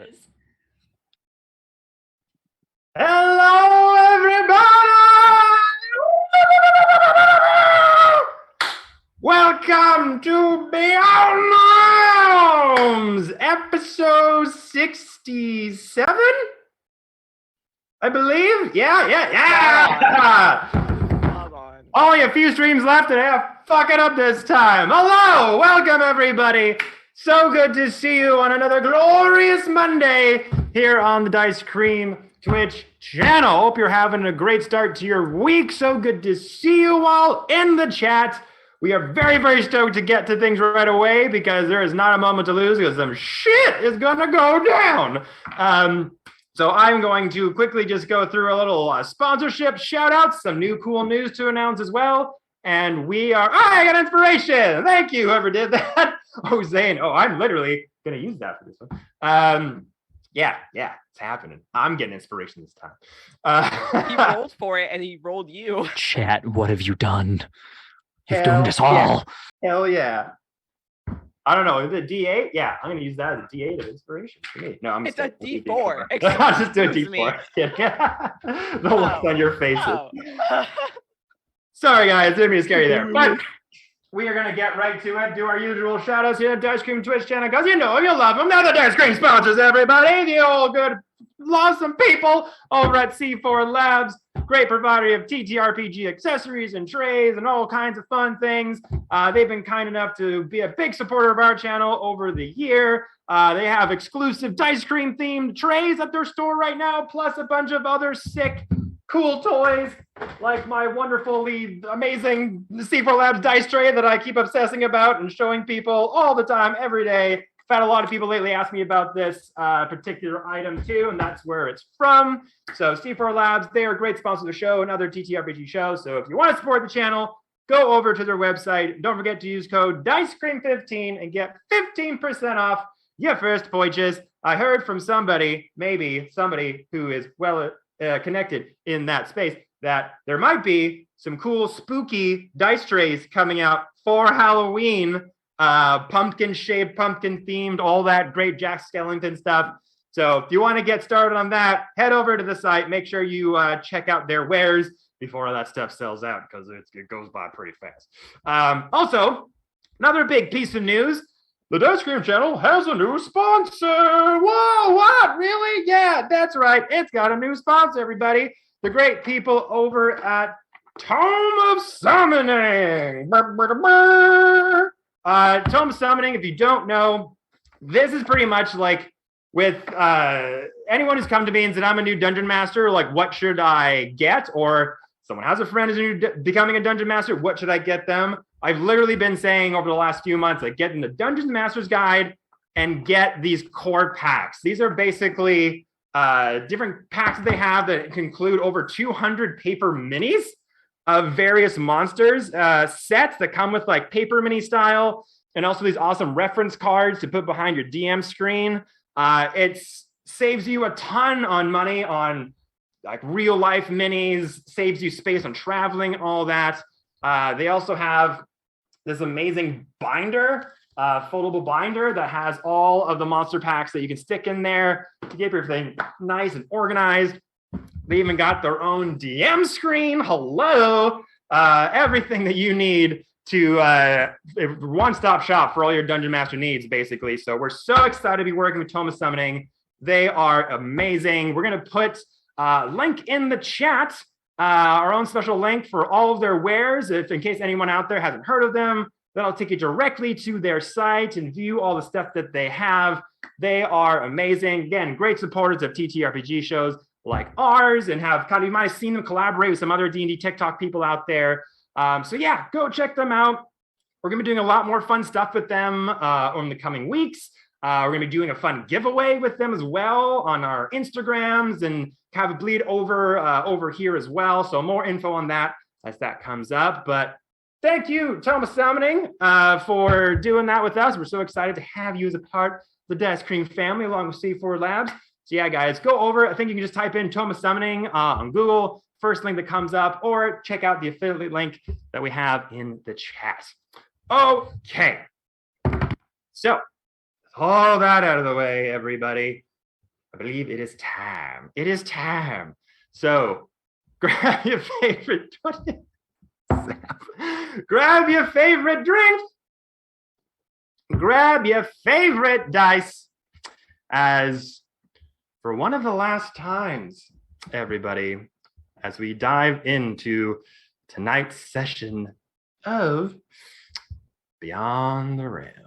it. Hello, everybody! Welcome to Beyond Realms, episode 67, I believe. Yeah. Only a few streams left, and I have fuck it up this time. Hello, welcome everybody. So good to see you on another glorious Monday here on the Dicecream Twitch channel. Hope you're having a great start to your week. So good to see you all in the chat. We are very, very stoked to get to things right away because there is not a moment to lose because some shit is going to go down. So I'm going to quickly just go through a little sponsorship shout outs, some new cool news to announce as well. And we are, I got inspiration. Thank you, whoever did that. Oh, Zane. Oh, I'm literally going to use that for this one. Yeah, it's happening. I'm getting inspiration this time. He rolled for it and he rolled you. Chat, what have you done? You've doomed us all. Hell yeah. I don't know, is it D8? Yeah, I'm going to use that as a D8 of inspiration for me. No, it's a D4. I'll just do a D4. The look on your faces. Sorry, guys, didn't mean to scare you there. But we are going to get right to it. Do our usual shout outs here at Dicecream Twitch channel because you know you love them. They're the Dicecream sponsors, everybody. The old good, awesome people over at C4 Labs. Great provider of TTRPG accessories and trays and all kinds of fun things. They've been kind enough to be a big supporter of our channel over the year. They have exclusive Dicecream themed trays at their store right now, plus a bunch of other sick, cool toys like my wonderfully amazing C4 Labs dice tray that I keep obsessing about and showing people all the time, every day. I've had a lot of people lately ask me about this particular item too, and that's where it's from. So C4 Labs, they are a great sponsor of the show and other TTRPG shows. So if you want to support the channel, go over to their website. Don't forget to use code DICECREAM15 and get 15% off your first purchase. I heard from somebody, maybe somebody who is well connected in that space, that there might be some cool spooky dice trays coming out for Halloween. Pumpkin shaped, pumpkin themed, all that great Jack Skellington stuff. So if you want to get started on that, head over to the site. Make sure you check out their wares before all that stuff sells out because it goes by pretty fast. Also, another big piece of news. The Dicecream channel has a new sponsor. Whoa, what? Really? Yeah, that's right. It's got a new sponsor, everybody. The great people over at Tome of Summoning. Tome of Summoning, if you don't know, this is pretty much like with anyone who's come to me and said, I'm a new dungeon master, like, what should I get? Or someone has a friend who's becoming a dungeon master, what should I get them? I've literally been saying over the last few months, like, get in the Dungeon Master's Guide and get these core packs. These are basically different packs that they have that include over 200 paper minis of various monsters, sets that come with like paper mini style, and also these awesome reference cards to put behind your DM screen. It saves you a ton on money on like real life minis, saves you space on traveling, all that. They also have this amazing binder, foldable binder that has all of the monster packs that you can stick in there to keep everything nice and organized. They even got their own DM screen. Hello. Everything that you need to one-stop shop for all your Dungeon Master needs, basically. So we're so excited to be working with Tome of Summoning. They are amazing. We're going to put a link in the chat, our own special link for all of their wares. If in case anyone out there hasn't heard of them, that'll take you directly to their site and view all the stuff that they have. They are amazing. Again, great supporters of TTRPG shows like ours, and have kind of, you might have seen them collaborate with some other D&D TikTok people out there. So yeah, go check them out. We're gonna be doing a lot more fun stuff with them in the coming weeks. We're gonna be doing a fun giveaway with them as well on our Instagrams and have a bleed over here as well. So more info on that as that comes up. But thank you, Tome of Summoning, for doing that with us. We're so excited to have you as a part of the Dicecream family along with C4 Labs. So yeah, guys, go over. I think you can just type in Tome of Summoning on Google, first link that comes up, or check out the affiliate link that we have in the chat. Okay. So, with all that out of the way, everybody, I believe it is time. It is time. So grab your favorite grab your favorite drink. Grab your favorite dice. As for one of the last times, everybody, as we dive into tonight's session of Beyond the Realms.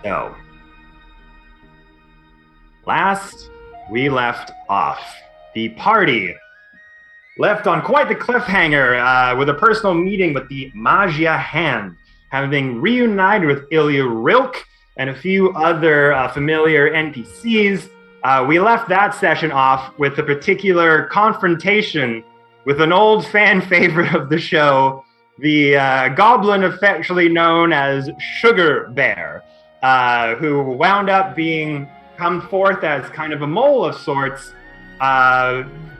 So, last we left off, the party left on quite the cliffhanger with a personal meeting with the Magia Hand, having been reunited with Ilya Rilk and a few other familiar NPCs. We left that session off with a particular confrontation with an old fan favorite of the show, the goblin affectionately known as Sugar Bear, who wound up come forth as kind of a mole of sorts,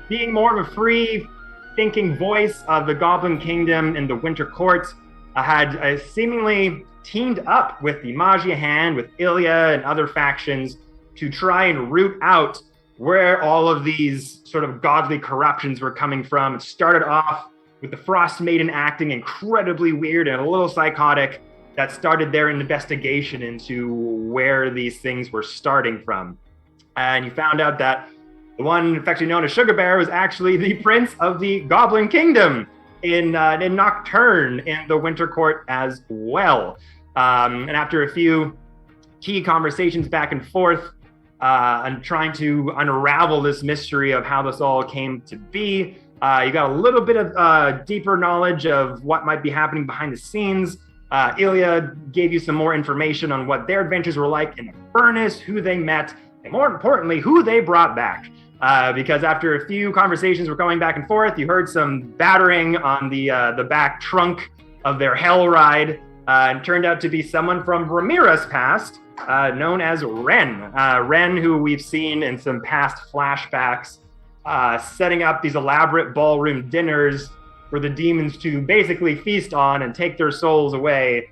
being more of a free-thinking voice of the Goblin Kingdom in the Winter Court, had seemingly teamed up with the Magia Hand, with Ilya and other factions, to try and root out where all of these sort of godly corruptions were coming from. It started off with the Frost Maiden acting incredibly weird and a little psychotic. That started their investigation into where these things were starting from. And you found out that the one affectionately known as Sugar Bear was actually the prince of the Goblin Kingdom in Nocturne in the Winter Court as well. And after a few key conversations back and forth, and trying to unravel this mystery of how this all came to be, you got a little bit of deeper knowledge of what might be happening behind the scenes. Ilya gave you some more information on what their adventures were like in the furnace, who they met, and more importantly, who they brought back. Because after a few conversations were going back and forth, you heard some battering on the back trunk of their hell ride, and turned out to be someone from Ramira's past, known as Ren. Ren, who we've seen in some past flashbacks, setting up these elaborate ballroom dinners for the demons to basically feast on and take their souls away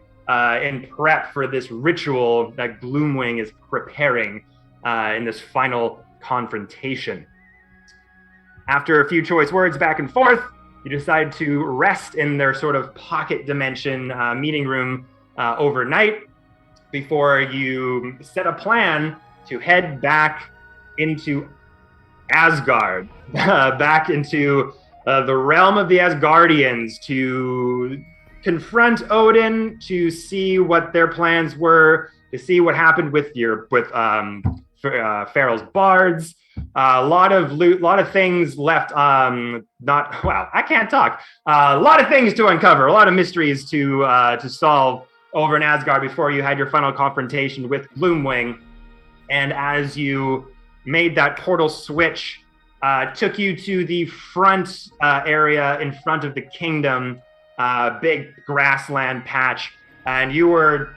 in prep for this ritual that Gloomwing is preparing in this final confrontation. After a few choice words back and forth, you decide to rest in their sort of pocket dimension meeting room overnight before you set a plan to head back into Asgard, back into the realm of the Asgardians, to confront Odin, to see what their plans were, to see what happened with Farrell's bards. A lot of loot, a lot of things left. I can't talk. A lot of things to uncover, a lot of mysteries to solve over in Asgard before you had your final confrontation with Gloomwing. And as you made that portal switch, took you to the front area in front of the kingdom, big grassland patch, and you were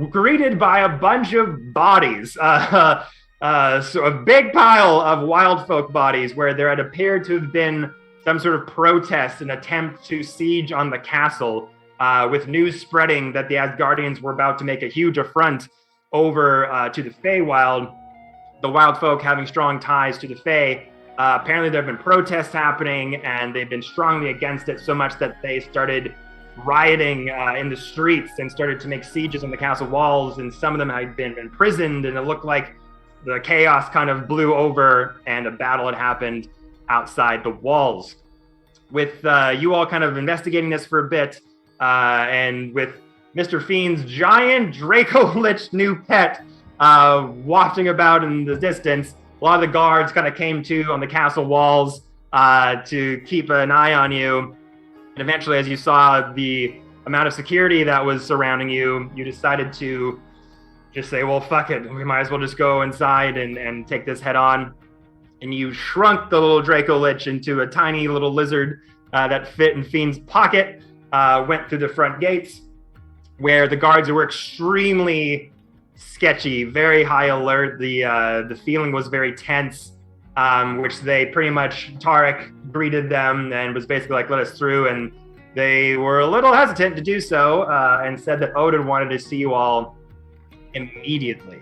greeted by a bunch of bodies. So a big pile of wild folk bodies where there had appeared to have been some sort of protest, an attempt to siege on the castle, with news spreading that the Asgardians were about to make a huge affront over to the Feywild. The wild folk having strong ties to the Fey. Apparently there have been protests happening, and they've been strongly against it, so much that they started rioting in the streets and started to make sieges on the castle walls, and some of them had been imprisoned, and it looked like the chaos kind of blew over and a battle had happened outside the walls. With you all kind of investigating this for a bit, and with Mr. Fiend's giant Draco Lich new pet wafting about in the distance, a lot of the guards kind of came to on the castle walls to keep an eye on you. And eventually, as you saw the amount of security that was surrounding you, you decided to just say, well, fuck it. We might as well just go inside and take this head on. And you shrunk the little Draco Lich into a tiny little lizard that fit in Fiend's pocket, went through the front gates, where the guards were extremely sketchy, very high alert. The feeling was very tense. which they pretty much, Tarek greeted them and was basically like, let us through. And they were a little hesitant to do so and said that Odin wanted to see you all immediately.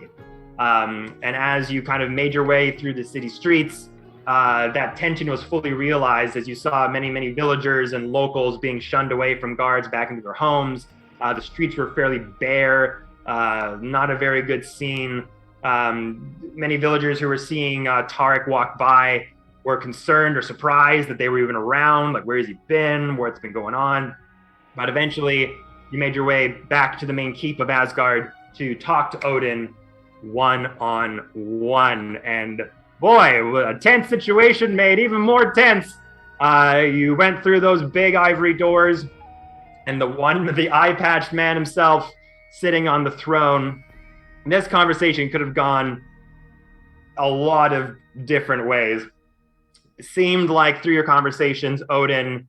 And as you kind of made your way through the city streets, that tension was fully realized as you saw many, many villagers and locals being shunned away from guards back into their homes. The streets were fairly bare, not a very good scene. Many villagers who were seeing Tarek walk by were concerned or surprised that they were even around, like where has he been, what's been going on. But eventually you made your way back to the main keep of Asgard to talk to Odin one-on-one. And boy, a tense situation made even more tense. You went through those big ivory doors, and the eye-patched man himself sitting on the throne. This conversation could have gone a lot of different ways. It seemed like through your conversations, Odin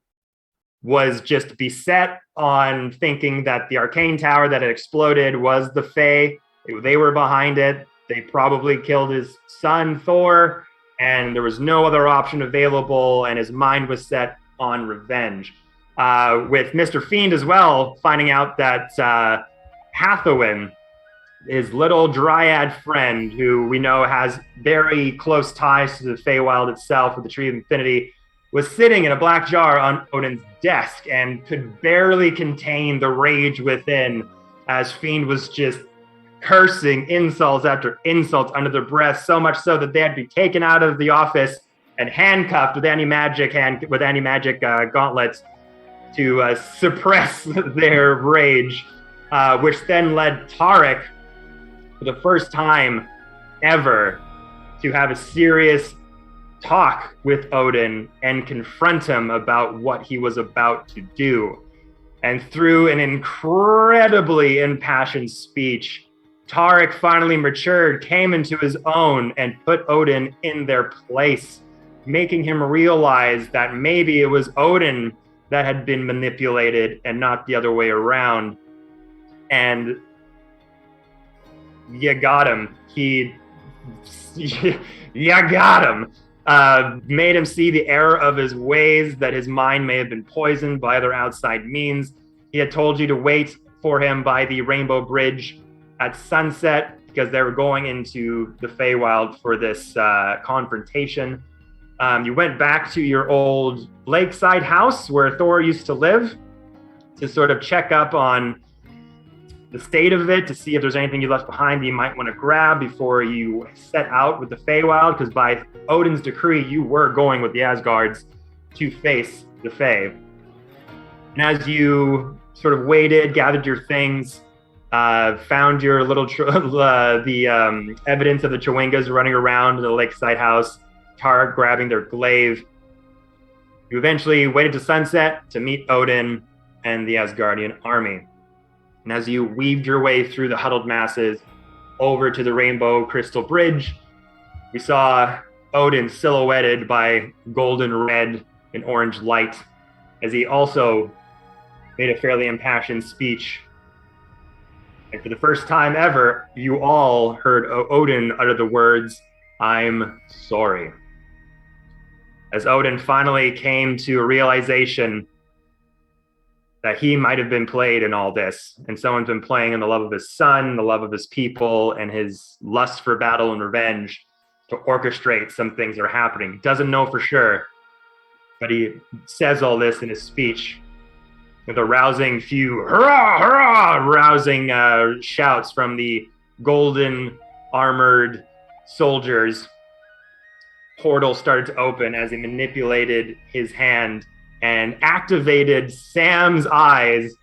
was just beset on thinking that the arcane tower that had exploded was the Fae. They were behind it. They probably killed his son, Thor, and there was no other option available, and his mind was set on revenge. With Mr. Fiend as well, finding out that Hathawin, his little dryad friend, who we know has very close ties to the Feywild itself with the Tree of Infinity, was sitting in a black jar on Odin's desk and could barely contain the rage within as Fiend was just cursing insults after insults under their breath, so much so that they had to be taken out of the office and handcuffed with anti-magic gauntlets to suppress their rage, which then led Tarek, for the first time ever, to have a serious talk with Odin and confront him about what he was about to do. And through an incredibly impassioned speech, Tarek finally matured, came into his own, and put Odin in their place, making him realize that maybe it was Odin that had been manipulated and not the other way around. And you got him. You got him. Made him see the error of his ways, that his mind may have been poisoned by other outside means. He had told you to wait for him by the Rainbow Bridge at sunset because they were going into the Feywild for this confrontation. You went back to your old lakeside house where Thor used to live to sort of check up on the state of it, to see if there's anything you left behind that you might want to grab before you set out with the Feywild, because by Odin's decree, you were going with the Asgards to face the Fey. And as you sort of waited, gathered your things, found your little evidence of the Chewingas running around the lakeside house, Tarek grabbing their glaive, you eventually waited to sunset to meet Odin and the Asgardian army. And as you weaved your way through the huddled masses over to the Rainbow Crystal Bridge, we saw Odin silhouetted by golden red and orange light, as he also made a fairly impassioned speech. And for the first time ever, you all heard Odin utter the words, "I'm sorry." As Odin finally came to a realization that he might have been played in all this, and someone's been playing in the love of his son, the love of his people, and his lust for battle and revenge to orchestrate some things that are happening. He doesn't know for sure, but he says all this in his speech with a rousing few hurrah, hurrah, rousing shouts from the golden armored soldiers. Portal started to open as he manipulated his hand and activated Sam's eyes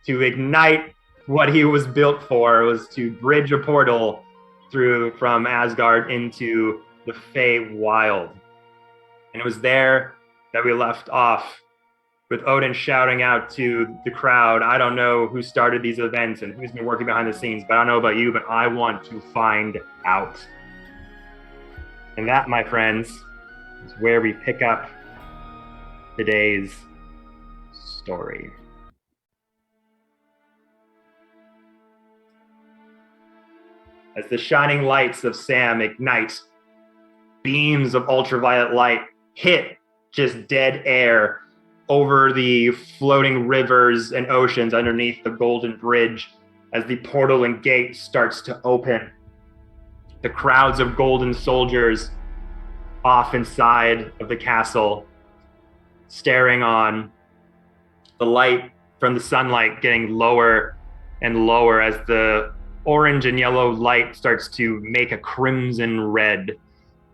to ignite what he was built for. It was to bridge a portal from Asgard into the Feywild. And it was there that we left off, with Odin shouting out to the crowd, "I don't know who started these events and who's been working behind the scenes, but I don't know about you, but I want to find out." And that, my friends, is where we pick up today's story. As the shining lights of Sam ignite, beams of ultraviolet light hit just dead air over the floating rivers and oceans underneath the golden bridge as the portal and gate starts to open. The crowds of golden soldiers off inside of the castle, staring on, the light from the sunlight getting lower and lower as the orange and yellow light starts to make a crimson red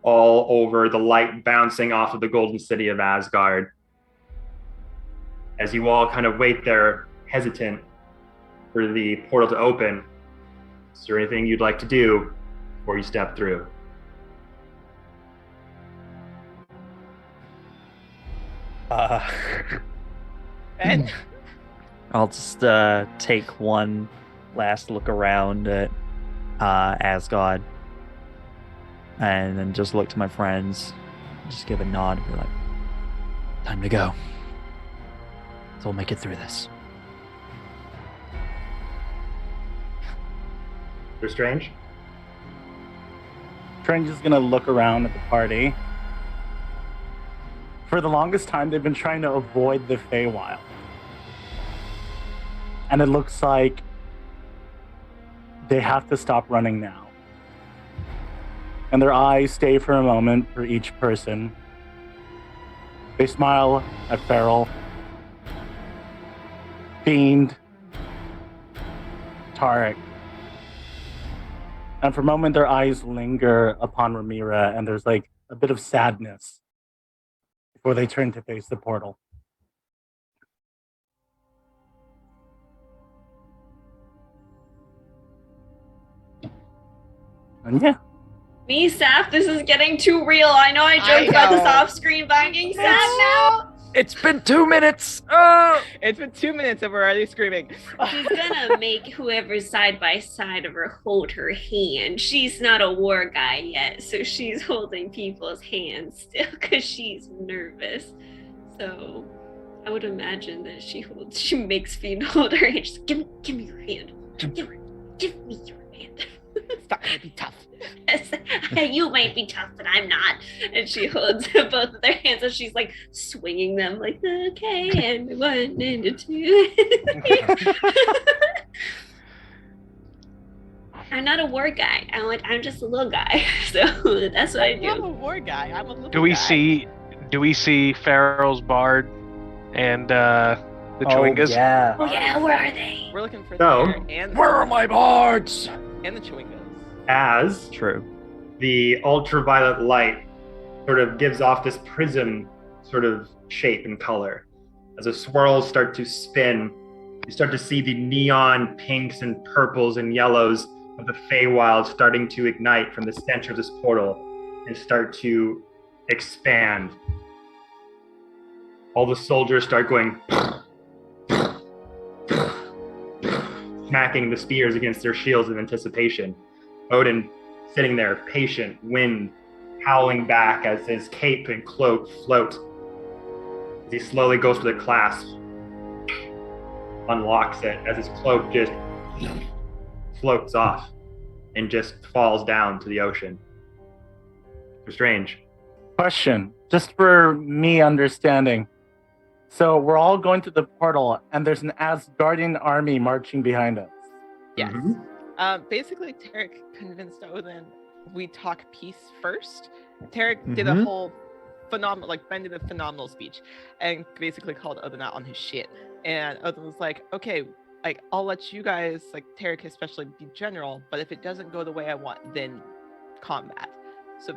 all over the light bouncing off of the golden city of Asgard. As you all kind of wait there, hesitant for the portal to open, is there anything you'd like to do before you step through? And I'll just take one last look around at Asgard, and then just look to my friends, just give a nod, and be like, "Time to go. So we'll make it through this." They're strange. Strange is gonna look around at the party. For the longest time, they've been trying to avoid the Feywild. And it looks like they have to stop running now. And their eyes stay for a moment for each person. They smile at Farrell, Fiend, Tarek. And for a moment, their eyes linger upon Ramira, and there's like a bit of sadness before they turn to face the portal. And yeah. Me, Saf, this is getting too real. I know I joked about this know. off screen, but I'm getting sad now. It's been 2 minutes. it's been 2 minutes and we're already screaming. She's gonna make whoever's side by side of her hold her hand. She's not a war guy yet, so she's holding people's hands still because she's nervous. So I would imagine that she makes Fiend hold her hand. She's like, give me your hand. Give me your hand. Stop trying to be tough. You might be tough, but I'm not. And she holds both of their hands and she's like swinging them like, okay, and 1 and 2. I'm not a war guy. I'm just a little guy. So that's what I I'm a do. war guy. I'm a little Do we guy. see Farrell's Bard and the Chewingas? yeah. Oh yeah, where are they? We're looking for So, the and Where are my bards? and the Chewingas. As True. the ultraviolet light sort of gives off this prism sort of shape and color. As the swirls start to spin, you start to see the neon pinks and purples and yellows of the Feywild starting to ignite from the center of this portal and start to expand. All the soldiers start going smacking the spears against their shields in anticipation. Odin sitting there, patient, wind howling back as his cape and cloak float. As he slowly goes for the clasp, unlocks it as his cloak just floats off and just falls down to the ocean. Strange. Question, just for me understanding. So we're all going through the portal, and there's an Asgardian army marching behind us. Yes. Mhm. Basically, Tarek convinced Odin we talk peace first. Tarek did a Mhm. whole phenomenal, like Ben did a phenomenal speech, and basically called Odin out on his shit. And Odin was like, "Okay, like I'll let you guys, like Tarek especially, be general, but if it doesn't go the way I want, then combat." So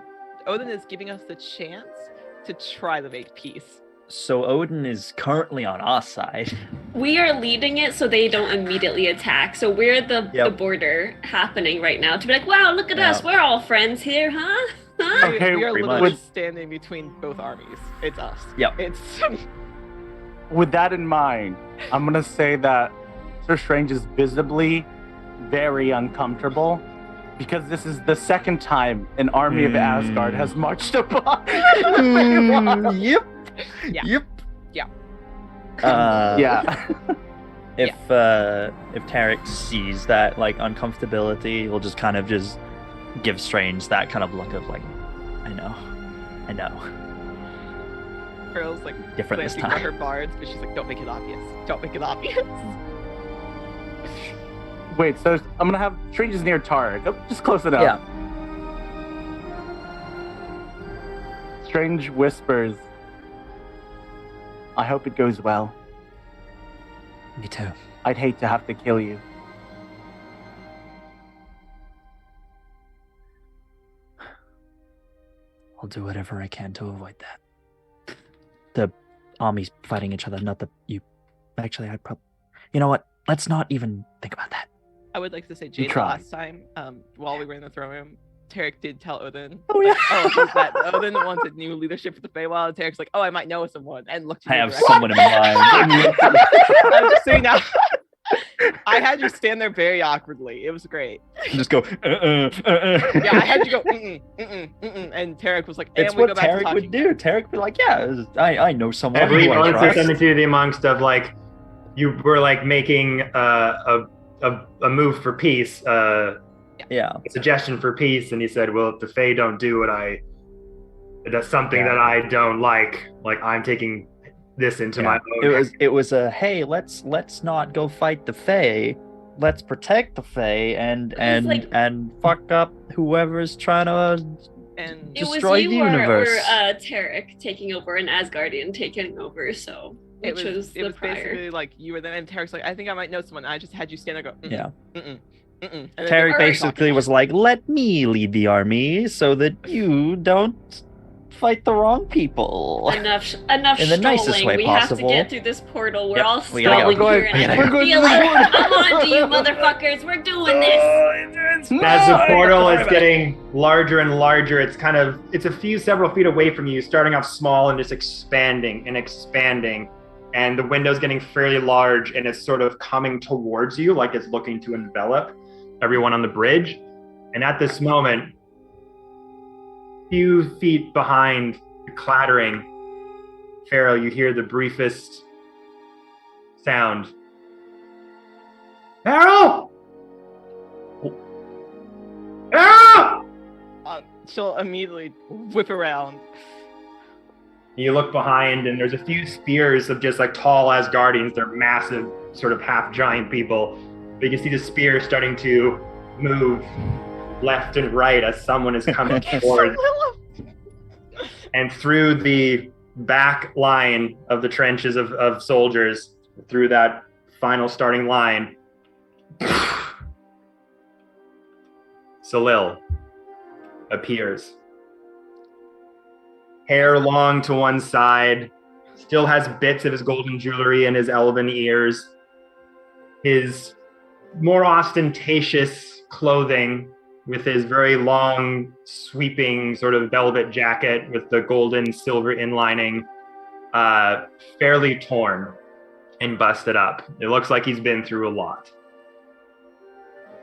Odin is giving us the chance to try to make peace. So Odin is currently on our side. We are leading it so they don't immediately attack. So we're the Yep. border happening right now to be like, wow, look at us. Yeah. We're all friends here, huh? Huh? Okay, we are pretty literally much. standing between both armies. It's us. Yep. It's With that in mind, I'm going to say that Sir Strange is visibly very uncomfortable because this is the second time an army of Asgard has marched upon. Yep. Yeah. Yep. Yeah. Yeah. If Tarek sees that like uncomfortability, he'll just kind of just give Strange that kind of look of like, I know. Pearl's like Different this glancing for time. her bards, but she's like, don't make it obvious. Don't make it obvious. Wait, so I'm gonna have strangers near Tarek. Oh, just close it up. Yeah. Strange whispers. I hope it goes well. Me too. I'd hate to have to kill you. I'll do whatever I can to avoid that. The armies fighting each other, not the you. Actually, I'd probably. You know what? Let's not even think about that. I would like to say, Jade, try. last time, while we were in the throne room, Tarek did tell Odin. Oh, yeah. He's that Odin wanted new leadership for the Feywild. And Tarek's like, I might know someone, and looked. I you have directly. someone in mind. I'm just saying now. I had you stand there very awkwardly. It was great. Just go. Yeah, I had you go. And Tarek was like, and It's we what go back to Tarek talking. would do. Tarek would be like, yeah, I know someone. Every who I month trust." there's something to the amongst of like you were like making a move for peace, Yeah. a suggestion for peace, and he said, well, if the Fae don't do what that's something Yeah. that I don't like I'm taking this into my own. It was a hey, let's not go fight the Fae. Let's protect the Fae and like- fuck up whoever's trying to And It was destroy you the or universe. Tarek taking over and Asgardian taking over, so which was it the was prior. basically like you were there, and Tarek's like, I think I might know someone. I just had you stand there, go. Yeah. And then Tarek they- basically was like, let me lead the army so that you don't fight the wrong people. Enough In the nicest strolling. way We possible. have to get through this portal. We're Yep, all we gotta stuck go. here, and I We're going feel to the like portal. I'm on to you, motherfuckers. We're doing this. As the portal is getting larger and larger, it's several feet away from you, starting off small and just expanding, and the window's getting fairly large, and it's sort of coming towards you, like it's looking to envelop everyone on the bridge. And at this moment, few feet behind the clattering, Pharaoh, you hear the briefest sound. Pharaoh! Pharaoh! she'll immediately whip around. You look behind, and there's a few spears of just like tall Asgardians. They're massive, sort of half giant people. But you can see the spears starting to move left and right as someone is coming forward. And through the back line of the trenches of soldiers, through that final starting line, Salil appears. Hair long to one side, still has bits of his golden jewelry in his elven ears. His more ostentatious clothing with his very long, sweeping sort of velvet jacket with the golden silver inlining, fairly torn and busted up. It looks like he's been through a lot.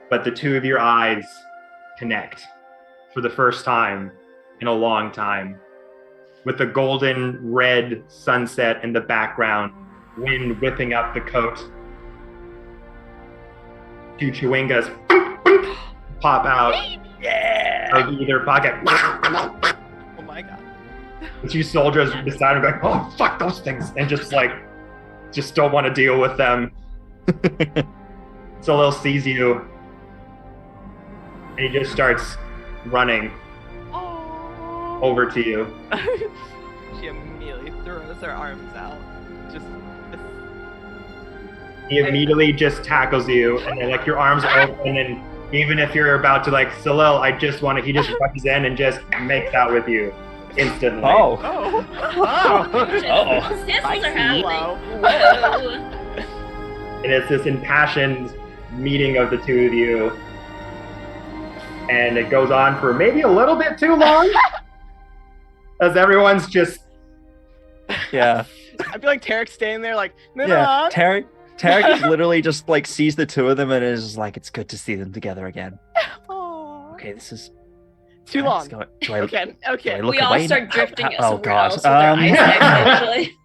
But the two of your eyes connect for the first time in a long time, with the golden red sunset in the background, wind whipping up the coat. Two chewingas pop out of either pocket. Oh my god. The two soldiers decide to be like, oh, fuck those things, and just don't want to deal with them. Salil sees you, and he just starts running over to you. She immediately throws her arms out. Just He immediately just tackles you, and then like your arms are open, and even if you're about to like, Salil, he just rushes in and just makes out with you instantly. Oh. Samples are happening. Wow. Whoa. And it's this impassioned meeting of the two of you. And it goes on for maybe a little bit too long. As everyone's just... Yeah. I feel like Tarek's standing there like, move Yeah. on. Tarek literally just like sees the two of them and is just like, it's good to see them together again. Aw. Okay, this is Too long. Do I Okay. do I look We all away start now? drifting Oh somewhere god. else with our eyes actually.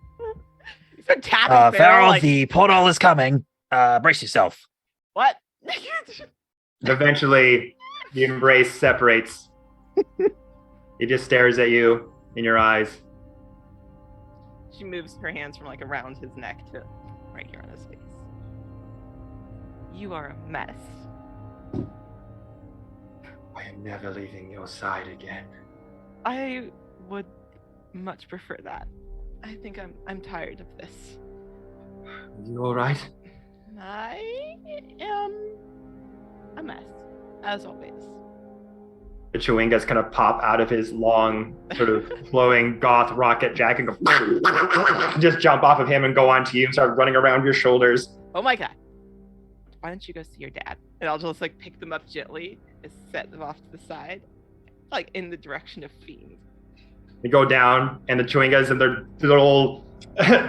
He's been tapping Pharaoh, Farrell, like, the portal is coming. Brace yourself. what? Eventually, the embrace separates. He just stares at you in your eyes. She moves her hands from like around his neck to right here on his face. You are a mess. I am never leaving your side again. I would much prefer that. I think I'm tired of this. You alright? I am a mess, as always. The Chewingas kind of pop out of his long, sort of flowing goth rocket jacket and go just jump off of him and go onto you and start running around your shoulders. Oh my god. Why don't you go see your dad? And I'll just like pick them up gently and set them off to the side, like in the direction of Fiend. They go down, and the Chewingas and their little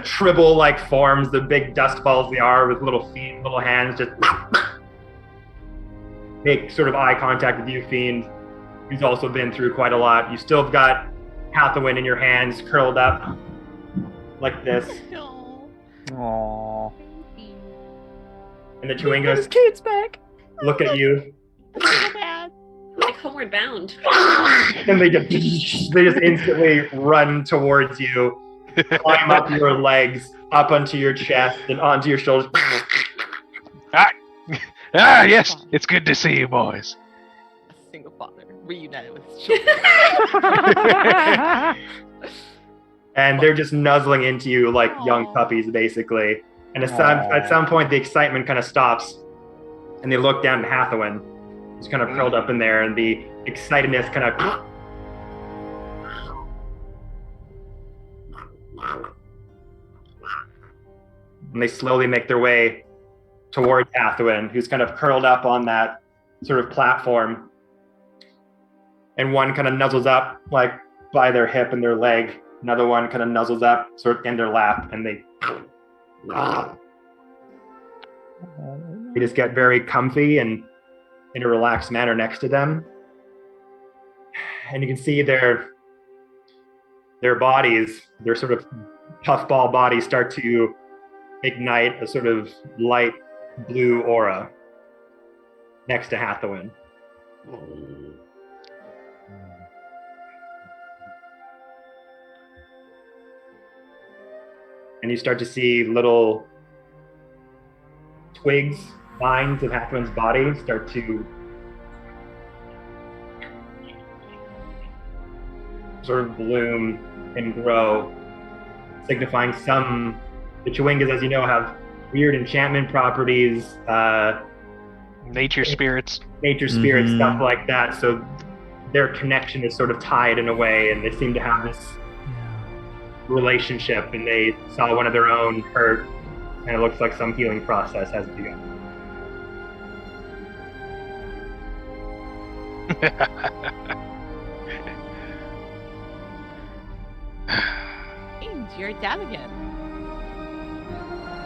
tribble-like forms, the big dust balls they are with little feet, little hands, just make sort of eye contact with you, Fiend, who's also been through quite a lot. You still have got Hathawin in your hands, curled up like this. Aww. And the Chewingas His kids back. look at you, So bad. Like Homeward Bound. and they just instantly run towards you, climb up your legs, up onto your chest, and onto your shoulders. Yes, it's good to see you, boys. A single father reunited with his children. And they're just nuzzling into you like young Aw. puppies, basically. And at some point, the excitement kind of stops, and they look down at Hathawin, who's kind of curled up in there, and the excitedness kind of. And they slowly make their way towards Hathawin, who's kind of curled up on that sort of platform. And one kind of nuzzles up, like by their hip and their leg. Another one kind of nuzzles up, sort of in their lap, and they just get very comfy and in a relaxed manner next to them. And you can see their bodies, their sort of puffball bodies start to ignite a sort of light blue aura next to Hathawin. And you start to see little twigs, vines of Hathawin's body start to sort of bloom and grow, signifying the Chewingas, as you know, have weird enchantment properties, Nature spirits. Mhm. stuff like that. So their connection is sort of tied in a way, and they seem to have this relationship, and they saw one of their own hurt, and it looks like some healing process has begun. Fiend, you're dad again.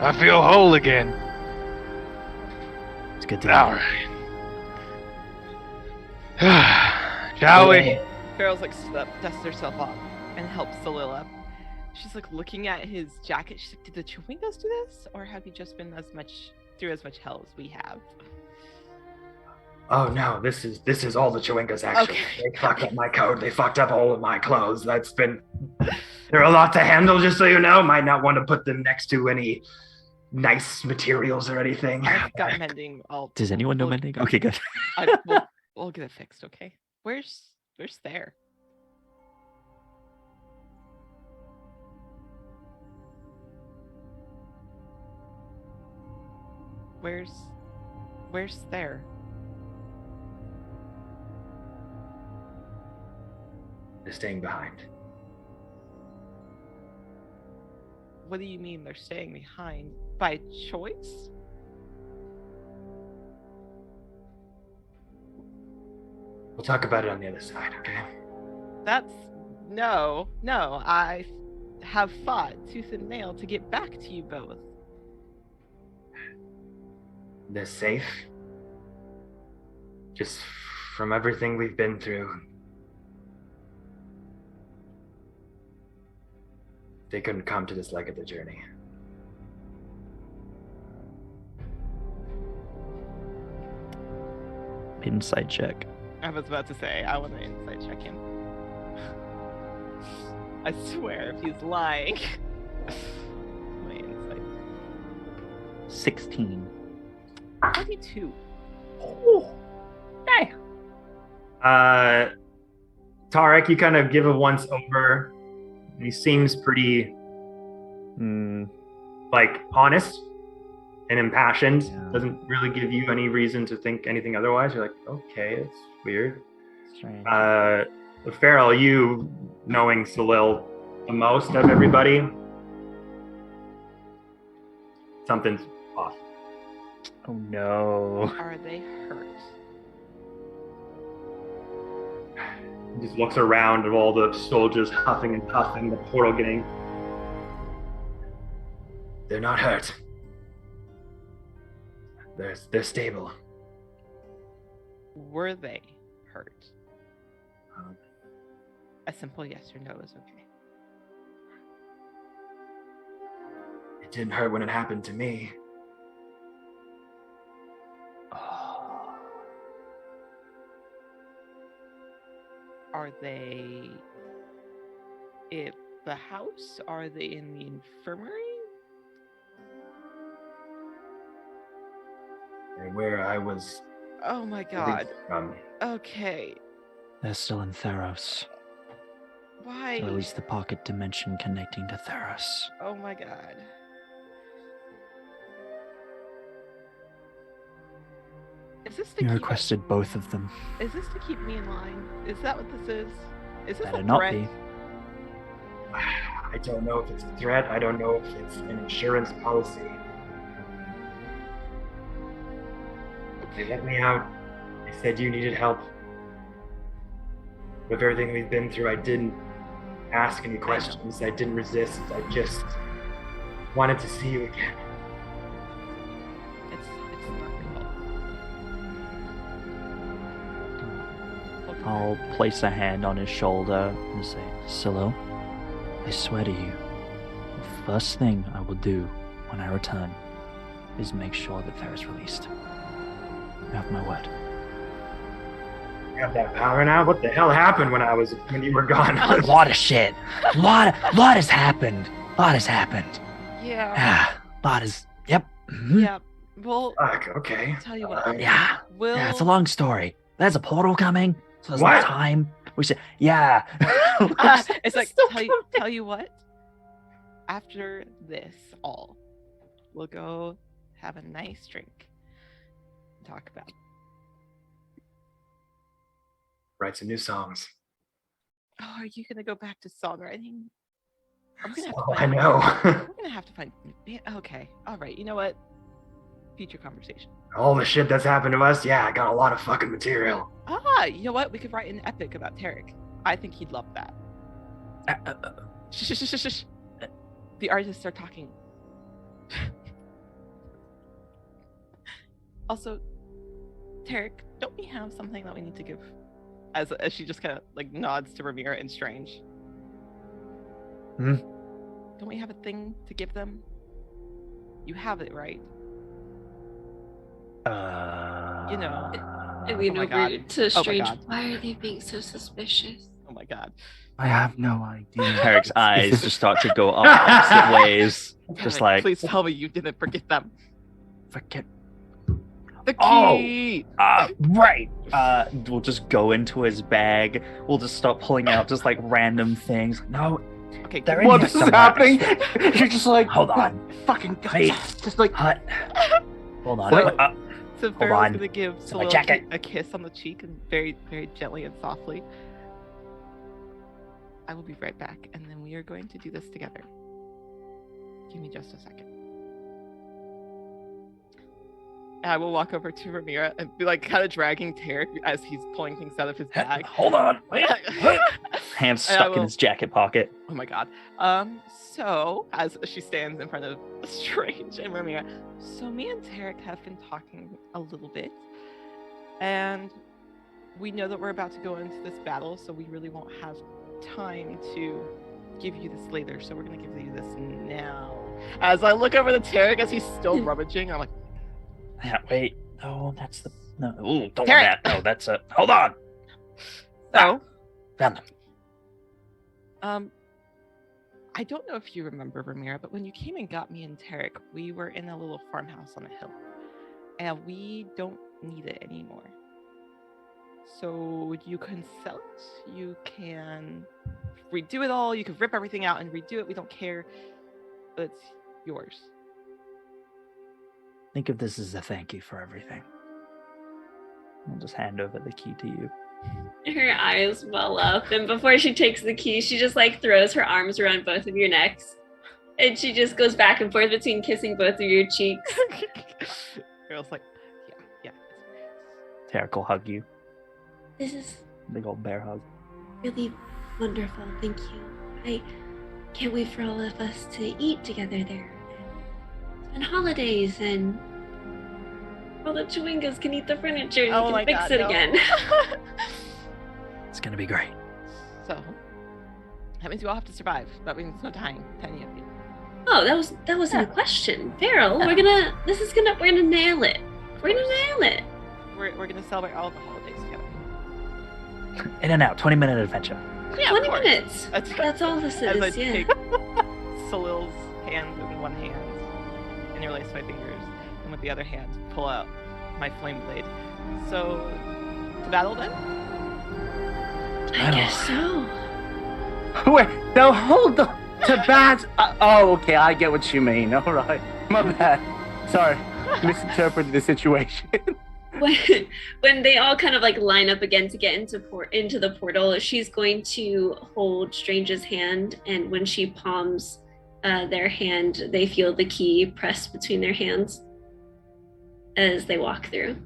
I feel whole again. It's good to All know. right. Shall we? Farrell's like dusts herself off and helps Salil up. She's like looking at his jacket. She's like, did the Chewingas do this? Or have you just been through as much hell as we have? Oh no, this is all the Chewingas actually. Okay. They fucked up my code. They fucked up all of my clothes. They're a lot to handle, just so you know. Might not want to put them next to any nice materials or anything. I've got mending. Does anyone know we'll- mending? Okay, good. We'll get it fixed, okay? Where's there? Where's there? They're staying behind. What do you mean they're staying behind? By choice? We'll talk about it on the other side, okay? No. I have fought tooth and nail to get back to you both. They're safe. Just from everything we've been through. They couldn't come to this leg of the journey. Insight check. I was about to say, I want to insight check him. I swear, if he's lying. My insight. 16. 22. Hey. Tarek, you kind of give a once over. He seems pretty, like, honest and impassioned. Yeah. Doesn't really give you any reason to think anything otherwise. You're like, okay, it's weird. Strange. Farrell, you knowing Salil the most of everybody, something's off. Oh no. Are they hurt? He just looks around at all the soldiers huffing and puffing, the portal getting. They're not hurt. They're stable. Were they hurt? A simple yes or no is okay. It didn't hurt when it happened to me. Are they at the house? Are they in the infirmary? Where I was. Oh my god. From. Okay. They're still in Theros. Why? Or at least the pocket dimension connecting to Theros. Oh my god. Is this to You keep requested both of them. Is this to keep me in line? Is that what this is? Is this Better a not threat? be. I don't know if it's a threat. I don't know if it's an insurance policy. They let me out. They said you needed help. With everything we've been through, I didn't ask any questions. I didn't resist. I just wanted to see you again. It's not your fault. I'll place a hand on his shoulder and say, Silo, I swear to you, the first thing I will do when I return is make sure that there is released. You have my word. You have that power now? What the hell happened when you were gone? A lot of shit. Lot has happened. Lot has happened. Yeah. Yep. Mhm. Yeah. Well, Fuck, okay. tell you what. Yeah. Will Yeah, it's a long story. There's a portal coming. So there's What? no time. We should. Yeah. it's like tell you what. After this all, we'll go have a nice drink. Talk about it. Write some new songs. Oh, are you gonna go back to songwriting? I'm gonna have to Oh, I find. know. We're gonna have to find. Okay, all right. You know what? Future conversation. All the shit that's happened to us, yeah, I got a lot of fucking material. You know what? We could write an epic about Tarek. I think he'd love that. Shh. The artists are talking. Also, Tarek, don't we have something that we need to give? As she just kind of like nods to Ramira and Strange. Hmm? Don't we have a thing to give them? You have it, right? You know. I lean Oh my over God. to Oh my Strange. God. Why are they being so suspicious? Oh my god. I have no idea. Tarek's eyes just start to go up opposite ways. Just Damn it, like, please tell me you didn't forget them. Forget. The Oh! key. right. We'll just go into his bag. We'll just start pulling out just like random things. No, Okay. they're in What here is somewhere. happening? You're just like, Hold on. fucking Wait. just like. Hut. Hold on. So- Wait, So Hold Farrell's on. gonna give It's my Salil jacket. a kiss on the cheek and very, very gently and softly. I will be right back, and then we are going to do this together. Give me just a second. And I will walk over to Ramira and be like kind of dragging Tarek as he's pulling things out of his bag. Hold on. Wait. Hands And I stuck in will- his jacket pocket. Oh my god. So as she stands in front of Strange and Ramira, so me and Tarek have been talking a little bit, and we know that we're about to go into this battle, so we really won't have time to give you this later. So we're gonna give you this now. As I look over to Tarek as he's still rummaging, I'm like, Yeah, wait. No, that's the. No. Ooh, don't Tarek! want that. No, that's a. Hold on. so Found them. I don't know if you remember, Ramira, but when you came and got me and Tarek, we were in a little farmhouse on a hill. And we don't need it anymore. So you can sell it, you can redo it all, you can rip everything out and redo it, we don't care. But it's yours. Think of this as a thank you for everything. I'll just hand over the key to you. Her eyes well up, and before she takes the key, she just like throws her arms around both of your necks. And she just goes back and forth between kissing both of your cheeks. Girl's like, yeah. Tarek will hug you. This is Big old bear hug. really wonderful, thank you. I can't wait for all of us to eat together there. And holidays, and all the chewingas can eat the furniture and you can fix it again. It's gonna be great. So, that means you all have to survive. That means no dying to any of you. Oh, that wasn't a question. Farrell, we're gonna nail it. We're gonna nail it. We're gonna celebrate all the holidays together. In and out, 20-minute adventure. Yeah, 20 of course. minutes. That's all this As I is, yeah. take Salil's hand in one hand, interlace my fingers, and with the other hand, pull out my flame blade. So, to battle then? I guess so. Wait, no, hold on. To bat. Okay, I get what you mean. All right, my bad. Sorry, misinterpreted the situation. When they all kind of like line up again to get into the portal, she's going to hold Strange's hand, and when she palms their hand, they feel the key pressed between their hands as they walk through.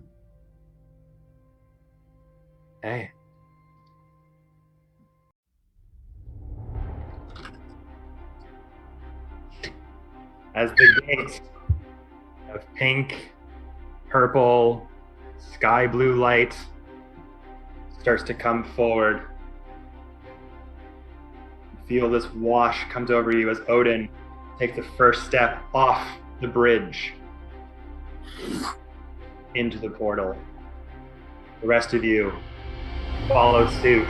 Hey. As the gate of pink, purple, sky blue light starts to come forward, you feel this wash comes over you as Odin takes the first step off the bridge into the portal. The rest of you follow suit,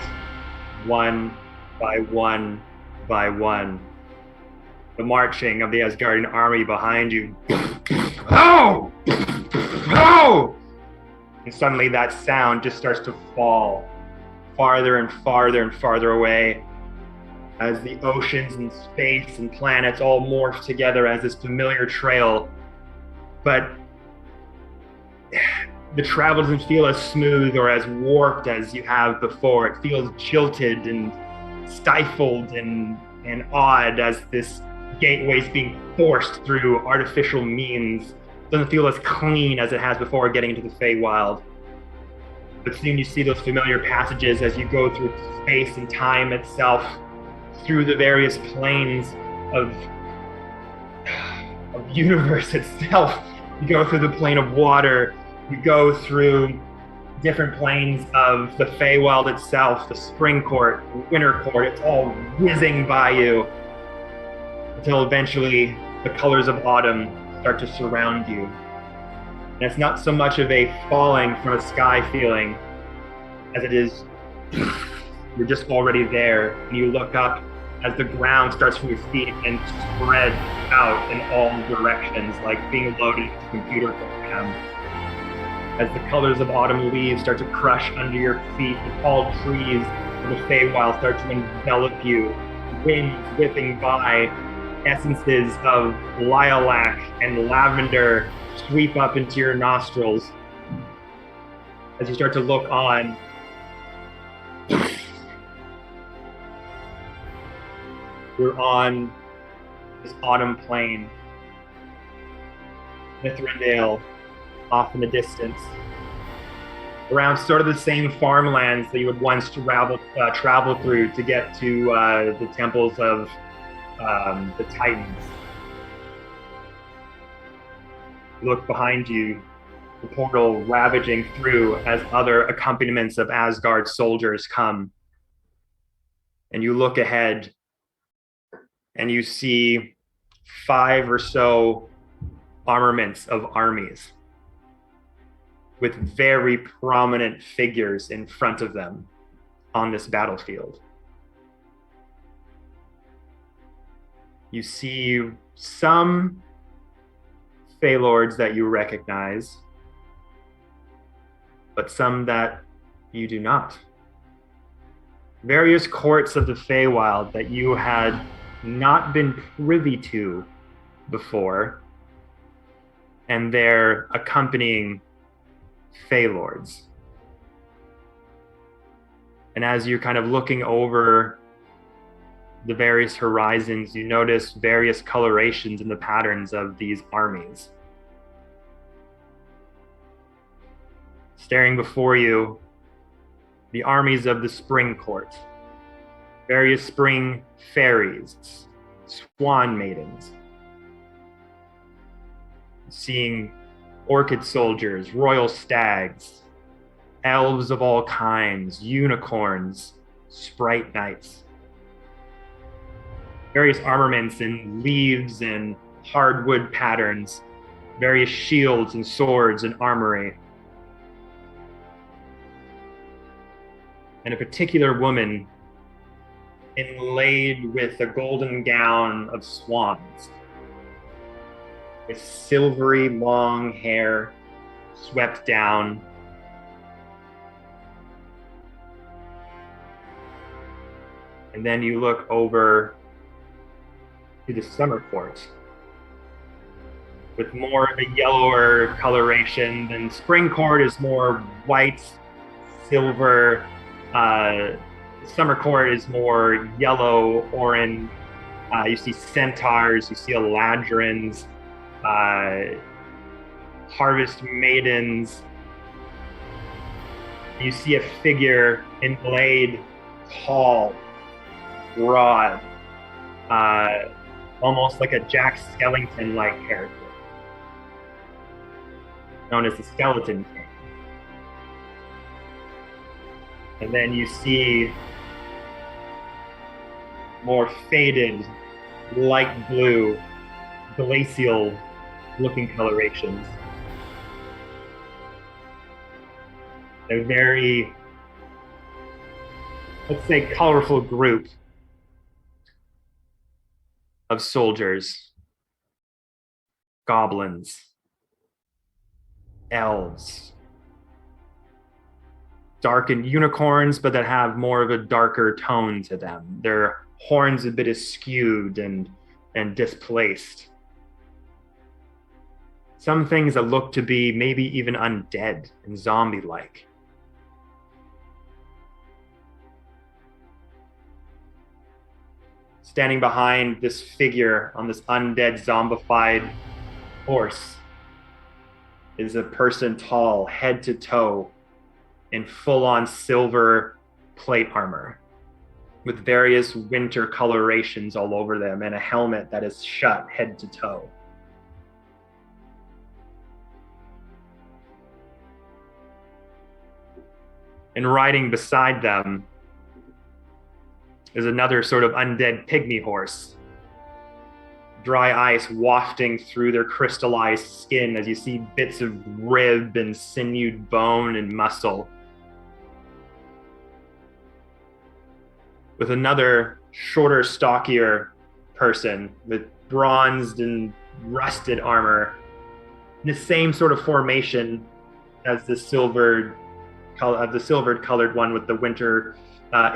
one by one by one. The marching of the Asgardian army behind you. Oh! Oh! And suddenly that sound just starts to fall farther and farther and farther away as the oceans and space and planets all morph together as this familiar trail. But the travel doesn't feel as smooth or as warped as you have before. It feels jilted and stifled and odd as this gateway is being forced through artificial means. Doesn't feel as clean as it has before getting into the Feywild. But soon you see those familiar passages as you go through space and time itself, through the various planes of universe itself. You go through the plane of water, you go through different planes of the Feywild itself, the spring court, the winter court. It's all whizzing by you until eventually the colors of autumn start to surround you. And it's not so much of a falling from a sky feeling as it is you're just already there, and you look up as the ground starts from your feet and spreads out in all directions like being loaded into a computer program. As the colors of autumn leaves start to crush under your feet, the tall trees of the Feywild start to envelop you, winds whipping by, essences of lilac and lavender sweep up into your nostrils. As you start to look on, you're on this autumn plain. Mithrandale off in the distance. Around sort of the same farmlands that you would once travel through to get to the temples of the Titans. You look behind you, the portal ravaging through as other accompaniments of Asgard soldiers come. And you look ahead and you see 5 or so armaments of armies with very prominent figures in front of them on this battlefield. You see some Fey Lords that you recognize, but some that you do not. Various courts of the Feywild that you had not been privy to before, and their accompanying Fey Lords. And as you're kind of looking over the various horizons, you notice various colorations in the patterns of these armies. Staring before you, the armies of the Spring Court, various spring fairies, swan maidens, seeing orchid soldiers, royal stags, elves of all kinds, unicorns, sprite knights, various armaments in leaves and hardwood patterns, various shields and swords and armory. And a particular woman inlaid with a golden gown of swans, with silvery long hair swept down. And then you look over to the Summer Court with more of a yellower coloration. Then Spring Court is more white, silver. Summer Court is more yellow, orange. You see centaurs, you see eladrins, harvest maidens. You see a figure inlaid, tall, broad, almost like a Jack Skellington-like character, known as the Skeleton King. And then you see more faded, light blue, glacial looking colorations. A very, let's say, colorful group of soldiers, goblins, elves, darkened unicorns, but that have more of a darker tone to them. Their horns a bit askewed and displaced. Some things that look to be maybe even undead and zombie-like. Standing behind this figure on this undead zombified horse is a person tall, head to toe, in full-on silver plate armor with various winter colorations all over them and a helmet that is shut head to toe. And riding beside them is another sort of undead pygmy horse. Dry ice wafting through their crystallized skin as you see bits of rib and sinewed bone and muscle. With another shorter, stockier person with bronzed and rusted armor, in the same sort of formation as the silvered colored one with the winter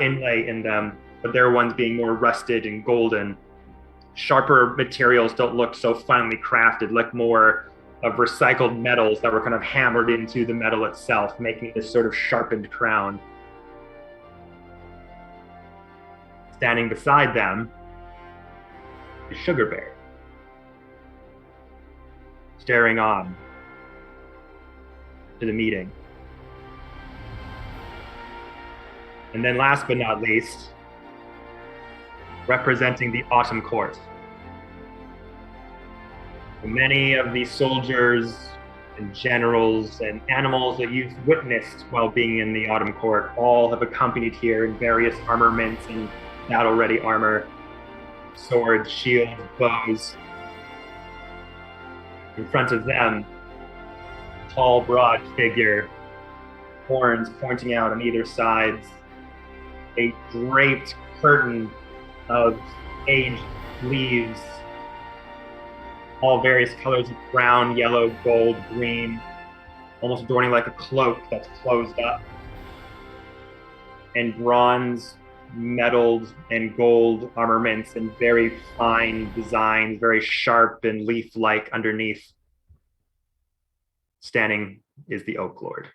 inlay in them, but their ones being more rusted and golden. Sharper materials don't look so finely crafted, like more of recycled metals that were kind of hammered into the metal itself, making this sort of sharpened crown. Standing beside them is Sugar Bear, staring on to the meeting. And then last but not least, representing the Autumn Court. Many of the soldiers and generals and animals that you've witnessed while being in the Autumn Court all have accompanied here in various armaments and battle-ready armor, swords, shields, bows. In front of them, a tall, broad figure, horns pointing out on either sides, a draped curtain of aged leaves, all various colors of brown, yellow, gold, green, almost adorning like a cloak that's closed up, and bronze, metalled, and gold armaments and very fine designs, very sharp and leaf-like underneath. Standing is the Oak Lord,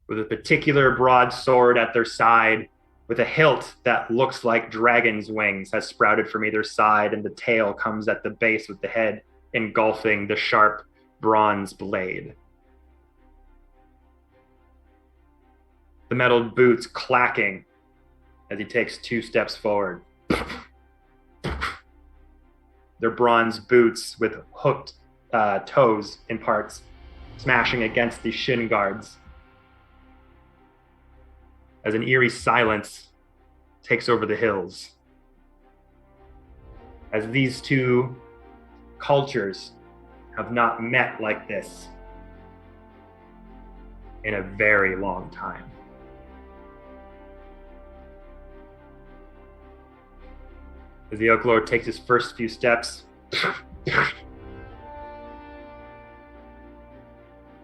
with a particular broadsword at their side, with a hilt that looks like dragon's wings has sprouted from either side, and the tail comes at the base with the head engulfing the sharp bronze blade. The metal boots clacking as he takes 2 steps forward. Their bronze boots with hooked toes in parts, smashing against the shin guards. As an eerie silence takes over the hills. As these two cultures have not met like this in a very long time. As the Oak Lord takes his first few steps,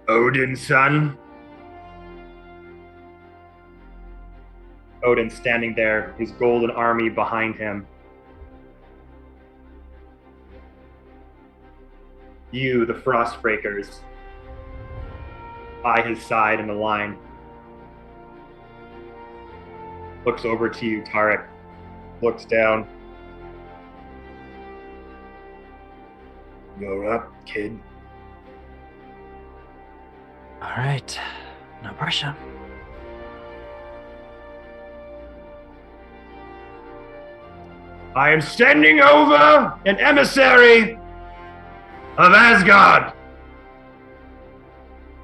Odin's son. Odin standing there, his golden army behind him. You, the Frostbreakers, by his side in the line. Looks over to you, Tarek. Looks down. You're up, kid. All right. No pressure. I am sending over an emissary of Asgard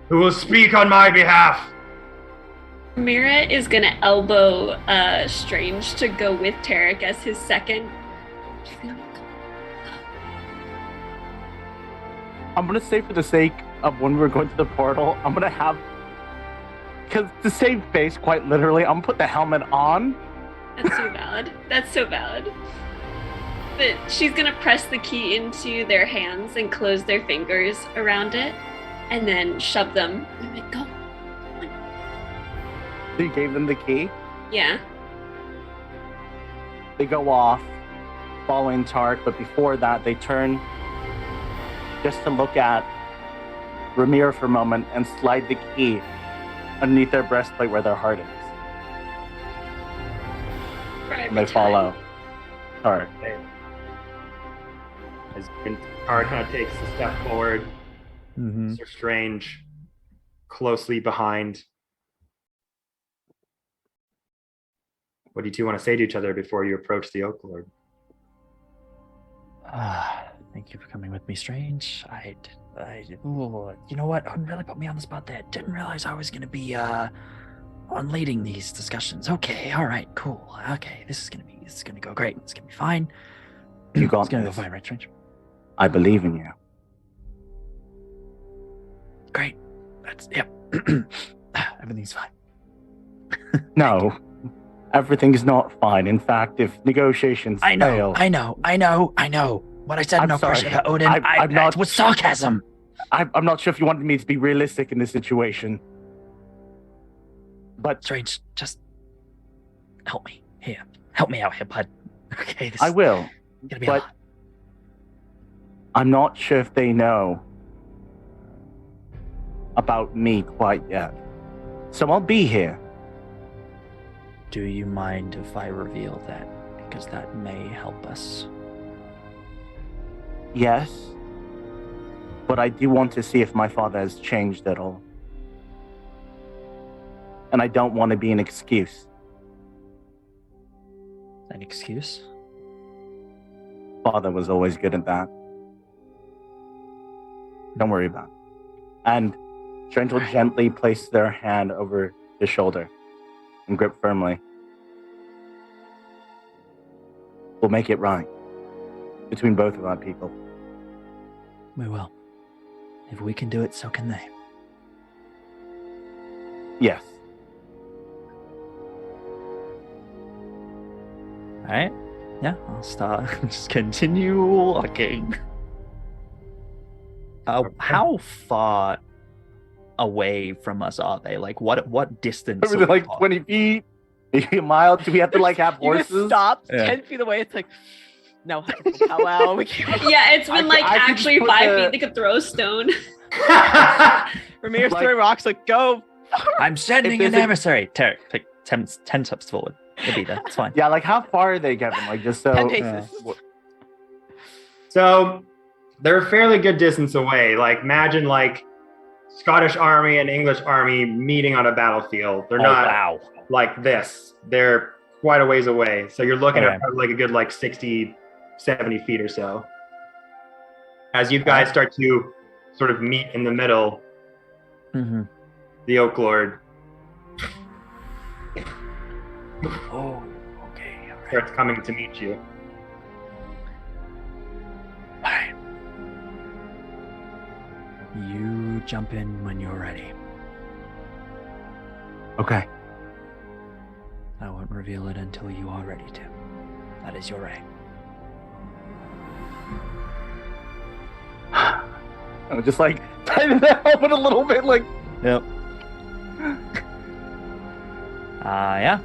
who will speak on my behalf. Mira is gonna elbow Strange to go with Tarek as his second. She's gonna go. I'm gonna say, for the sake of when we're going to the portal, I'm gonna have, because to save face, quite literally, I'm gonna put the helmet on. That's so valid. That's so valid. But she's gonna press the key into their hands and close their fingers around it, and then shove them. And be like, go. So you gave them the key. Yeah. They go off, following Tark, but before that, they turn just to look at Ramir for a moment and slide the key underneath their breastplate where their heart is. And they follow Tark. As Tarek kind of takes a step forward, Mm-hmm. Sir Strange closely behind. What do you two want to say to each other before you approach the Oak Lord? Thank you for coming with me, Strange. Ooh, you know what? Really put me on the spot there. Didn't realize I was going to be on leading these discussions. Okay, all right, cool. Okay, this is gonna go great. It's gonna be fine. You got It's gonna go this. fine, right, Strange? I believe in you. Great. Yep. Everything's fine. No, everything is not fine. In fact, if negotiations fail... I know. What I said, I'm no sorry. pressure to Odin. I'm not... It was sarcasm. I'm not sure if you wanted me to be realistic in this situation. But Strange, just help me here. Help me out here, bud. Okay, this I will. is gonna be but- a lot. I'm not sure if they know about me quite yet. So I'll be here. Do you mind if I reveal that? Because that may help us. Yes. But I do want to see if my father has changed at all. And I don't want to be an excuse. An excuse? Father was always good at that. Don't worry about it. And Strange will gently place their hand over his shoulder and grip firmly. We'll make it right between both of our people. We will. If we can do it, so can they. Yes. Alright? Yeah, I'll start. Just continue walking. How far away from us are they? Like, what distance? Over like 20 feet, maybe a mile. Do we have to like have You just horses? stop Yeah. 10 feet away. It's like, no, powwow. We can't. Yeah, it's been like I could actually put 5 the- feet. They could throw a stone. Ramir's Like- throwing rocks. Like, go. I'm sending If an there's a- emissary. Tarek, pick 10 steps forward. It'll be there. It's fine. Yeah, like how far are they, Kevin? Like just so. 10 paces. So they're a fairly good distance away. Like imagine like Scottish army and English army meeting on a battlefield. They're not Wow. like this. They're quite a ways away. So you're looking Okay. at probably like a good like 60, 70 feet or so. As you guys start to sort of meet in the middle, Mm-hmm. the Oak Lord Oh, okay. All right. starts coming to meet you. All right. You jump in when you're ready. Okay. I won't reveal it until you are ready to. That is your right. I'm just like tighten that up a little bit, like. Yep. Yeah.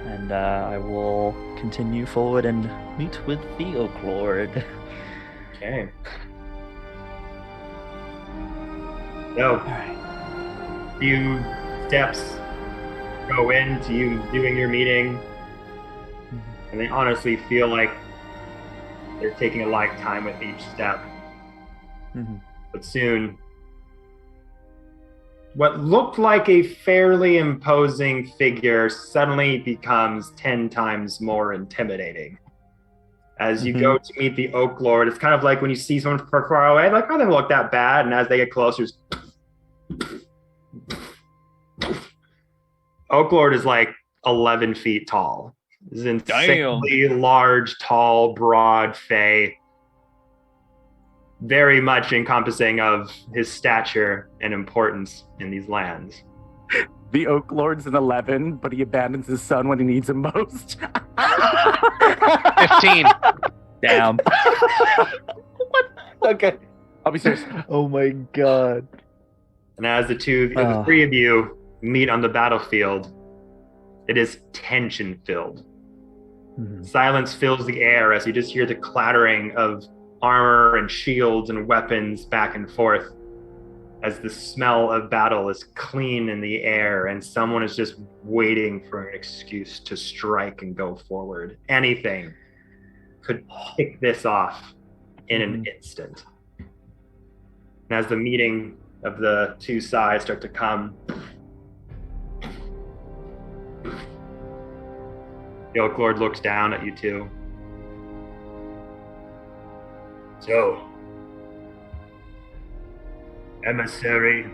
And I will continue forward and meet with the Oak Lord. Okay. So Alright. few steps go into you doing your meeting, and they honestly feel like they're taking a lifetime with each step. Mhm. But soon, what looked like a fairly imposing figure suddenly becomes 10 times more intimidating. As you go to meet the Oak Lord, it's kind of like when you see someone from far away, like, oh, they don't look that bad. And as they get closer, it's Oak Lord is like 11 feet tall. This is insanely large, tall, broad fey. Very much encompassing of his stature and importance in these lands. The Oak Lord's an 11, but he abandons his son when he needs him most. 15. Damn. Okay. I'll be serious. Oh my god. And as the three of you meet on the battlefield, it is tension-filled. Mhm. Silence fills the air as you just hear the clattering of armor and shields and weapons back and forth, as the smell of battle is clean in the air and someone is just waiting for an excuse to strike and go forward. Anything could kick this off in an instant. And as the meeting of the two sides start to come, the Oak Lord looks down at you two. So, emissary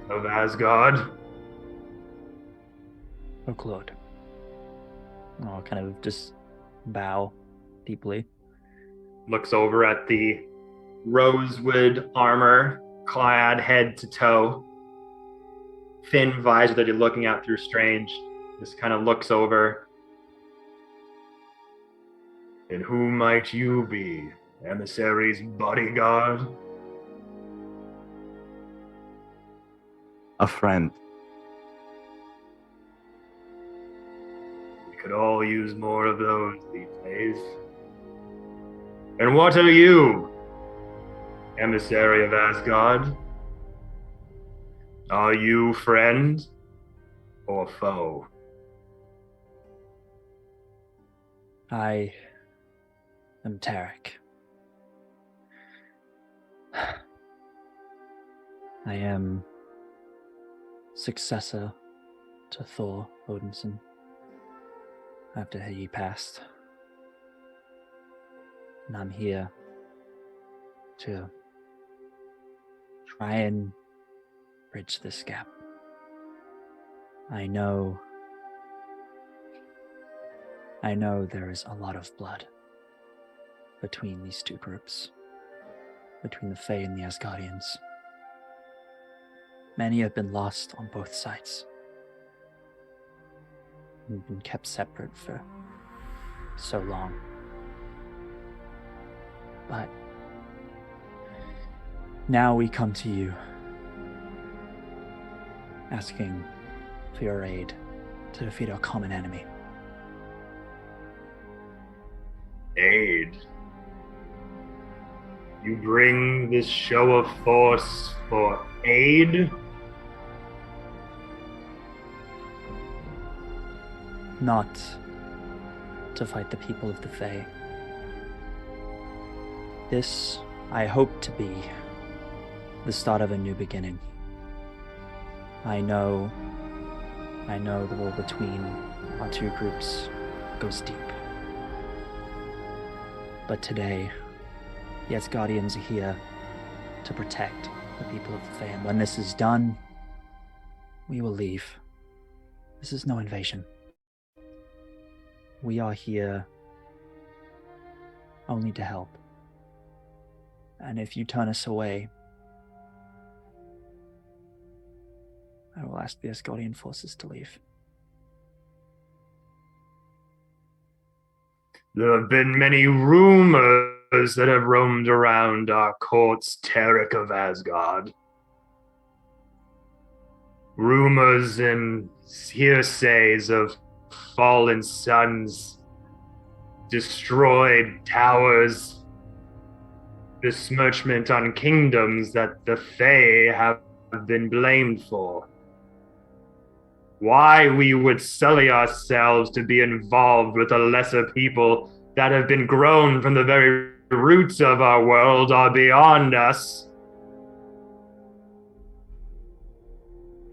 of Asgard, Oak Lord. I'll kind of just bow deeply. looks over at the rosewood armor clad head to toe, thin visor that you're looking at through Strange, just kind of looks over. And who might you be, emissary's bodyguard? A friend. We could all use more of those these days. And what are you, emissary of Asgard? Are you friend or foe? I am Tarek. I am successor to Thor Odinson after he passed. And I'm here to try and bridge this gap. I know there is a lot of blood between these two groups, between the Fae and the Asgardians. Many have been lost on both sides. We've been kept separate for so long. But now we come to you, asking for your aid to defeat our common enemy. Aid. You bring this show of force for aid? Not to fight the people of the Fae. This, I hope to be the start of a new beginning. I know the war between our two groups goes deep. But today, the Asgardians are here to protect the people of the Fae, and when this is done, we will leave. This is no invasion. We are here only to help. And if you turn us away, I will ask the Asgardian forces to leave. There have been many rumors that have roamed around our court's Terrick of Asgard. Rumors and hearsays of fallen suns, destroyed towers, besmirchment on kingdoms that the Fae have been blamed for. Why we would sully ourselves to be involved with a lesser people that have been grown from the very roots of our world are beyond us.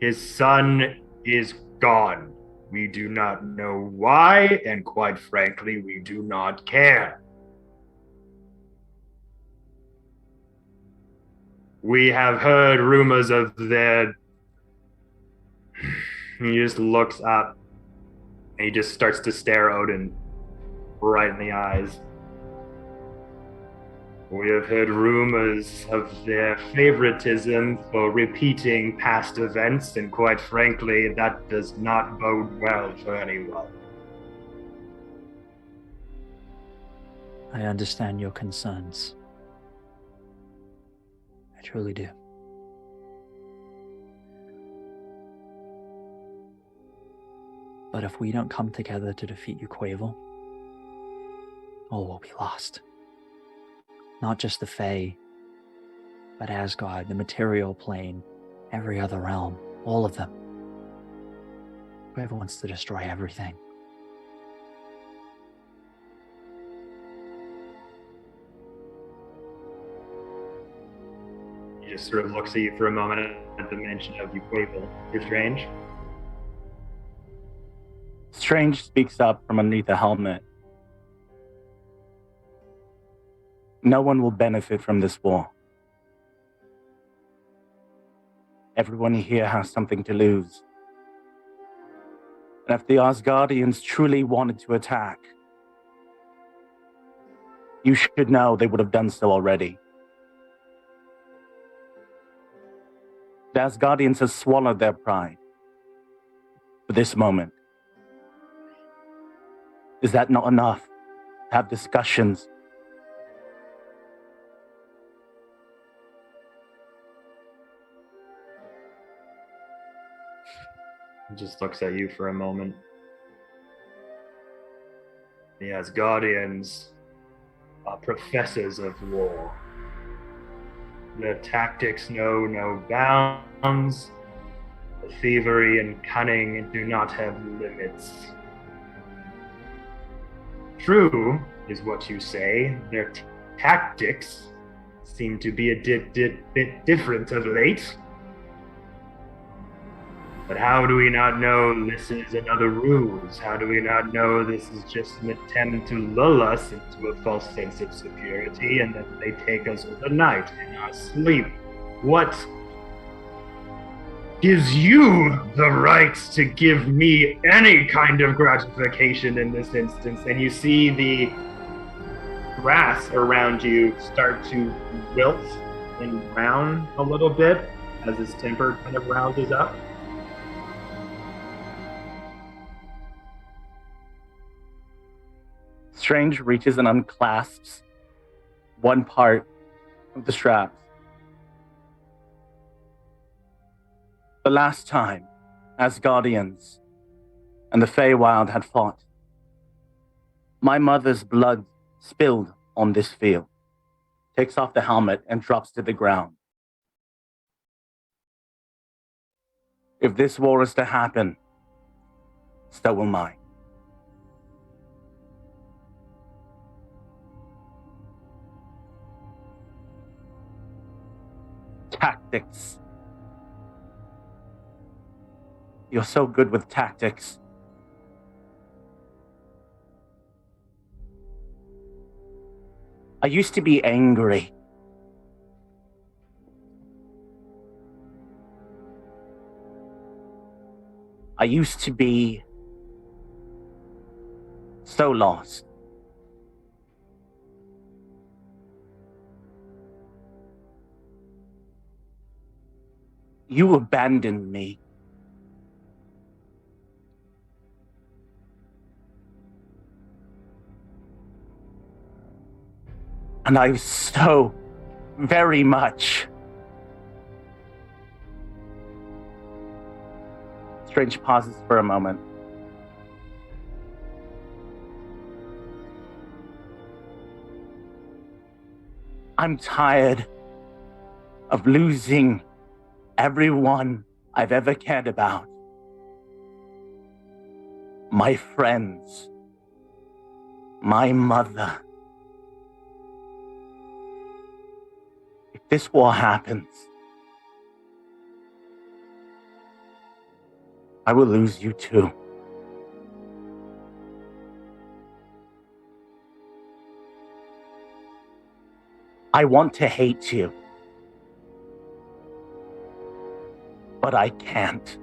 His son is gone. We do not know why, and quite frankly, we do not care. We have heard rumors of their... He just looks up, and he just starts to stare Odin right in the eyes. We have heard rumors of their favoritism for repeating past events, and quite frankly, that does not bode well for anyone. I understand your concerns. I truly do. But if we don't come together to defeat Quavel, all will be lost. Not just the Fae, but Asgard, the material plane, every other realm, all of them. Whoever wants to destroy everything. He just sort of looks at you for a moment at the mention of Quavel. You're Strange. Strange speaks up from underneath the helmet. No one will benefit from this war. Everyone here has something to lose. And if the Asgardians truly wanted to attack, you should know they would have done so already. The Asgardians have swallowed their pride for this moment. Is that not enough to have discussions? He just looks at you for a moment. The Asgardians are professors of war. Their tactics know no bounds. The thievery and cunning do not have limits. True is what you say. Their tactics seem to be a bit different of late. But how do we not know this is another ruse? How do we not know this is just an attempt to lull us into a false sense of security and that they take us overnight in our sleep? What gives you the right to give me any kind of gratification in this instance? And you see the grass around you start to wilt and brown a little bit as his temper kind of rouses up. Strange reaches and unclasps one part of the straps. The last time Asgardians and the Feywild had fought, my mother's blood spilled on this field. Takes off the helmet and drops to the ground. If this war is to happen, so will mine. Tactics. You're so good with tactics. I used to be angry. I used to be so lost. You abandoned me. And I so very much. Strange pauses for a moment. I'm tired of losing everyone I've ever cared about. My friends. My mother. If this war happens, I will lose you too. I want to hate you, but I can't.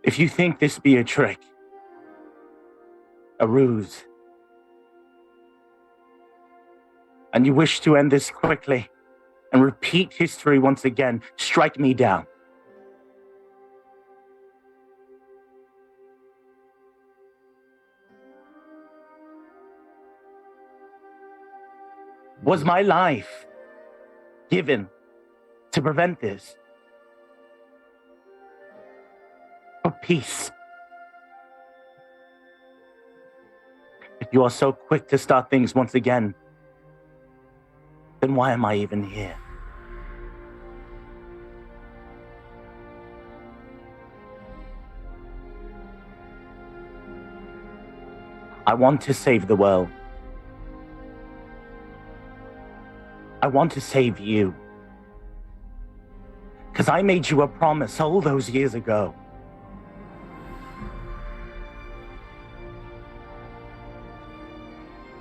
If you think this be a trick, a ruse, and you wish to end this quickly and repeat history once again, strike me down. Was my life given to prevent this? For peace. If you are so quick to start things once again, then why am I even here? I want to save the world. I want to save you. Because I made you a promise all those years ago.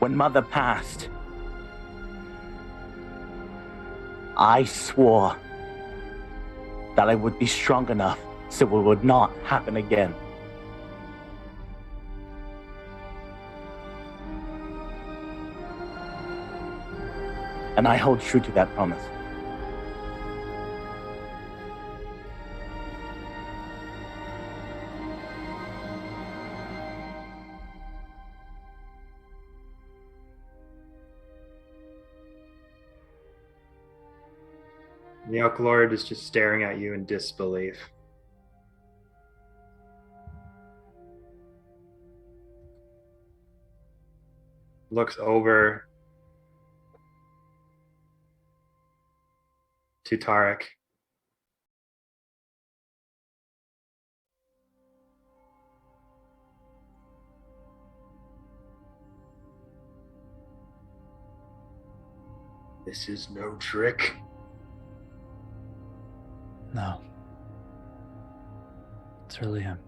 When Mother passed, I swore that I would be strong enough so it would not happen again. And I hold true to that promise. The Elk Lord is just staring at you in disbelief. Looks over to Tarek. This is no trick. No. It's really him.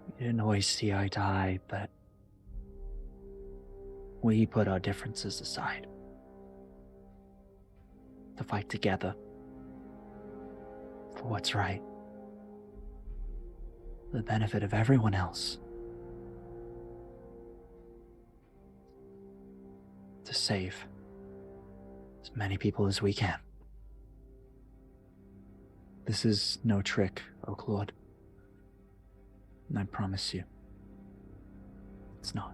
We didn't always see eye to eye, but we put our differences aside to fight together for what's right, for the benefit of everyone else. to save as many people as we can. This is no trick, Oaklord. And I promise you, it's not.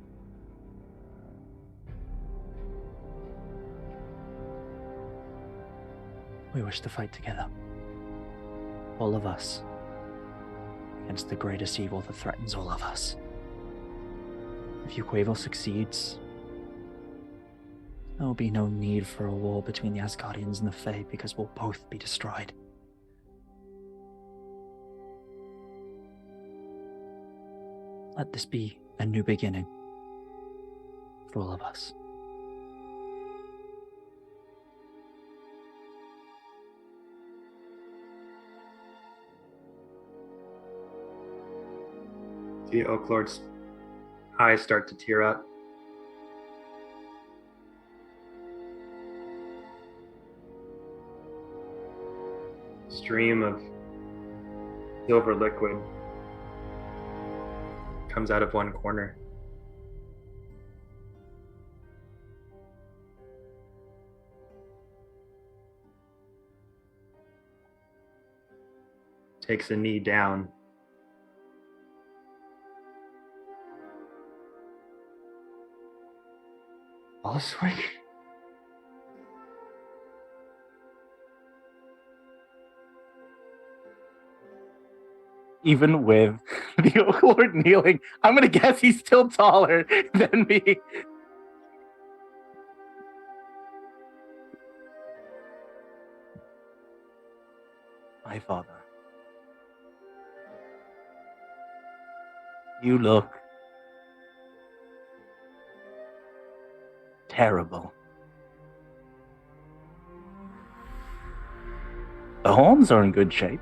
We wish to fight together. All of us. Against the greatest evil that threatens all of us. If Uquavo succeeds, there will be no need for a war between the Asgardians and the Fae because we'll both be destroyed. Let this be a new beginning for all of us. See Oaklord's eyes start to tear up. Stream of silver liquid comes out of one corner. Takes a knee down. Allswick? Even with the Oak Lord kneeling, I'm gonna guess he's still taller than me. My father. You look terrible. The horns are in good shape.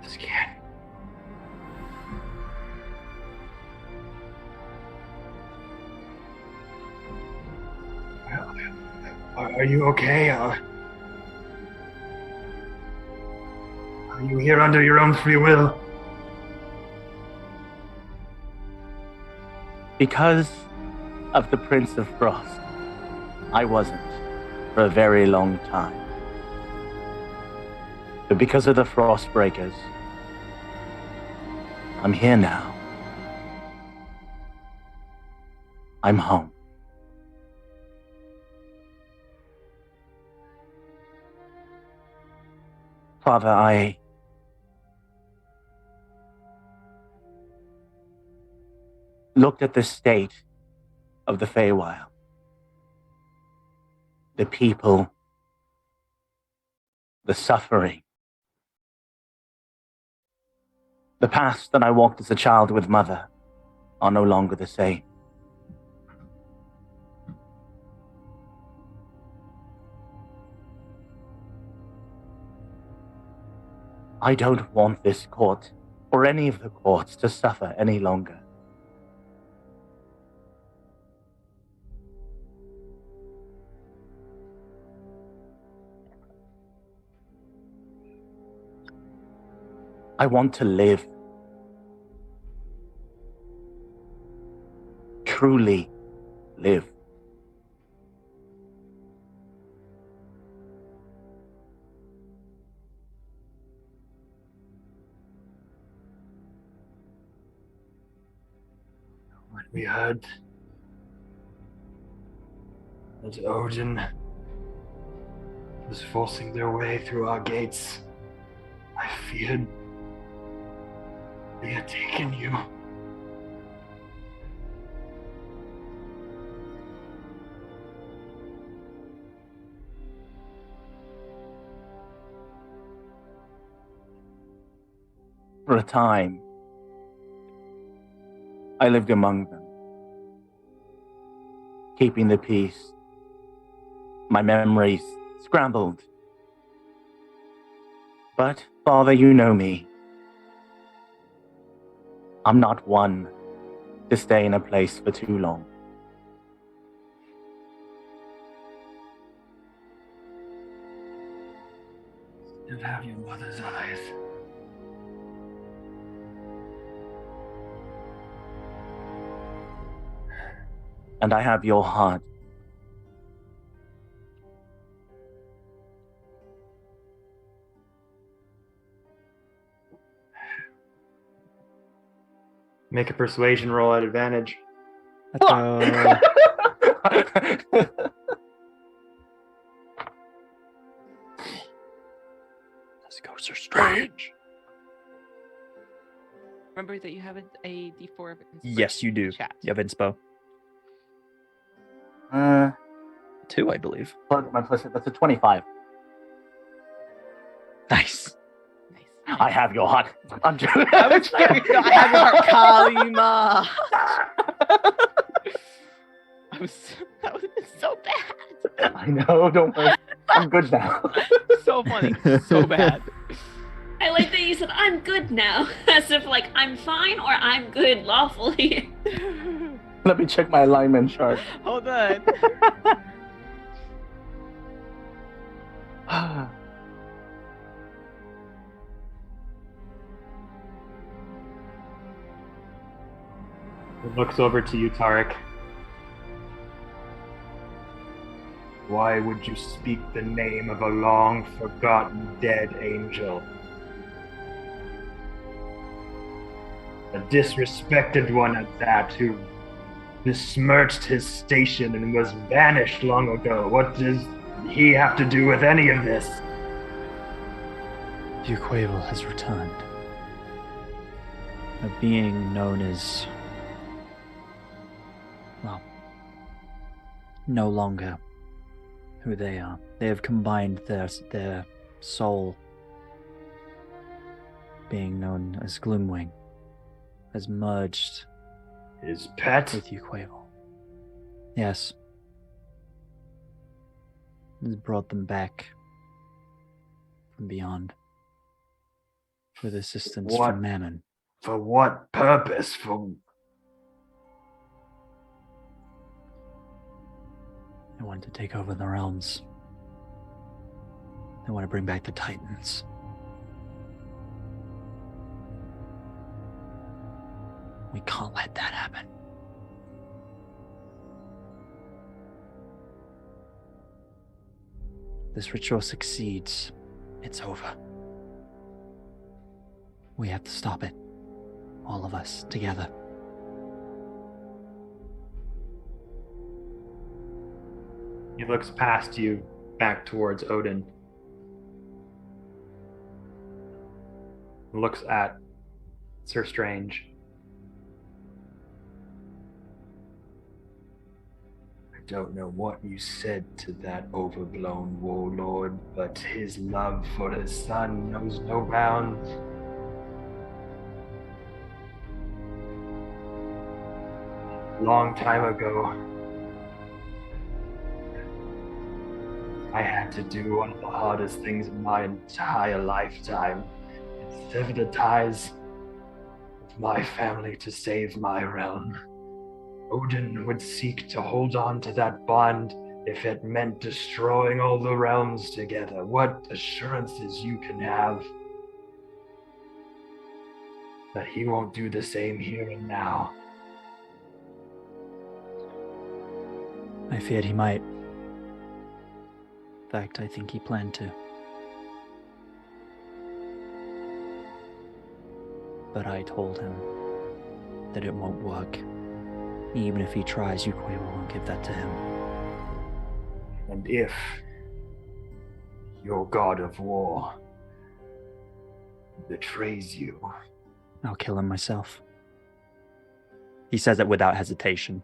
Scared. Are you okay? Are you here under your own free will? Because of the Prince of Frost, I wasn't for a very long time. But because of the Frostbreakers, I'm here now. I'm home. Father, I looked at the state of the Feywild. The people, the suffering. The paths that I walked as a child with Mother are no longer the same. I don't want this court, or any of the courts, to suffer any longer. I want to live. Truly live. When we heard that Odin was forcing their way through our gates, I feared they had taken you. For a time, I lived among them, keeping the peace. My memories scrambled. But, Father, you know me. I'm not one to stay in a place for too long. have your mother's eyes. And I have your heart. Make a persuasion roll at advantage. Let's go. Let's go, Sir Strange. Remember that you have a D4 of Yes, you do. inspiration chat. You have inspo. 2, I believe. That's a 25. Nice. Nice. I have your heart. I'm just... I was like, no, I have your heart, Kalima. That would have been so bad. I know, don't worry. I'm good now. So funny. So bad. I like that you said, I'm good now. As if, like, I'm fine or I'm good lawfully. Let me check my alignment chart. Hold on. It looks over to you, Tarek. Why would you speak the name of a long-forgotten dead angel? A disrespected one at that, who besmirched his station and was banished long ago. What does he have to do with any of this? Uquavel has returned. A being known as... well, no longer who they are. They have combined their soul, being known as Gloomwing, has merged His pet? with Uquavel. Yes. Has brought them back from beyond with assistance What? from Mammon. For what purpose? For They want to take over the realms. They want to bring back the Titans. We can't let that happen. This ritual succeeds. It's over. We have to stop it. All of us, together. he looks past you, back towards Odin. Looks at Sir Strange. I don't know what you said to that overblown warlord, but his love for his son knows no bounds. Long time ago, I had to do one of the hardest things in my entire lifetime. And sever the ties with my family to save my realm. Odin would seek to hold on to that bond if it meant destroying all the realms together. What assurances you can have that he won't do the same here and now? I feared he might. In fact, I think he planned to. But I told him that it won't work. Even if he tries, Uquavel won't give that to him. And if your god of war betrays you, I'll kill him myself. He says it without hesitation.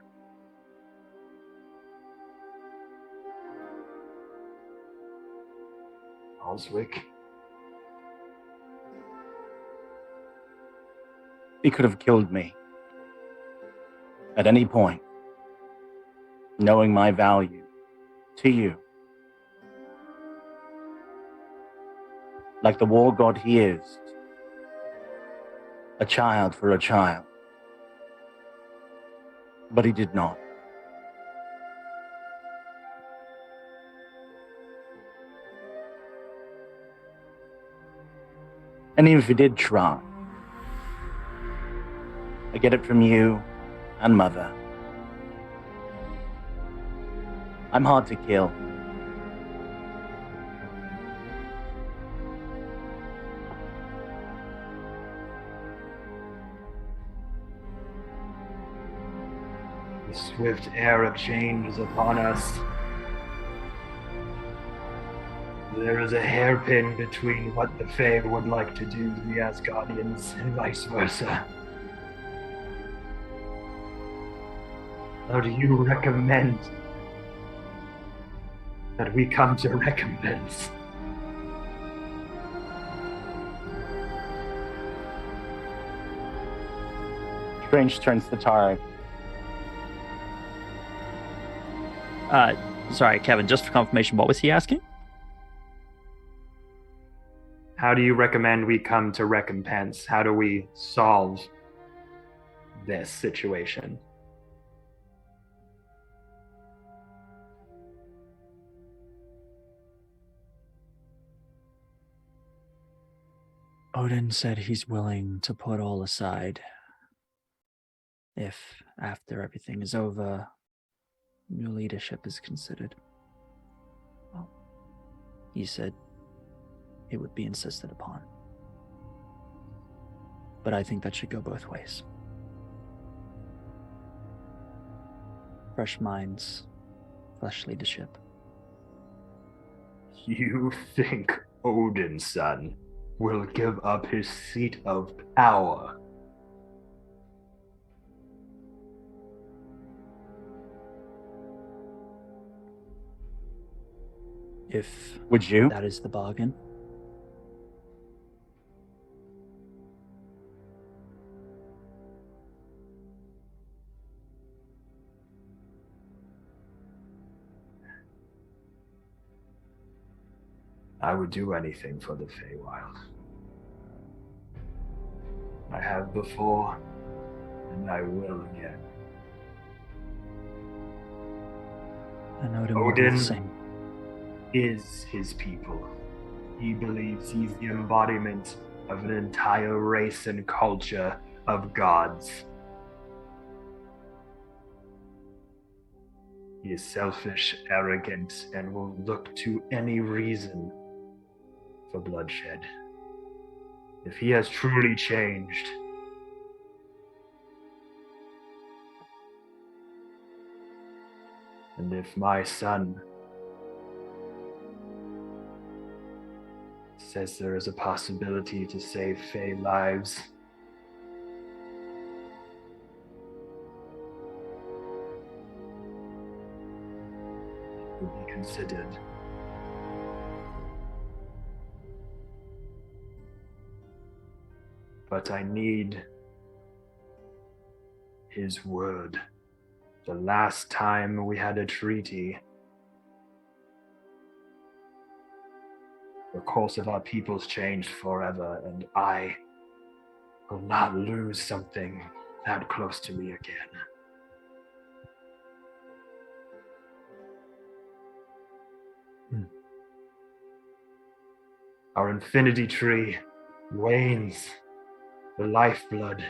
Oswick, He could have killed me. At any point. Knowing my value to you. Like the war god he is. A child for a child. But he did not. And even if you did try, I get it from you and Mother. I'm hard to kill. The swift air of change is upon us. There is a hairpin between what the Fae would like to do to the Asgardians and vice versa. How do you recommend that we come to recompense? Strange turns to Tarek. Sorry, Kevin, just for confirmation, what was he asking? How do you recommend we come to recompense? How do we solve this situation? Odin said he's willing to put all aside if, after everything is over, new leadership is considered. Well, he said it would be insisted upon. But I think that should go both ways. Fresh minds, fresh leadership. You think Odin's son will give up his seat of power? If Would you? that is the bargain. I would do anything for the Feywild. I have before, and I will again. And Odin will do Odin the same. is his people. He believes he's the embodiment of an entire race and culture of gods. He is selfish, arrogant, and will look to any reason for bloodshed. If he has truly changed, and if my son says there is a possibility to save Fae lives, it will be considered. But I need his word. The last time we had a treaty, the course of our peoples changed forever, and I will not lose something that close to me again. Our infinity tree wanes. The lifeblood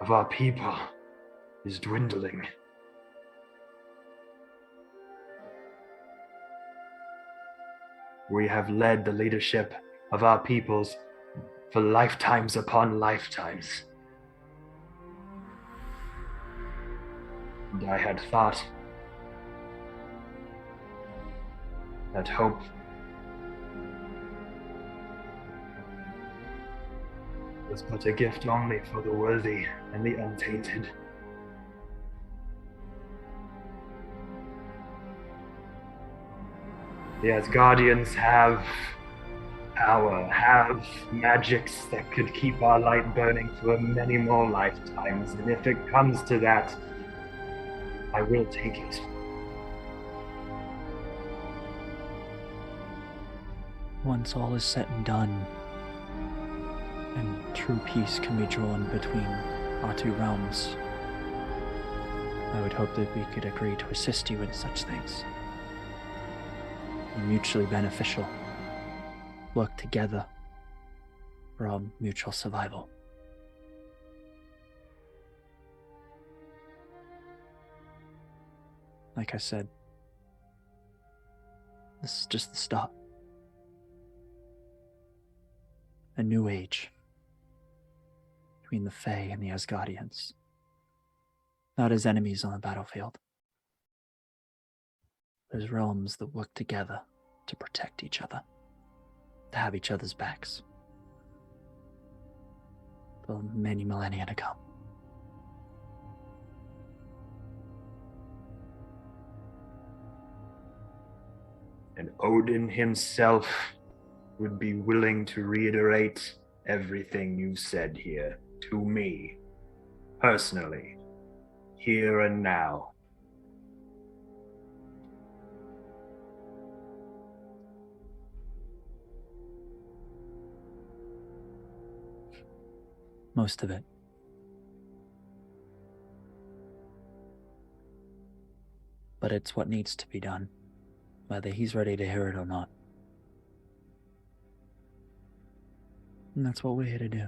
of our people is dwindling. We have led the leadership of our peoples for lifetimes upon lifetimes. And I had thought that hope was but a gift only for the worthy and the untainted. The Asgardians have power, have magics that could keep our light burning for many more lifetimes, and if it comes to that, I will take it. Once all is said and done, and true peace can be drawn between our two realms, I would hope that we could agree to assist you in such things. Be mutually beneficial. Work together. for our mutual survival. Like I said, this is just the start. A new age between the Fae and the Asgardians. Not as enemies on the battlefield, but as realms that work together to protect each other, to have each other's backs for many millennia to come. And Odin himself would be willing to reiterate everything you said here to me, personally, here and now. Most of it. But it's what needs to be done, whether he's ready to hear it or not. And that's what we're here to do.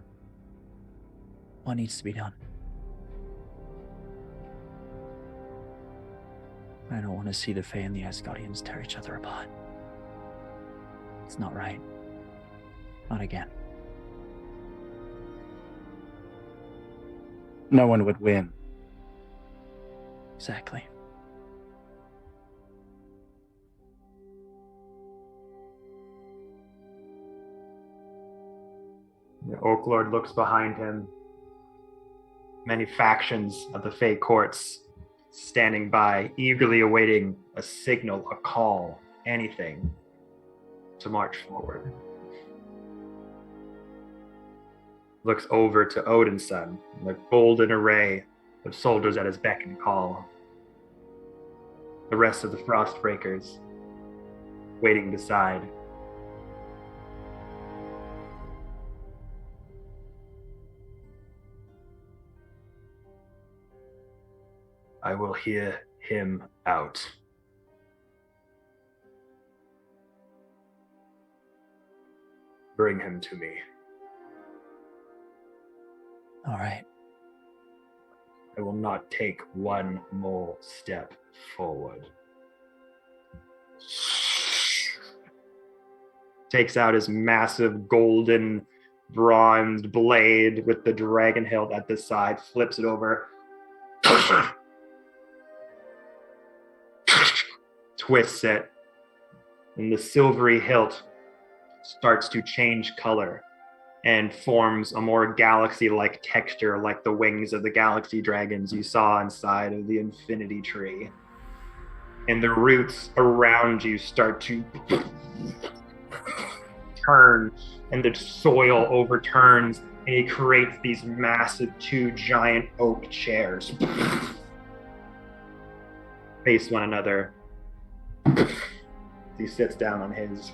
What needs to be done. I don't want to see the Fae and the Asgardians tear each other apart. It's not right. Not again. No one would win. Exactly. The Oak Lord looks behind him. Many factions of the Fae courts standing by, eagerly awaiting a signal, a call, anything to march forward. Looks over to Odin's son, the golden array of soldiers at his beck and call. The rest of the Frostbreakers waiting beside. I will hear him out. Bring him to me. All right. I will not take one more step forward. Takes out his massive golden bronzed blade with the dragon hilt at the side, flips it over. Twists it, and the silvery hilt starts to change color and forms a more galaxy-like texture, like the wings of the galaxy dragons you saw inside of the infinity tree. And the roots around you start to turn, and the soil overturns, and it creates these massive two giant oak chairs. Face one another. He sits down on his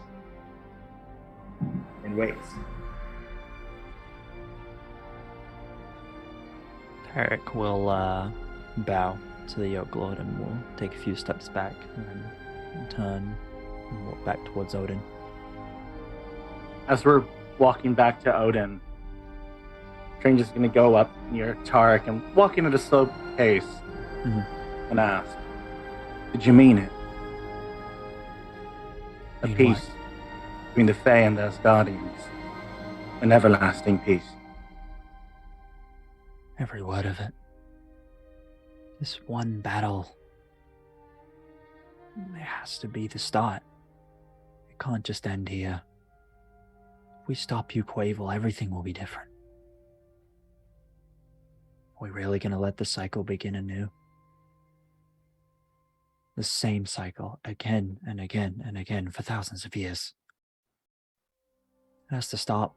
and waits. Tarek will bow to the Oak Lord and will take a few steps back and then turn and walk back towards Odin. As we're walking back to Odin, Strange is going to go up near Tarek and walk in at a slow pace and ask, "Did you mean it? A Mean peace what? between the Fae and the Asgardians. An everlasting peace." Every word of it. This one battle, it has to be the start. It can't just end here. If we stop Quavel, everything will be different. Are we really going to let the cycle begin anew? The same cycle again and again and again for thousands of years. It has to stop.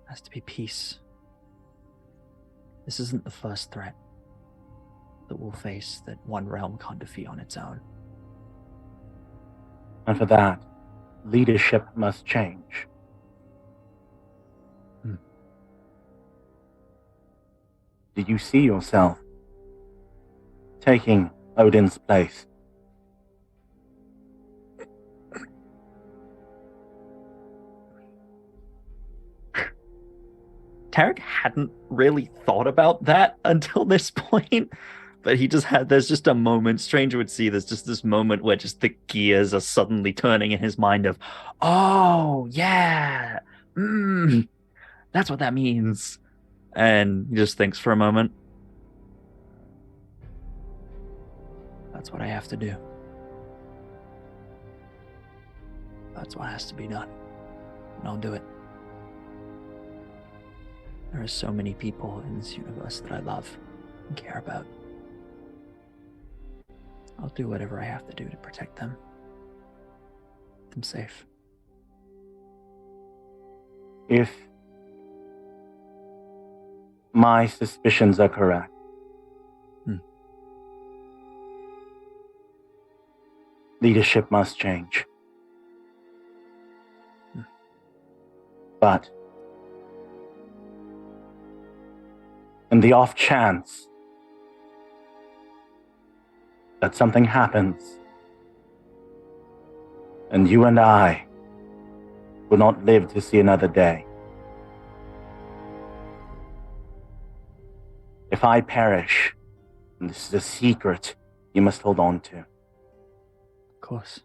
It has to be peace. This isn't the first threat that we'll face that one realm can't defeat on its own. And for that, leadership must change. Do you see yourself taking Odin's place? Tarek hadn't really thought about that until this point, but there's just a moment, Stranger would see there's just this moment where just the gears are suddenly turning in his mind of, oh, yeah, that's what that means. And he just thinks for a moment. That's what I have to do. That's what has to be done. And I'll do it. There are so many people in this universe that I love and care about. I'll do whatever I have to do to protect them. Keep them safe. If my suspicions are correct, leadership must change. But in the off chance that something happens and you and I will not live to see another day, if I perish, and this is a secret you must hold on to, Of course.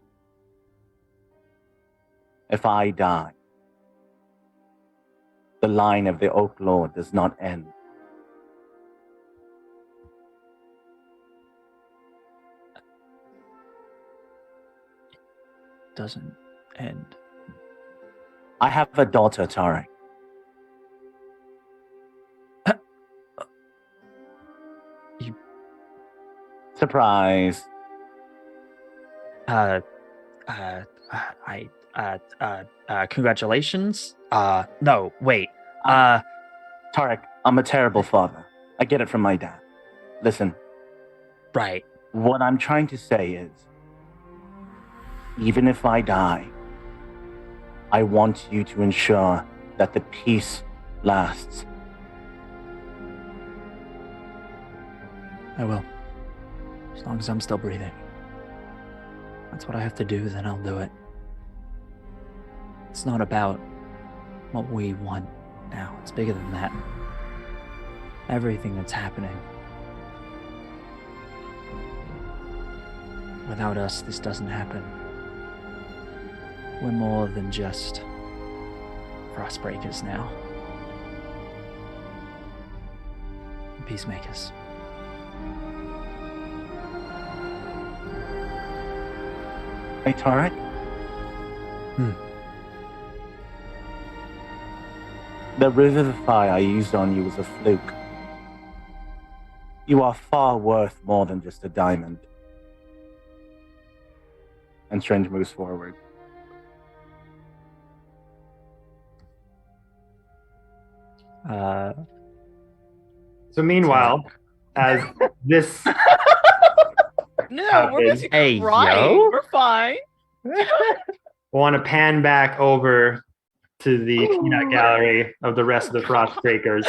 if I die, the line of the Oak Lord does not end. Doesn't end. I have a daughter, Tarek. You- Surprise. Congratulations. No, wait. Tarek, I'm a terrible father. I get it from my dad. Listen, Right. what I'm trying to say is, even if I die, I want you to ensure that the peace lasts. I will. As long as I'm still breathing. That's what I have to do, then I'll do it. It's not about what we want now. It's bigger than that. Everything that's happening. Without us, this doesn't happen. We're more than just Frostbreakers now. Peacemakers. Hey, Tarek? The revivify I used on you was a fluke. You are far worth more than just a diamond. And Strange moves forward. So meanwhile, as this No, we're busy Hey, crying. yo. We're fine. want to pan back over to the peanut gallery of the rest of the Frostbreakers.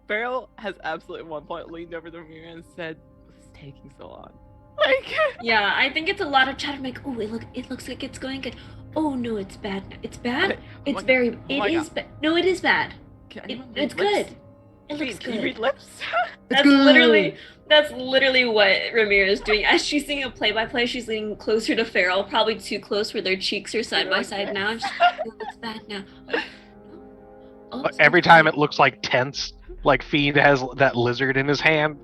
Beryl has absolutely at one point leaned over the mirror and said, "What's taking so long?" Like, Yeah, I think it's a lot of chatter. I'm like, oh, it looks like it's going good. Oh no, it's bad. It's bad. Okay, It's my- very. oh It my is God. bad. No, it is bad. can anyone read It's lips? good. It looks Can you good. read lips? That's literally what Ramirez is doing. As she's seeing a play-by-play, she's leaning closer to Farrell, probably too close where their cheeks are side by Like side this? now. And she's it's bad now. Oh, Every time it looks like tense, like Fiend has that lizard in his hand.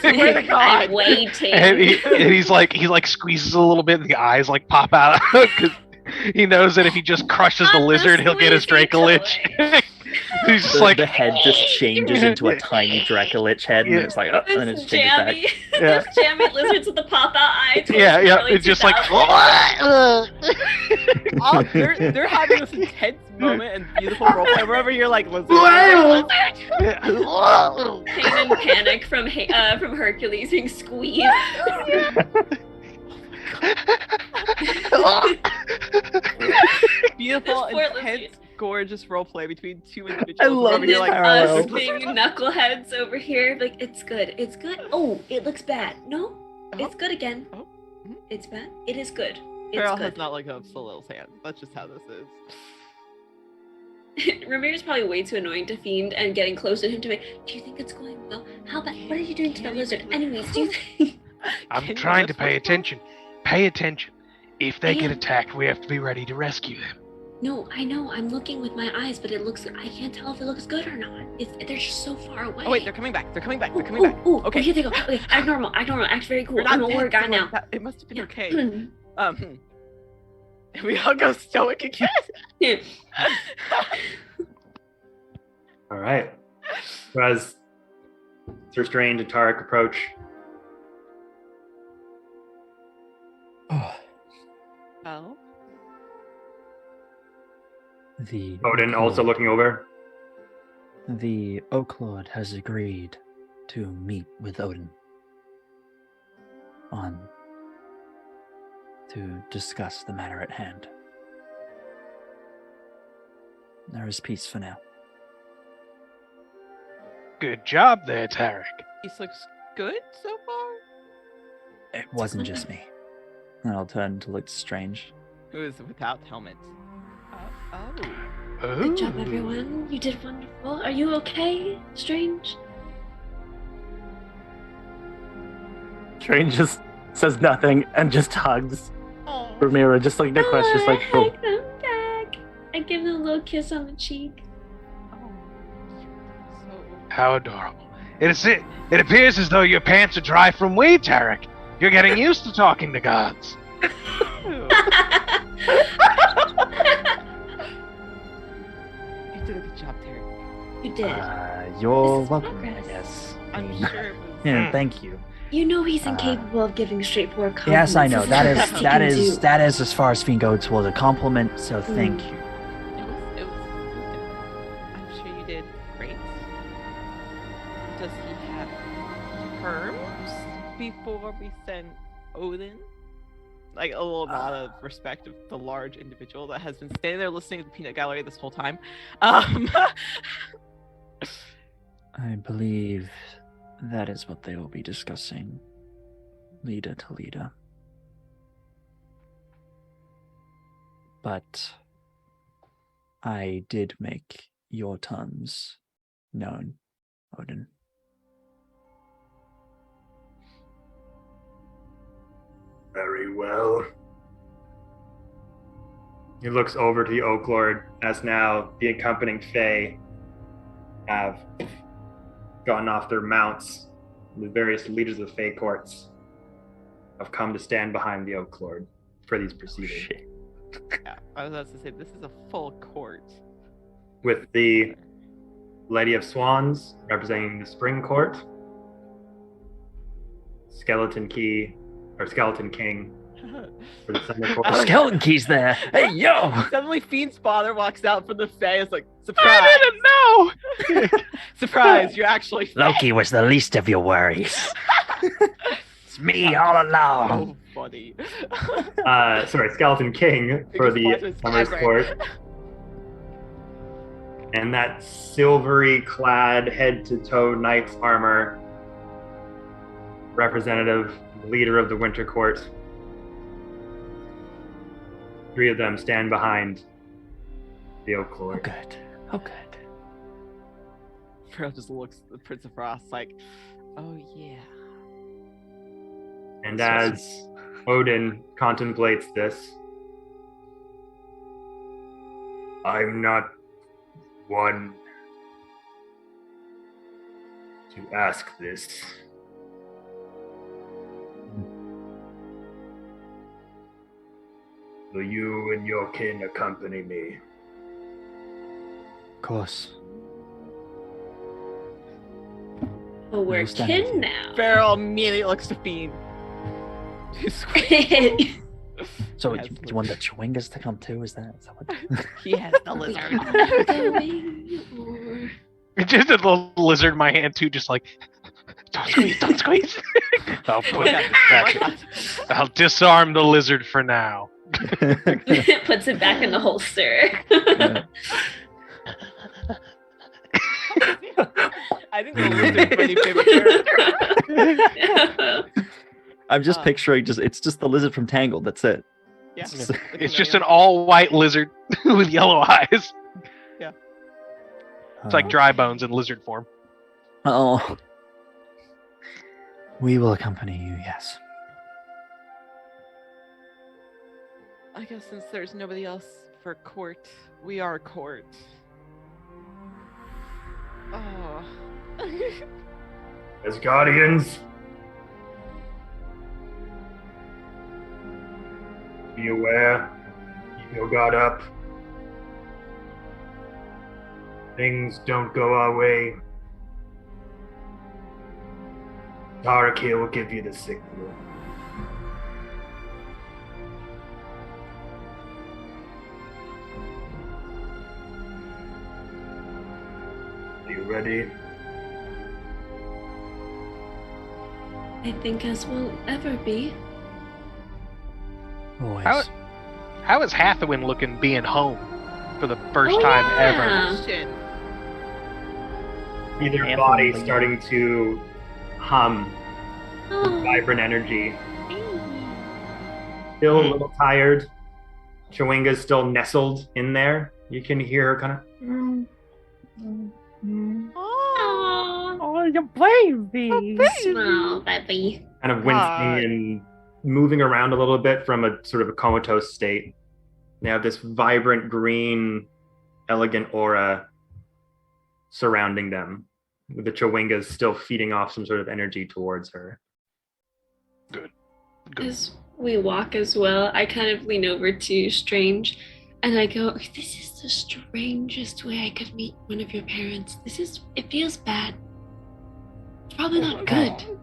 Swear to God. I'm waiting. and he's like squeezes a little bit and the eyes like pop out because he knows that if he just crushes the Not the lizard he'll get his squeezy Dracolich. toy. He's just The, like the head just changes into a tiny Dracolich head, and Yeah. it's like, oh, and it This just changes back. jammy, Yeah. this jammy lizards with the pop-out eye. yeah, it's just like They're having this intense moment and beautiful roleplay wherever you're like, lizard. Well. Pain and panic from Hercules being squeezed. Beautiful, This poor intense, lizard. gorgeous roleplay between two individuals. I love wherever you're like, parallel. Us being knuckleheads over here, like it's good. It's good. Oh, it looks bad. No, it's good again. Oh. Mhm. It's bad. It is good. It's Farrell good. has not let go of Solil's hand. That's just how this is. Ramirez is probably way too annoying to Fiend, and getting close to him to make. Do you think it's going well? How bad? What are you doing to the lizard? Anyways, do you think? I'm Can you trying to just pay look attention. Pay attention. If they get am. attacked, we have to be ready to rescue them. No, I know. I'm looking with my eyes, but it looks. I can't tell if it looks good or not. They're just so far away. Oh wait, they're coming back. They're coming back. They're coming back. Okay, here they go. Okay, act normal. Act normal. Act very cool. We're not I'm a war dead, guy so now. it must have been okay. We all go stoic again. All right. So as Sir Strange and Tarek approach, Oh, Oh. the Odin Oak also Lord- looking over. The Oak Lord has agreed to meet with Odin to discuss the matter at hand. There is peace for now. Good job there, Tarek. This looks good so far. It wasn't just me. And I'll turn to look strange. Who is without helmet? Oh. Good job, Ooh. everyone. You did wonderful. Are you okay, Strange? Strange just says nothing and just hugs Ramira, just like Nicholas, just like, I boom. hug them back. I give them a little kiss on the cheek. How adorable. It appears as though your pants are dry from weed, Tarek. You're getting used to talking to gods. You did a good job, Terry. You did. You're This is welcome, I progress. guess. I'm mean, sure it was. Yeah, thank you. You know he's incapable of giving straightforward Yes, compliments. I know. This That the is best he that can is do. that is as far as Fiend goes was a compliment. So thank you. It was I'm sure you did great. Does he have terms before we send Odin? Like a little nod of respect of the large individual that has been standing there listening to the peanut gallery this whole time. I believe that is what they will be discussing, leader to leader. But I did make your terms known, Odin. Very well. He looks over to the Oak Lord as now the accompanying Fae have gotten off their mounts. The various leaders of the Fae courts have come to stand behind the Oak Lord for these proceedings. Yeah, I was about to say this is a full court. With the Lady of Swans representing the Spring Court, Skeleton King for the Summer Court. Skeleton Key's there. Hey, yo! Suddenly, Fiend Spotter walks out from the Fae. It's like, surprise! I didn't know! Surprise! You're actually Fae. Loki was the least of your worries. It's me all along. So funny. Skeleton King for Biggest plot the twist Summer's ever. Court. And that silvery clad head to toe knight's armor, representative, leader of the Winter Court. Three of them stand behind the Oak Oh, Lord. good. Oh, good. Fro just looks at the Prince of Frost like, oh yeah. And as Odin contemplates this, I'm not one to ask this. Will you and your kin accompany me? Of course. But we're We'll stand with kin you. now. Farrell immediately looks to Fiend. So Yes, you want the Chewingas to come too? Is that what? He has the We lizard. are going or- Just a little lizard in my hand too, just like, don't squeeze, don't squeeze. I'll put it back. I'll disarm the lizard for now. Puts it back in the holster. I think the lizard's my new favorite character. I'm just Uh, picturing it's just the lizard from Tangled. That's it. Yeah. It's just an all-white lizard with yellow eyes. It's like dry bones in lizard form. Oh. We will accompany you, yes. I guess since there's nobody else for court, we are court. Oh. As guardians, be aware, keep your guard up. Things don't go our way. Achaidh will give you the signal. Are you ready? I think as we'll ever be. Always. How is Hathawin looking being home for the first Oh, time yeah. ever? Question. Either Anthony. body starting to hum Oh. vibrant energy. Still a little tired. Chewinga's still nestled in there. You can hear her kind of. Oh. Oh, your baby. small baby. kind of wincing and moving around a little bit from a sort of a comatose state. They have this vibrant green, elegant aura surrounding them, with the Chewingas still feeding off some sort of energy towards her. Good. As we walk as well, I kind of lean over to Strange and I go, this is the strangest way I could meet one of your parents. It feels bad. It's probably not good.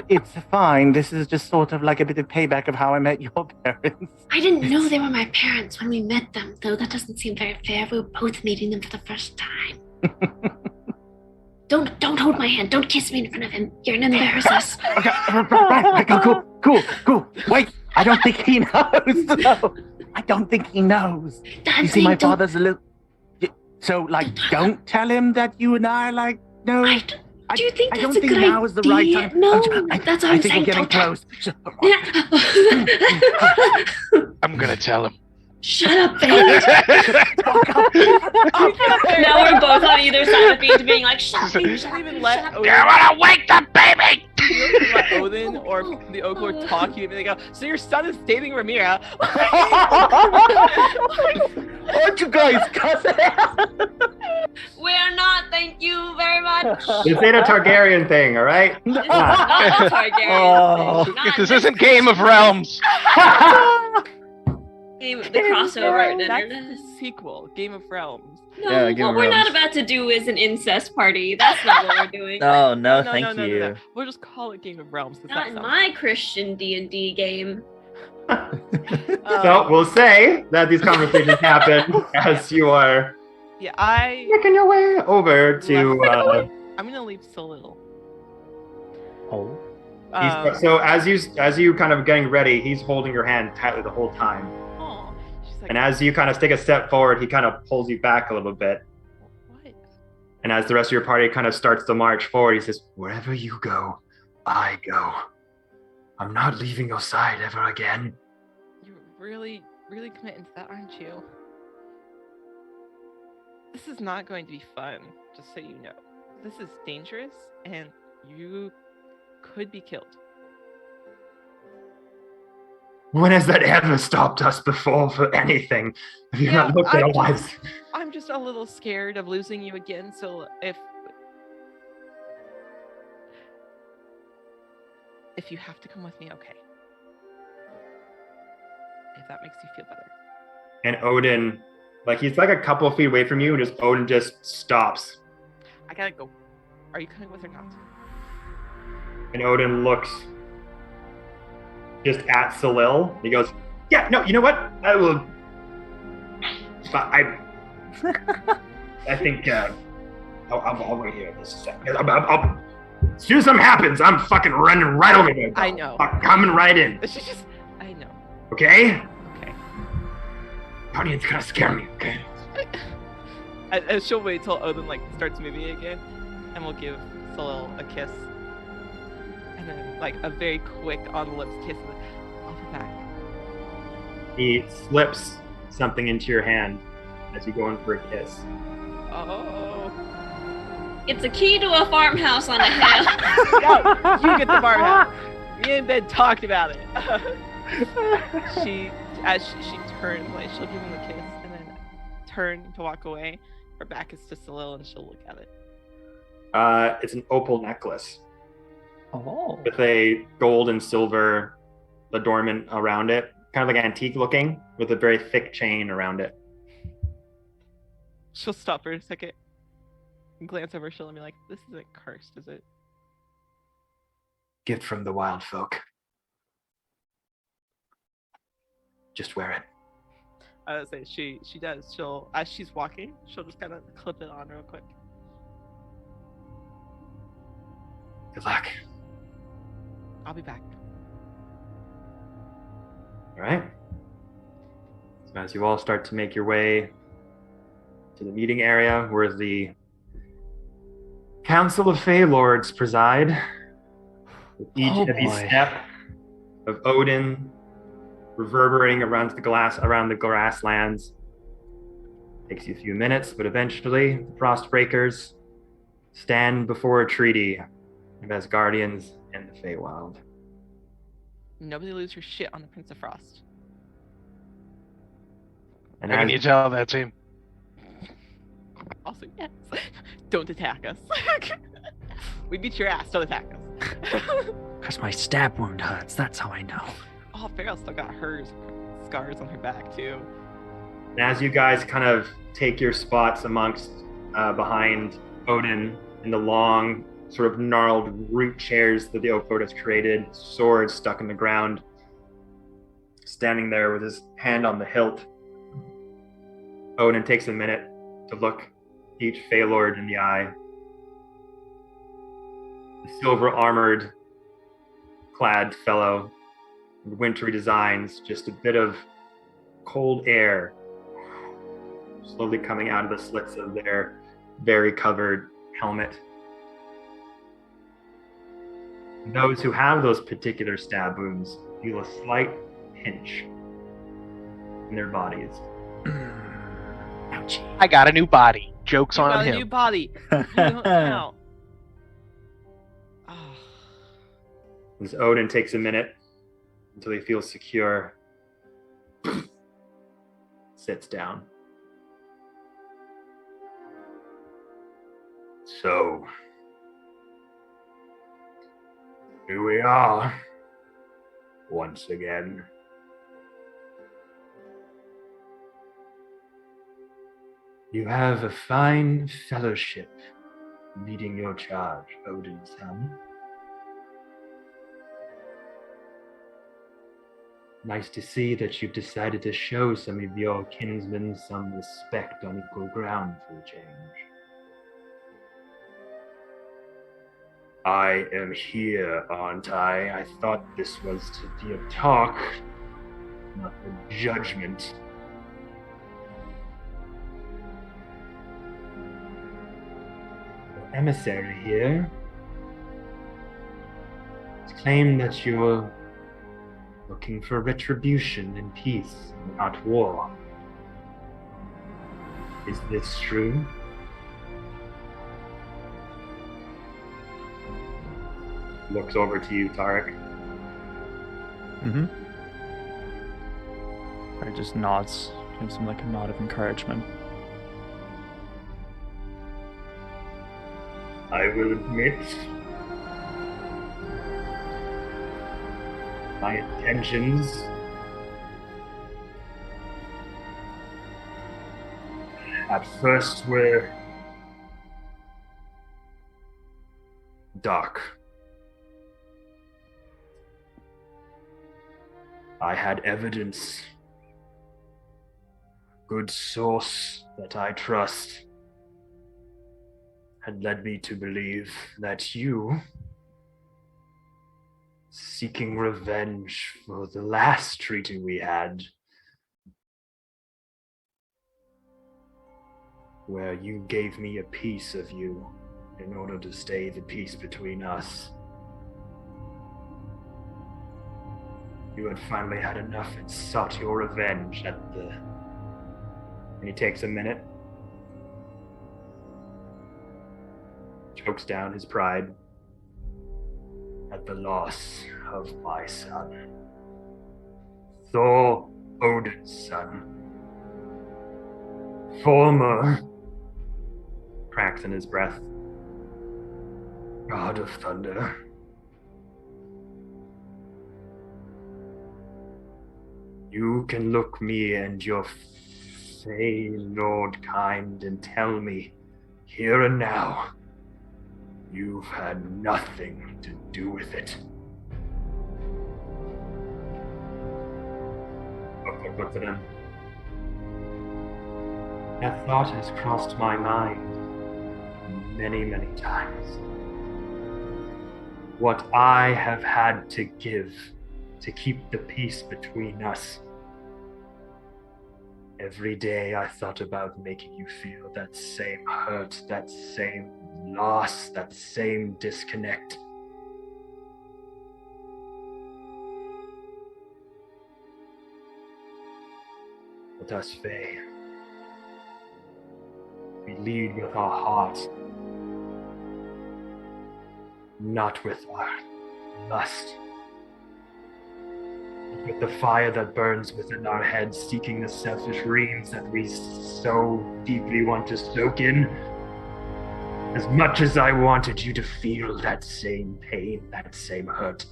It's fine. This is just sort of like a bit of payback of how I met your parents. I didn't know they were my parents when we met them, though. That doesn't seem very fair. We were both meeting them for the first time. Don't hold my hand. Don't kiss me in front of him. You're gonna embarrass us. Okay, right, cool. Wait, I don't think he knows. No, I don't think he knows. You see, my father's a little. So, like, don't tell him that you and I are like, no. Do you think I that's don't a think good now is the right idea? time. No, I that's what I I'm think saying. we're getting Don't tell- close. Yeah. I'm gonna tell him. Shut up, Band. Now we're both on either side of Band being like, shut up, Band, You shut don't up, even Band, let shut up. Odin. I wanna wake the baby! You don't even let Odin or the Oak Lord talk you, and they go, so your son is dating Ramira. Aren't you guys cussing? We're not, thank you very much. This ain't a Targaryen thing, all right? This is not a Targaryen Oh. thing. Not This isn't Game of Realms. Game, the crossover. That's the sequel, Game of Realms. No, Yeah, Game what of we're not Realms. about to do is an incest party. That's not what we're doing. No, thank you. No. We'll just call it Game of Realms. 'cause Not that in sounds- my Christian D&D game. So we'll say that these conversations happen as you are Yeah, I. making your way over to. I'm gonna leave Salil. Oh. So as you kind of getting ready, he's holding your hand tightly the whole time. Aw. She's like, And as you kind of take a step forward, he kind of pulls you back a little bit. what? And as the rest of your party kind of starts to march forward, he says, "Wherever you go, I go. I'm not leaving your side ever again." You're really, really committing to that, aren't you? This is not going to be fun, just so you know. This is dangerous, and you could be killed. When has that ever stopped us before for anything? Have you not looked at our lives? I'm just a little scared of losing you again, so if you have to come with me, okay. If that makes you feel better. And Odin, like he's like a couple of feet away from you, and Odin just stops. I gotta go. Are you coming with or not? And Odin looks just at Salil. He goes, "Yeah, no, you know what? I will. I think I'll wait here this second. As soon as something happens, I'm fucking running right over there. I know. I'm coming right in. She just, I know. Okay? Okay. Guardian's gonna scare me. Okay. And she'll wait till Odin like starts moving again, and we'll give Salil a kiss, and then like a very quick on the lips kiss. And then I'll be back. He slips something into your hand as you go in for a kiss. Oh. It's a key to a farmhouse on a hill. No, you get the farmhouse. Me and Ben talked about it. As she turns away, she'll give him a kiss and then turn to walk away. Her back is just a little, and she'll look at it. It's an opal necklace Oh. with a gold and silver adornment around it, kind of like antique looking, with a very thick chain around it. She'll stop for a second and glance over. She'll be like, "This isn't cursed, is it?" Gift from the wild folk. Just wear it. I would say she does. She'll, as she's walking, she'll just kind of clip it on real quick. Good luck. I'll be back. All right. So as you all start to make your way to the meeting area where the Council of Fey Lords preside, with each heavy step of Odin reverberating around the grasslands. Takes you a few minutes, but eventually the Frostbreakers stand before a treaty of Asgardians and the Feywild. Nobody lose your shit on the Prince of Frost. And How can you tell that team? Also, yes. Don't attack us. We beat your ass. Don't attack us. Because my stab wound hurts. That's how I know. Oh, Farrell still got hers. Scars on her back, too. And as you guys kind of take your spots amongst behind Odin in the long, sort of gnarled root chairs that the Oak Lord has created, sword stuck in the ground, standing there with his hand on the hilt, Odin takes a minute to look each Fey Lord in the eye. The silver-armored, clad fellow, wintry designs, just a bit of cold air slowly coming out of the slits of their very covered helmet. And those who have those particular stab wounds feel a slight pinch in their bodies. Ouchie. I got a new body. Joke's You on got a him. new body. You don't count. Oh. As Odin takes a minute until he feels secure, sits down. So, here we are, once again. You have a fine fellowship leading your charge, Odin's son. Nice to see that you've decided to show some of your kinsmen some respect on equal ground for a change. I am here, aren't I? I thought this was to be a talk, not a judgment. Your emissary here has claimed that you're looking for retribution and peace, not war. Is this true? Looks over to you, Tarek. Mm-hmm. I just nods, gives him like a nod of encouragement. I will admit, my intentions at first were dark. I had evidence, good source that I trust, had led me to believe that you, seeking revenge for the last treaty we had, where you gave me a piece of you in order to stay the peace between us. You had finally had enough and sought your revenge at the... And he takes a minute. chokes down his pride. At the loss of my son. Thor, Odin's son. Former, cracks in his breath, God of Thunder. You can look me and your Fey Lord kind and tell me, here and now, you've had nothing to do with it. Looks at him. That thought has crossed my mind many, many times. What I have had to give to keep the peace between us. Every day I thought about making you feel that same hurt, that same loss, that same disconnect. But us Fae, we lead with our heart, not with our lust. With the fire that burns within our heads, seeking the selfish dreams that we so deeply want to soak in. As much as I wanted you to feel that same pain, that same hurt.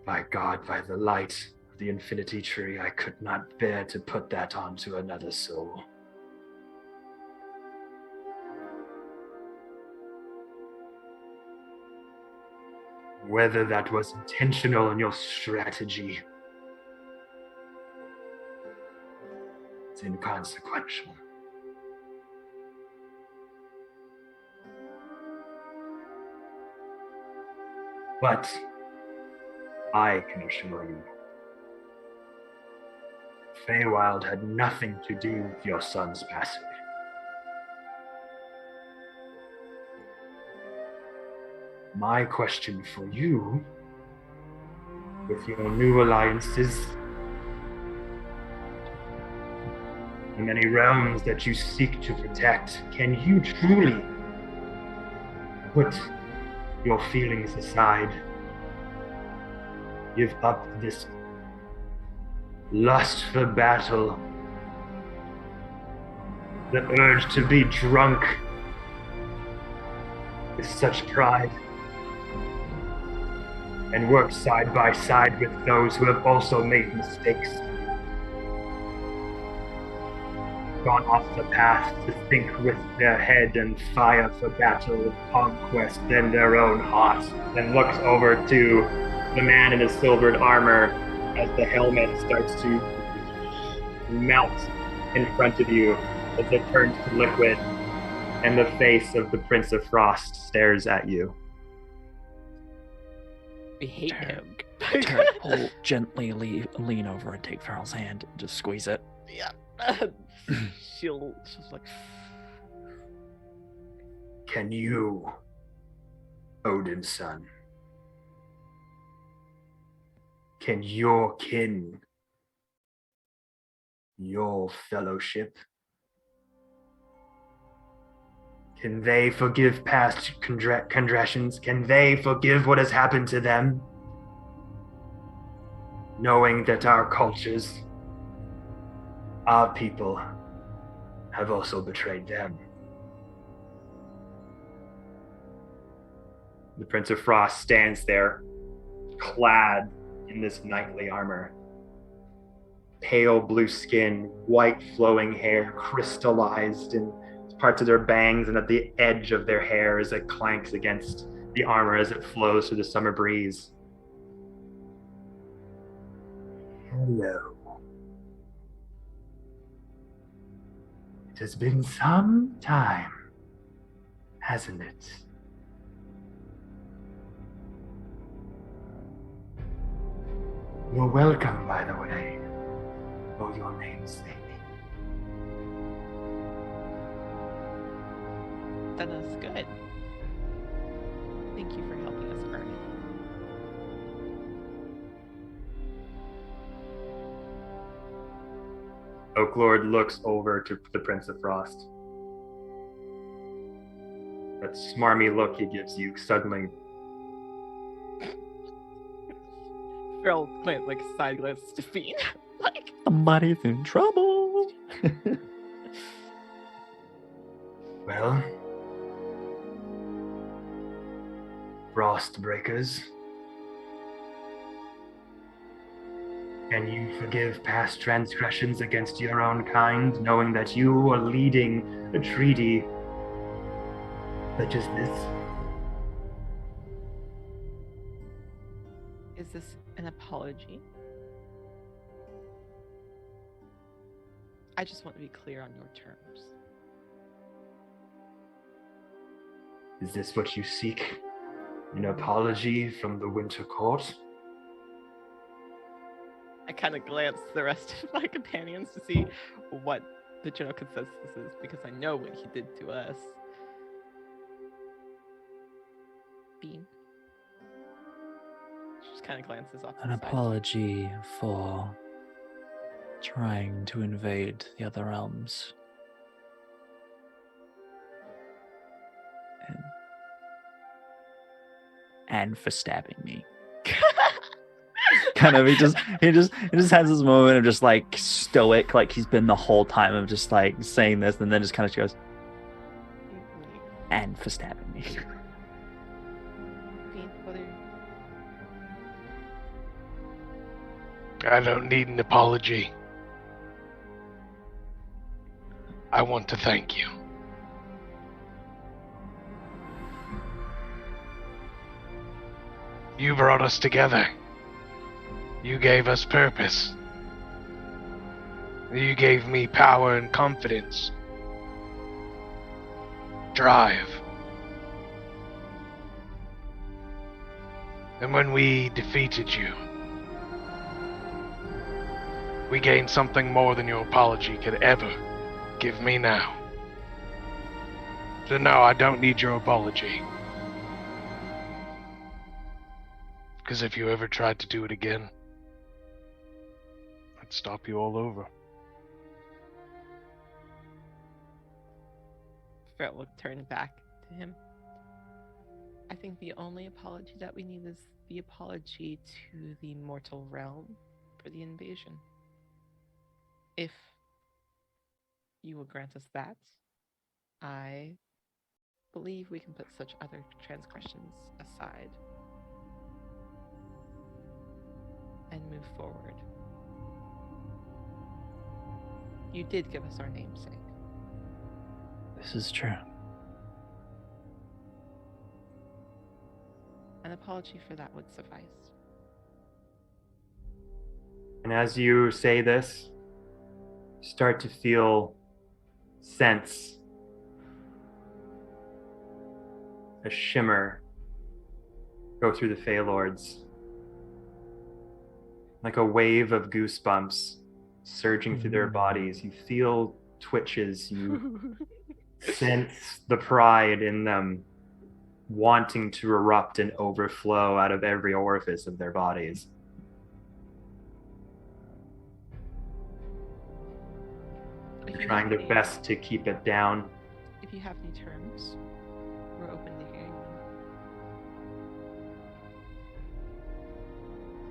By God, by the light of the infinity tree, I could not bear to put that onto another soul. Whether that was intentional in your strategy, it's inconsequential. But I can assure you, Feywild had nothing to do with your son's passing. My question for you, with your new alliances, the many realms that you seek to protect, can you truly put your feelings aside, give up this lust for battle, the urge to be drunk with such pride, and work side by side with those who have also made mistakes, gone off the path to think with their head and fire for battle and conquest in their own heart, then looks over to the man in his silvered armor as the helmet starts to melt in front of you as it turns to liquid, and the face of the Prince of Frost stares at you. We hate him. Tarek will gently lean over and take Farrell's hand and just squeeze it. Yeah. She's like, Can you, Odin's son, can your kin, your fellowship, can they forgive past transgressions? Can they forgive what has happened to them? Knowing that our cultures, our people, have also betrayed them. The Prince of Frost stands there, clad in this knightly armor. Pale blue skin, white flowing hair, crystallized in parts of their bangs and at the edge of their hair as it clanks against the armor as it flows through the summer breeze. Hello. It has been some time, hasn't it? You're welcome, by the way, for your name's sake. done us good. Thank you for helping us earn it. Oaklord looks over to the Prince of Frost. that smarmy look he gives you suddenly. Farrell like side glances to Fiend. Like Somebody's in trouble. Well, frost breakers. Can you forgive past transgressions against your own kind, knowing that you are leading a treaty such as this? is this an apology? I just want to be clear on your terms. Is this what you seek? An apology from the Winter Court? I kind of glance at the rest of my companions to see what the general consensus is, because I know what he did to us. Bean. She just kind of glances off to An the side. apology for trying to invade the other realms. And for stabbing me. Kind of, he just has this moment of just like stoic, like he's been the whole time of just like saying this, and then just kind of goes, and for stabbing me. Bean, what are you? I don't need an apology. I want to thank you. You brought us together. You gave us purpose. You gave me power and confidence. Drive. And when we defeated you, we gained something more than your apology could ever give me now. So no, I don't need your apology. Because if you ever tried to do it again, I'd stop you all over. Farrell will turn back to him. I think the only apology that we need is the apology to the mortal realm for the invasion. If you will grant us that, I believe we can put such other transgressions aside and move forward. You did give us our namesake. This is true. An apology for that would suffice. And as you say this, you start to sense a shimmer go through the Feylords. Like a wave of goosebumps surging through their bodies. You feel twitches. You sense the pride in them wanting to erupt and overflow out of every orifice of their bodies. They're trying their best to keep it down. If you have any terms, we're open to hearing them.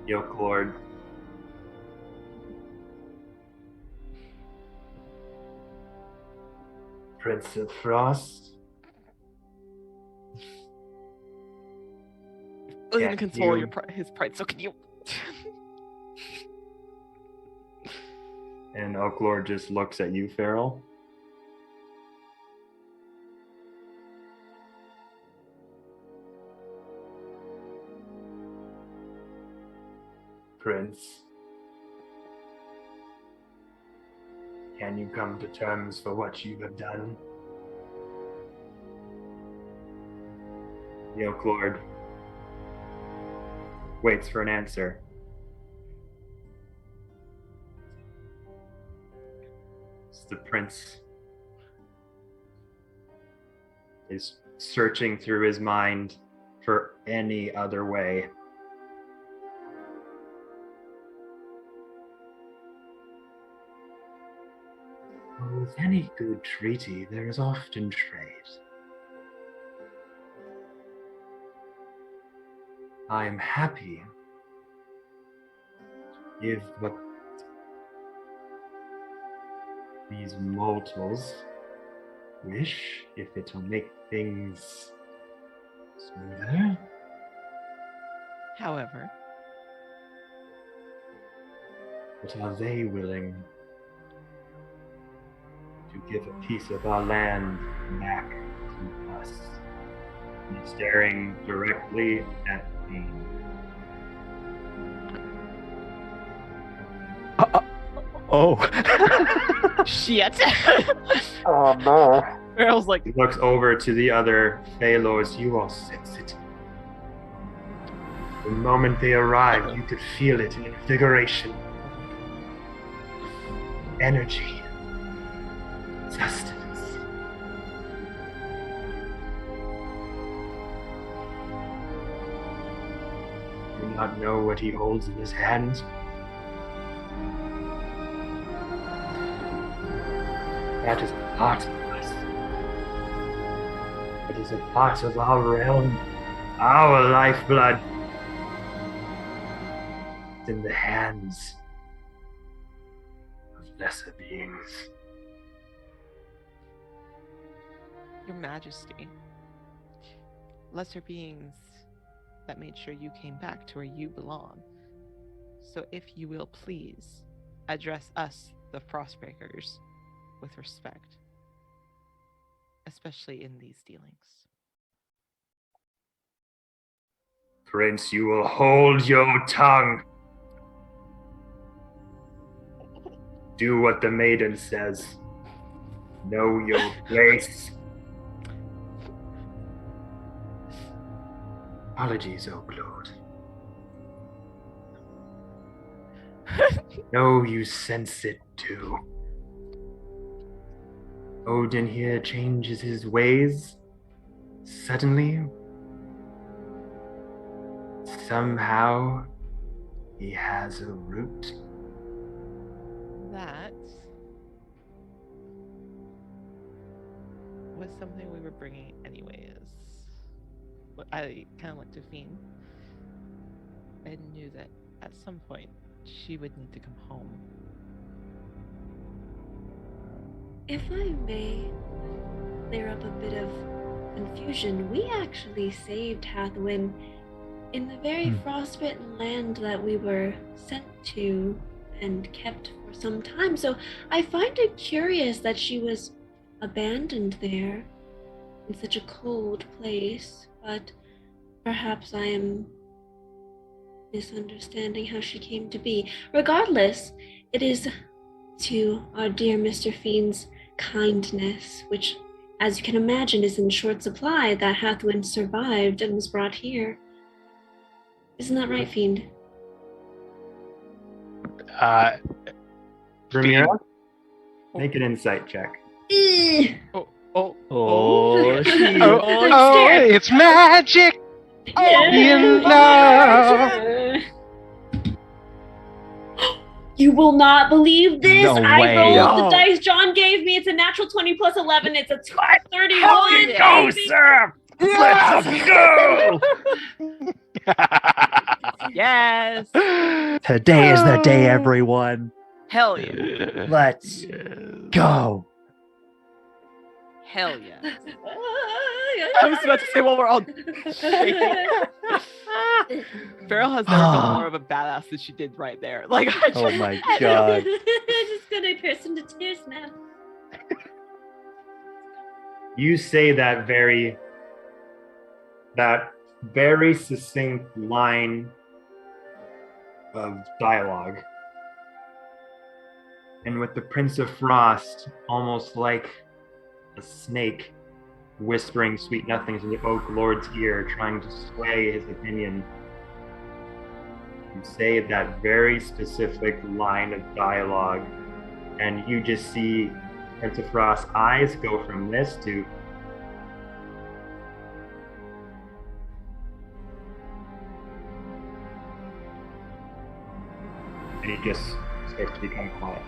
Yoke Lord. Prince of Frost. I Yeah, can control you- his pride, so can you. And Oak Lord just looks at you, Farrell. Prince, can you come to terms for what you have done? The Oak Lord waits for an answer. The prince is searching through his mind for any other way. With any good treaty, there is often trade. I am happy to give what these mortals wish, if it will make things smoother. However, But are they willing to give a piece of our land back to us? He's staring directly at me. Oh. shit. Oh no. Farrell's like, He looks over to the other Phalors. You all sense it. The moment they arrived, you could feel it in invigoration, energy, sustenance. Do you not know what he holds in his hands? That is a part of us. It is a part of our realm, our lifeblood. It's in the hands of lesser beings. Your Majesty, lesser beings that made sure you came back to where you belong. So if you will please address us, the Frostbreakers, with respect, especially in these dealings. Prince, you will hold your tongue. Do what the maiden says. Know your place. Apologies, O Lord. Know you sense it too. Odin here changes his ways suddenly. Somehow he has a root. That was something we were bringing anyways. But I kind of looked to Fiend and knew that at some point she would need to come home. If I may clear up a bit of confusion, we actually saved Hathawin in the very frostbitten land that we were sent to and kept for some time. So I find it curious that she was abandoned there in such a cold place, but perhaps I am misunderstanding how she came to be. Regardless, it is to our dear Mr. Fiend's kindness, which, as you can imagine, is in short supply, that Hathawin survived and was brought here. Isn't that right, Fiend? Ramira, make an insight check. Eeh. Oh, she. Oh, it's magic in love. You will not believe this. No I way. rolled No. the dice John gave me. It's a natural 20 plus 11. It's a 31. Go, baby. sir! Let's go! Yes! Today is the day, everyone. Hell yeah. Let's go. Hell yeah. I was about to say while we're all shaking. Farrell has never been more of a badass than she did right there. Like, Oh my god. I'm just gonna burst into tears now. You say that very succinct line of dialogue. And with the Prince of Frost, almost like a snake, whispering sweet nothings in the Oak Lord's ear, trying to sway his opinion. You say that very specific line of dialogue, and you just see Prince of Frost's eyes go from this to and he just starts to become quiet.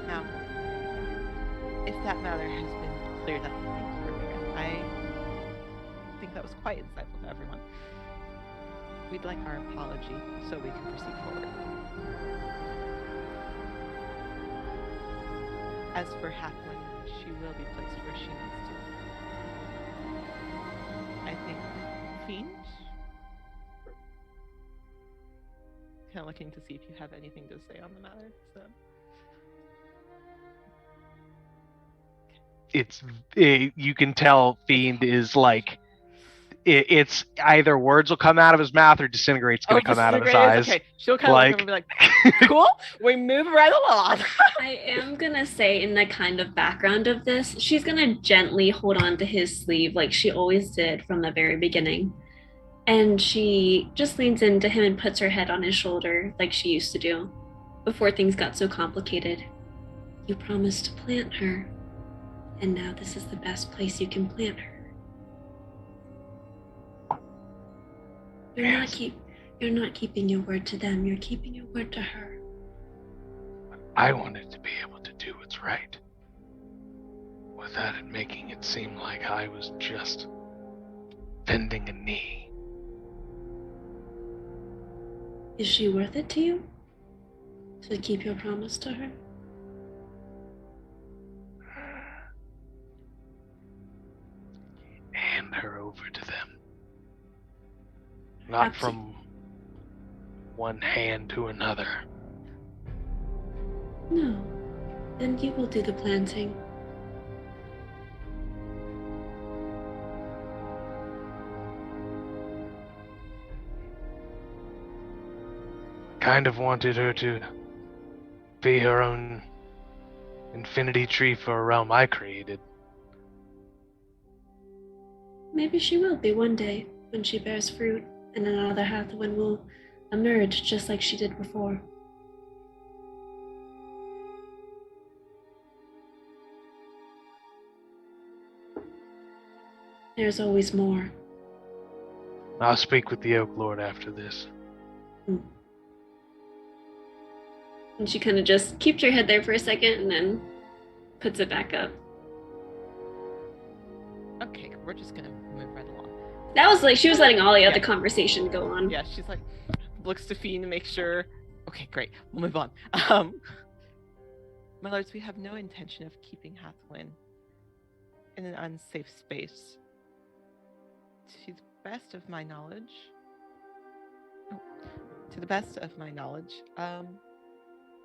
Now, if that matter has been cleared up, thank you for doing it. I think that was quite insightful to everyone. We'd like our apology so we can proceed forward. As for Hathaway, she will be placed where she needs to. I think Fiend? Kind of looking to see if you have anything to say on the matter. So. You can tell Fiend is like, it's either words will come out of his mouth or disintegrate's going to come out of his eyes. Okay, she'll kind of look over and be like, cool, we move right along. I am going to say in the kind of background of this, she's going to gently hold on to his sleeve like she always did from the very beginning. And she just leans into him and puts her head on his shoulder like she used to do before things got so complicated. You promised to plant her, and now this is the best place you can plant her. You're not keeping your word to them, you're keeping your word to her. I wanted to be able to do what's right, without it making it seem like I was just bending a knee. Is she worth it to you? To keep your promise to her? Hand her over to them. Not from one hand to another. No. Then you will do the planting. Kind of wanted her to be her own infinity tree for a realm I created. Maybe she will be one day when she bears fruit, and another Hathaway will emerge just like she did before. There's always more. I'll speak with the Oak Lord after this. And she kind of just keeps her head there for a second and then puts it back up. Okay, we're just gonna move right along. That was like, she was letting all the other conversation go on. Yeah, she's like, looks to Fiend to make sure. Okay, great, we'll move on. My lords, we have no intention of keeping Hathaway in an unsafe space. To the best of my knowledge,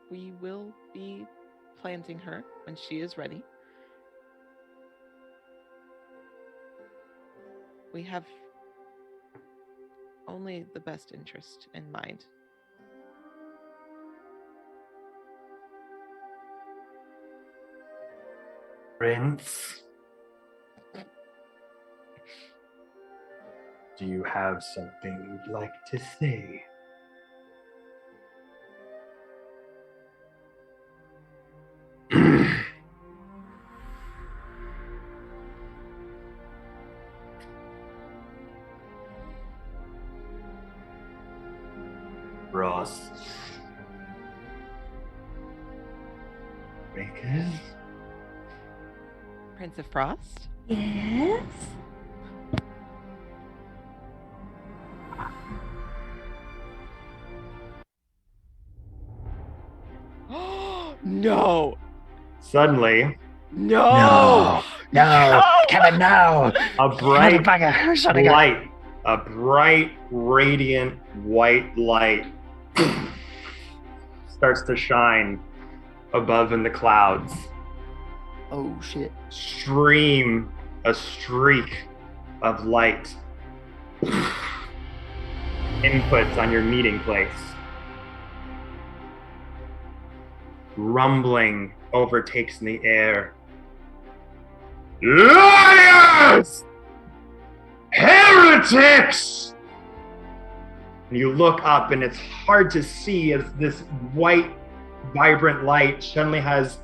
we will be planting her when she is ready. We have only the best interest in mind. Prince, do you have something you'd like to say? Frost Breakers? Prince of Frost? Yes? No! Suddenly, No! Kevin, no! a bright Motherfucker. light, a bright, radiant white light starts to shine above in the clouds. Oh shit. Stream a streak of light. Inputs on your meeting place. Rumbling overtakes in the air. Liars! Heretics! And you look up and it's hard to see as this white, vibrant light suddenly has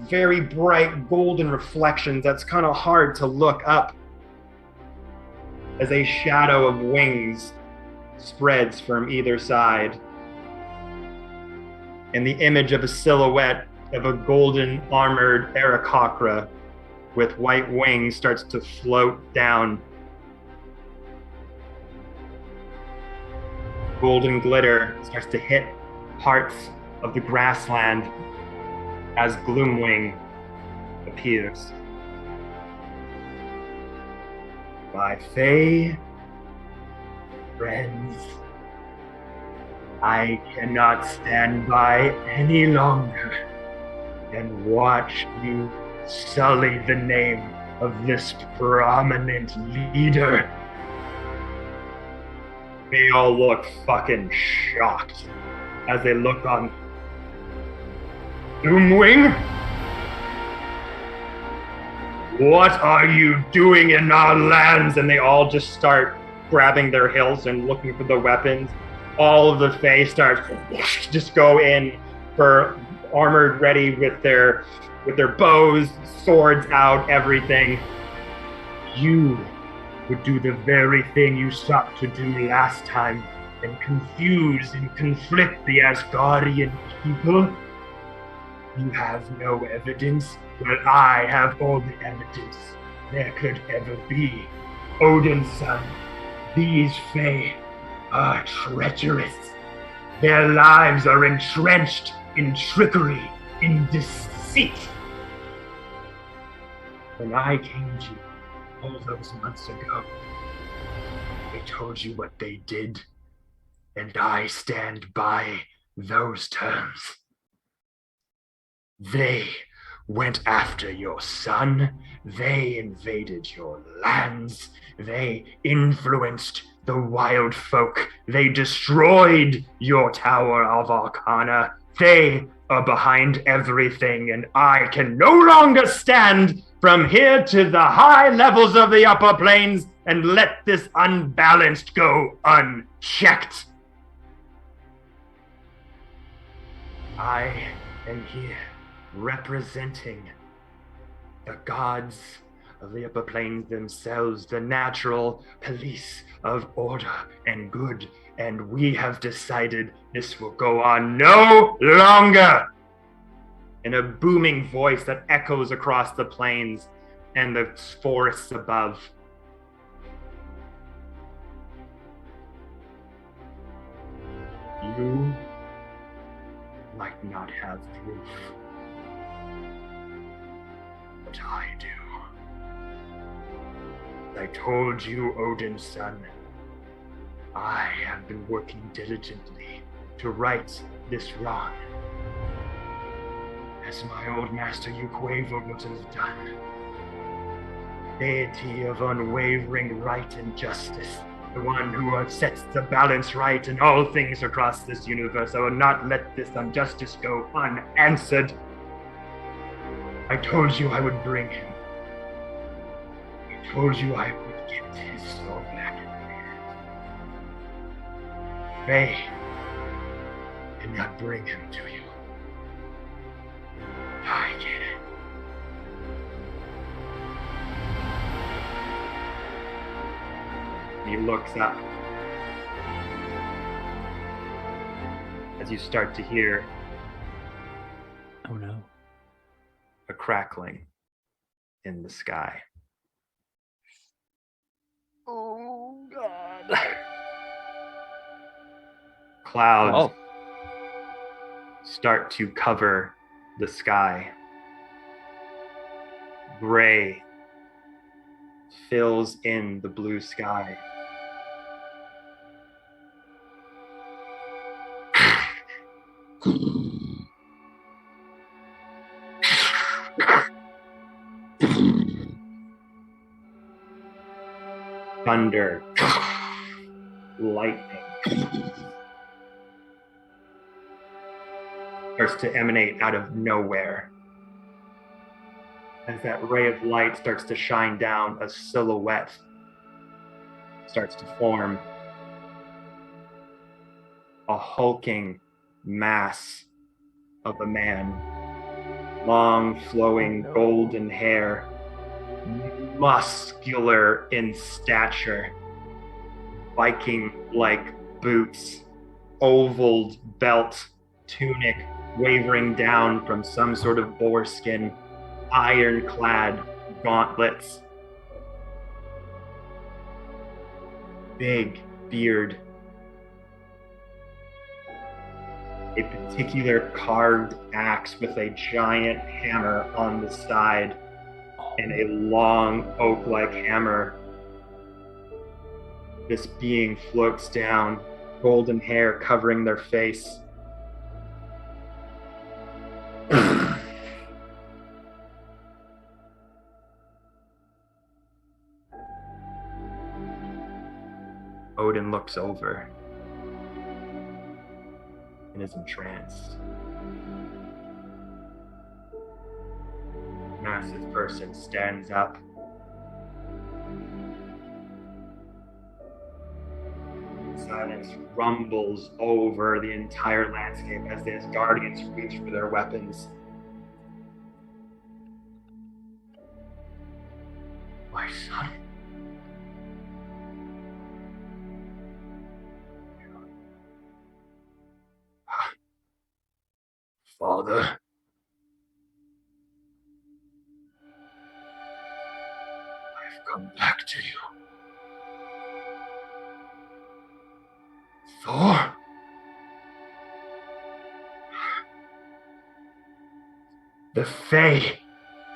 very bright golden reflections. That's kind of hard to look up as a shadow of wings spreads from either side. And the image of a silhouette of a golden armored Aarakocra with white wings starts to float down. Golden glitter starts to hit parts of the grassland as Gloomwing appears. My Fae friends, I cannot stand by any longer and watch you sully the name of this prominent leader. They all look fucking shocked as they look on Gloomwing. What are you doing in our lands? And they all just start grabbing their hilts and looking for the weapons. All of the Fae start just go in for armored ready with their bows, swords out, everything. You would do the very thing you sought to do last time and confuse and conflict the Asgardian people. You have no evidence, but I have all the evidence there could ever be. Odin's son, these Fae are treacherous. Their lives are entrenched in trickery, in deceit. When I came to you all those months ago, I told you what they did, and I stand by those terms. They went after your son, they invaded your lands, they influenced the wild folk, they destroyed your Tower of Arcana, they are behind everything, and I can no longer stand from here to the high levels of the upper planes and let this unbalanced go unchecked. I am here representing the gods of the upper planes themselves, the natural police of order and good, and we have decided this will go on no longer. In a booming voice that echoes across the plains and the forests above. You might not have proof, but I do. I told you, Odin's son, I have been working diligently to right this wrong, as my old master Uquavo would have done. Deity of unwavering right and justice, the one who sets the balance right in all things across this universe. I will not let this injustice go unanswered. I told you I would bring him. I told you I would get his soul back in my hand. Faye did not bring him to you. I get it. He looks up as you start to hear Oh no. a crackling in the sky. Oh god. Clouds start to cover the sky. Gray fills in the blue sky. Thunder, lightning starts to emanate out of nowhere. As that ray of light starts to shine down, a silhouette starts to form. A hulking mass of a man. Long, flowing, golden hair. Muscular in stature. Viking-like boots. Ovaled belt, tunic, wavering down from some sort of boar skin, ironclad gauntlets. Big beard. A particular carved axe with a giant hammer on the side and a long oak-like hammer. This being floats down, golden hair covering their face. Odin looks over and is entranced. Massive person stands up. Silence rumbles over the entire landscape as the Asgardians reach for their weapons. My son. Father. I've come back to you. Thor? The Fae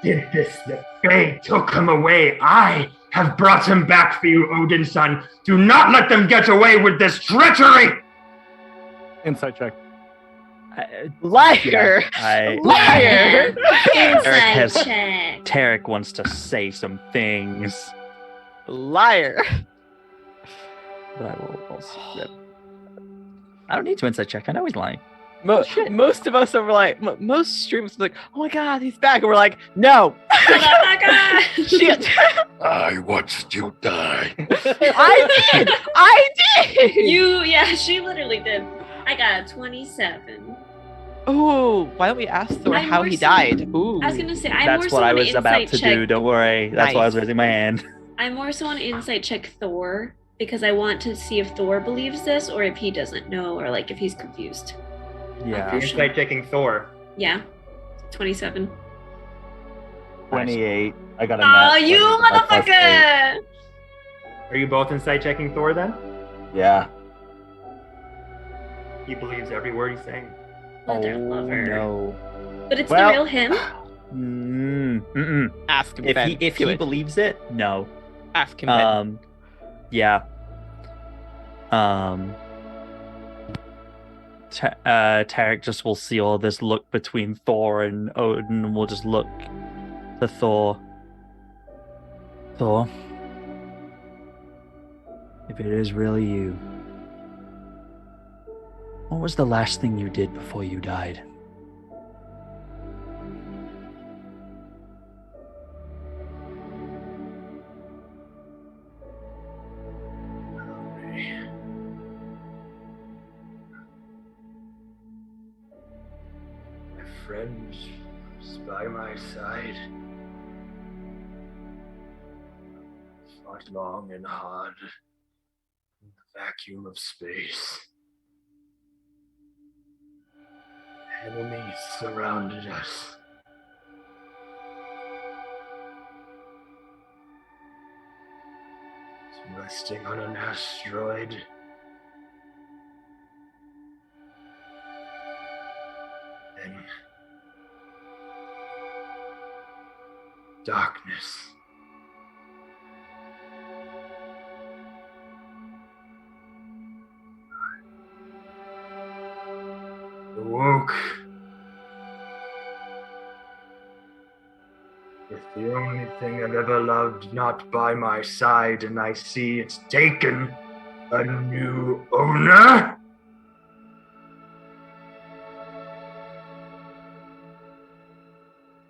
did this. The Fae took him away. I have brought him back for you, Odin's son. Do not let them get away with this treachery! Insight check. Liar! Liar! Inside check. Tarek wants to say some things. Liar! But I will also. I don't need to insight check. I know he's lying. Most of us are like, most streamers are like, oh my god, he's back. And we're like, no. Oh my god! Shit. I watched you die. I did! She literally did. I got a 27. Ooh, why don't we ask Thor I'm how more he so- died? Ooh. I was gonna say, I'm That's more so what I on was about insight to check. do. Don't worry. That's why I was Nice. raising my hand. I'm more so on insight check Thor because I want to see if Thor believes this or if he doesn't know or like if he's confused. Yeah. Insight checking Thor. Yeah, 27. 28. I got a Oh, nat you 20 with my +8. motherfucker! Are you both insight checking Thor then? Yeah. He believes every word he's saying. Mother Oh lover. no. But it's Well- the real him. Ask him, If Ben. he Do it. believes it, no. Ask him, Ben. Yeah. Tarek just will see all this look between Thor and Odin, and will just look to Thor. Thor, if it is really you, what was the last thing you did before you died? My friend is by my side. Fought long and hard in the vacuum of space. Enemies surrounded us. Resting on an asteroid. Then darkness. Awoke with the only thing I've ever loved not by my side, and I see it's taken a new owner.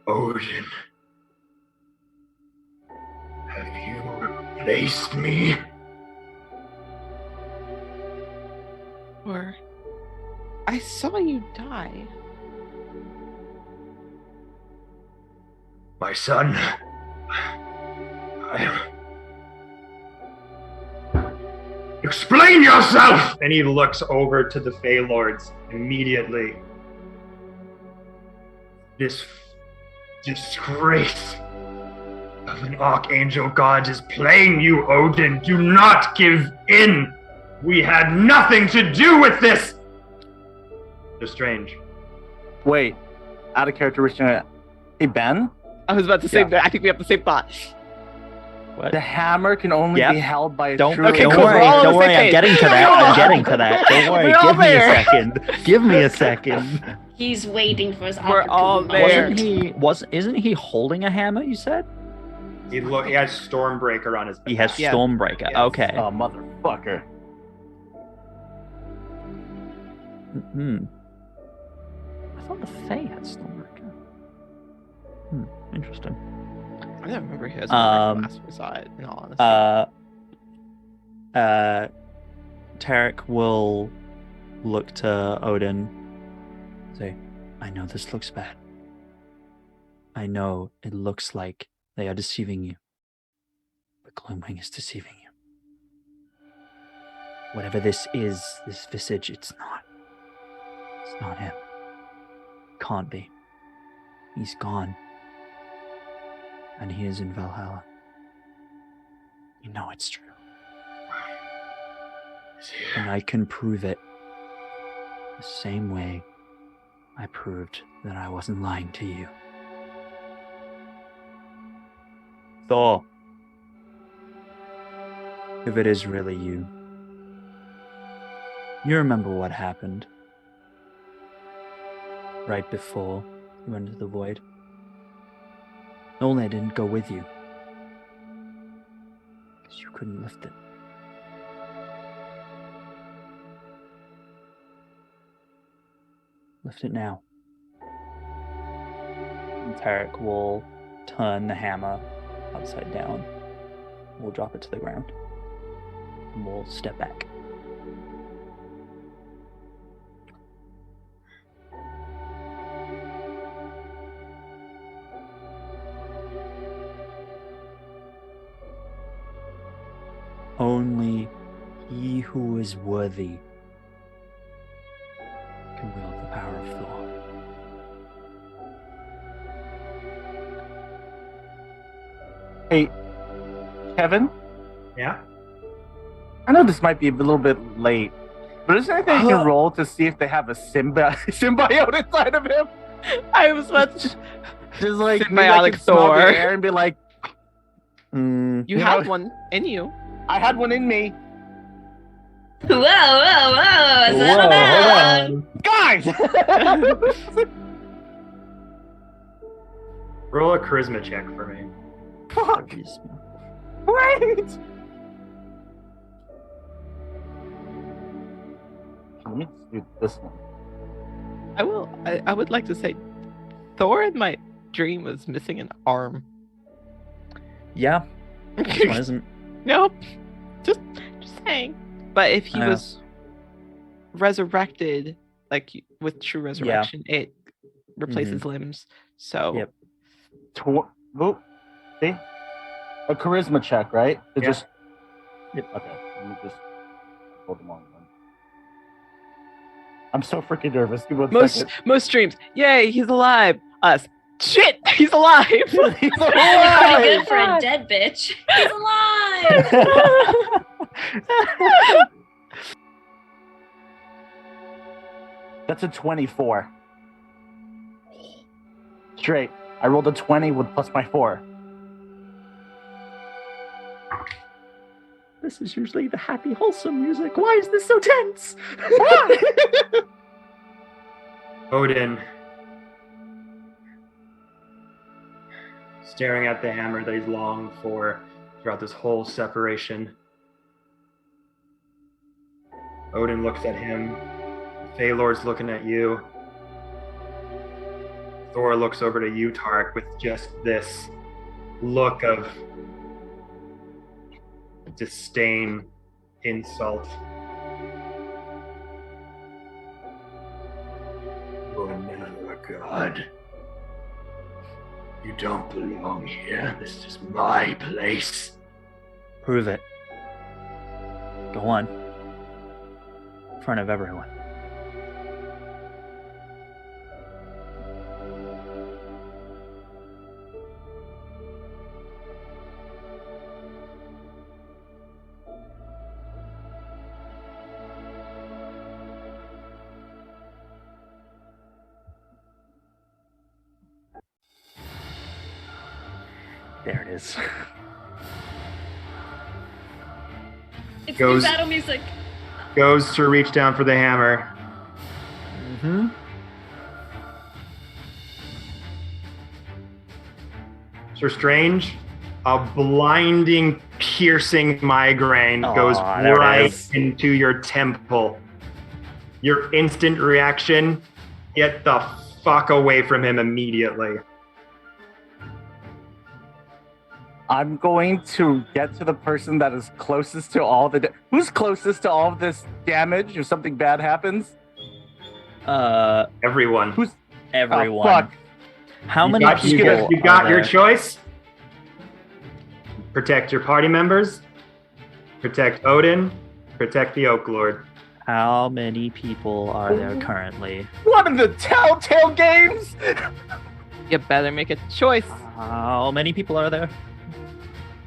Odin, have you replaced me? Or I saw you die. My son, explain yourself! And he looks over to the Fey Lords immediately. This disgrace of an archangel god is playing you, Odin. Do not give in. We had nothing to do with this. Strange. Wait, out of character, Richard. Hey, Ben? I was about to say that. I think we have the same thought. What? The hammer can only be held by a true... Okay, Don't cool. worry, We're all on the don't worry. same I'm page. getting to that. I'm getting to that. Don't worry. We're all Give me a there. second. Give me a second. He's waiting for his We're all opportunity. there. Isn't he holding a hammer? You said He has Stormbreaker on his back. he has Yeah. Stormbreaker. Yes. Okay. Oh, motherfucker. I thought the Fae had Stormbreaker. Interesting. I don't remember he has last we saw it, in all honesty. Tarek will look to Odin and say, I know this looks bad. I know it looks like they are deceiving you. But Gloomwing is deceiving you. Whatever this is, this visage, it's not. It's not him. Can't be. He's gone. And he is in Valhalla. You know it's true. And I can prove it the same way I proved that I wasn't lying to you. Thor, if it is really you, you remember what happened right before you went into the void? Only I didn't go with you because you couldn't lift it. Lift it now. And Tarek will turn the hammer upside down. We'll drop it to the ground. And we'll step back. Only he who is worthy can wield the power of Thor. Hey, Kevin? Yeah? I know this might be a little bit late, but is there anything you can roll to see if they have a symbiote inside of him? I was about to... Just like Symbiotic smell the Thor. air and be like, You had one in you. I had one in me. Whoa, whoa, whoa! Settle down. Guys! Roll a charisma check for me. Fuck. Wait! Let me do this one. I would like to say, Thor in my dream was missing an arm. Yeah, this one isn't. Nope. Just saying. But if he was resurrected, like with true resurrection, it replaces limbs. So. Yep. See? A charisma check, right? To Yeah. just. Yep. Okay. Let me just hold them on. I'm so freaking nervous. Give me 1 second. Most dreams. Yay, he's alive. Us. Shit, he's alive. He's Pretty alive! good for a dead bitch. He's alive. That's a 24. Straight. I rolled a 20 with plus my 4. This is usually the happy, wholesome music. Why is this so tense? Odin, staring at the hammer that he's longed for throughout this whole separation. Odin looks at him. Phalor's looking at you. Thor looks over to you, Tarek, with just this look of disdain, insult. You're not a god. You don't belong here. This is my place. Prove it. Go on. In front of everyone. There it is. It's Goes- the battle music. Goes to reach down for the hammer. Mm-hmm. Sir Strange, a blinding, piercing migraine goes There it right is. into your temple. Your instant reaction, get the fuck away from him immediately. I'm going to get to the person that is closest to all the. Who's closest to all of this damage if something bad happens? Everyone. Who's Everyone. Oh, fuck. How You many got, people? you got are your there? choice. Protect your party members. Protect Odin. Protect the Oak Lord. How many people are there currently? What in the Telltale games? You better make a choice. How many people are there?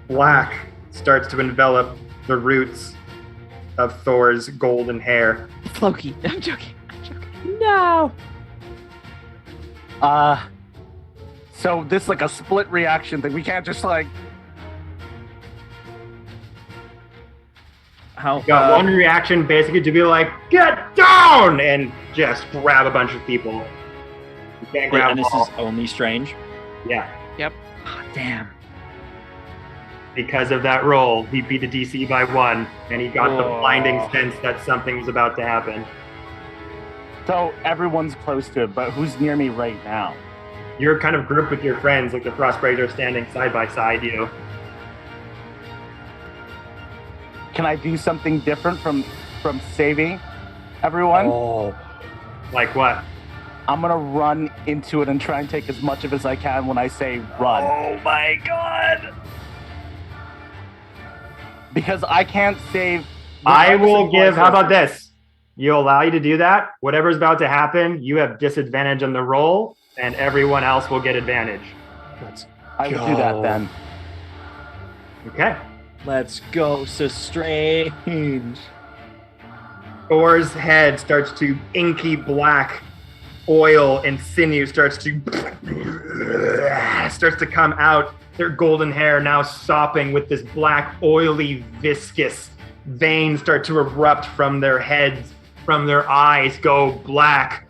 Black starts to envelop the roots of Thor's golden hair. Floki. I'm joking. No. So this is like a split reaction thing. We can't just like. How? You got one reaction basically to be like, get down! And just grab a bunch of people. You can't grab and them this all. is only Strange. Yeah. Ah, damn. Because of that roll, he beat the DC by 1, and he got the Oh. blinding sense that something was about to happen. So everyone's close to it, but who's near me right now? You're kind of grouped with your friends, like the Frostbreakers are standing side by side you. Can I do something different from saving everyone? Oh. Like what? I'm gonna run into it and try and take as much of it as I can when I say run. Oh my god. Because I can't save. I regardless will of who I give, how save. about this? You allow you to do that. Whatever's about to happen, you have disadvantage on the roll, and everyone else will get advantage. Let's I will do that go. then. Okay. Let's go, so Strange. Thor's head starts to inky black oil and sinew starts to come out. Their golden hair now sopping with this black, oily, viscous veins start to erupt from their heads, from their eyes go black.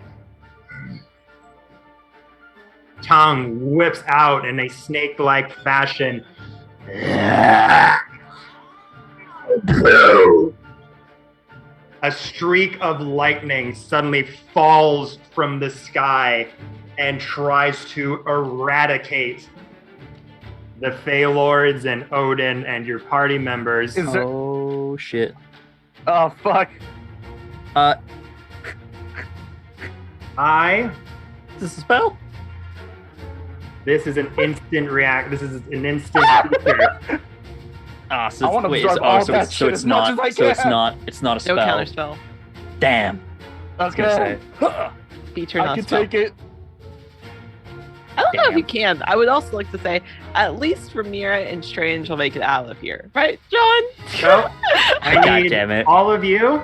Tongue whips out in a snake-like fashion. A streak of lightning suddenly falls from the sky and tries to eradicate the Feylords and Odin and your party members. Is there? Oh shit. Oh fuck! Is this a spell? This is an instant react. This is an instant feature. Ah, so I wanna wait, absorb so, all so that it's, so shit it's as much not. as I So it's can. not. It's not a spell. No counter spell. Damn. I was Gonna gonna say. Feature I not can spell. take it. I don't know if Damn. you can. I would also like to say, at least Ramira and Strange will make it out of here. Right, John? So, I God need damn it. all of you,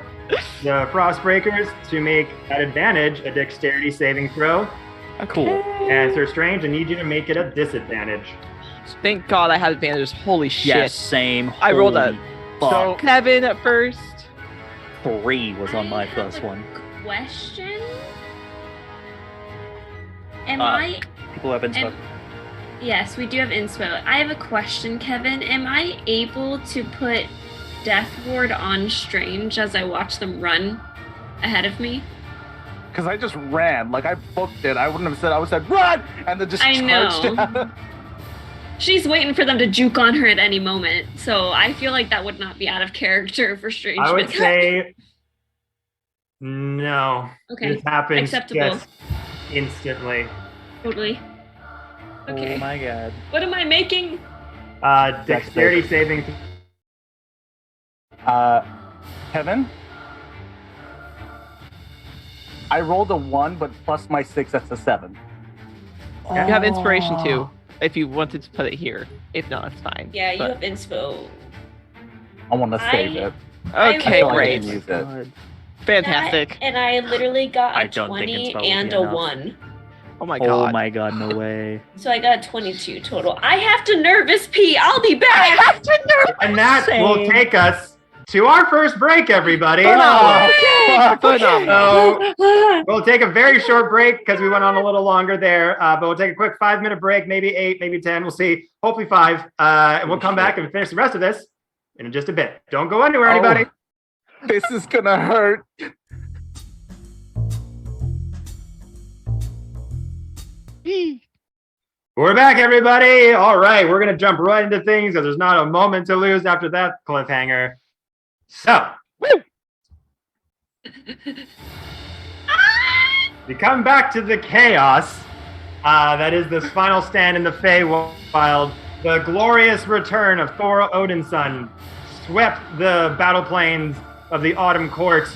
the Frostbreakers, to make at advantage a dexterity saving throw. Cool. And Sir Strange, I need you to make it a disadvantage. Thank God I had advantage. Holy shit. Yes, same. I rolled a- Holy fuck. So- Kevin at first. 3 was on my I have first a one. Question? Am Uh, I? People have been Am, yes, we do have inspo. I have a question, Kevin. Am I able to put Death Ward on Strange as I watch them run ahead of me? Because I just ran. Like I booked it. I wouldn't have said. I would have said run, and then just I charged know. out. She's waiting for them to juke on her at any moment, so I feel like that would not be out of character for Strange. I would but- say no. okay, This happens acceptable. just instantly. Totally. Okay. Oh my god. What am I making? Dexterity saving. Kevin, I rolled a 1, but plus my 6, that's a 7. You have inspiration Oh. too, if you wanted to put it here. If not, it's fine. Yeah, you But- have inspo. I want to save I- it. Okay, I feel like I great. can use it. Fantastic. And I literally got I a don't think 20 inspo would and be a enough. 1. Oh my Oh god. my god, no way. So I got 22 total. I have to nervous pee. I'll be back. And that will Same. take us to our first break, everybody. Phenomenal. So we'll take a very short break because we went on a little longer there. But we'll take a quick 5-minute break, maybe 8, maybe 10. We'll see. Hopefully 5. And we'll come back and finish the rest of this in just a bit. Don't go anywhere, anybody. This is gonna hurt. We're back, everybody. All right, we're going to jump right into things because there's not a moment to lose after that cliffhanger. So, we come back to the chaos that is this final stand in the Feywild. The glorious return of Thor Odinson swept the battle plains of the Autumn Court,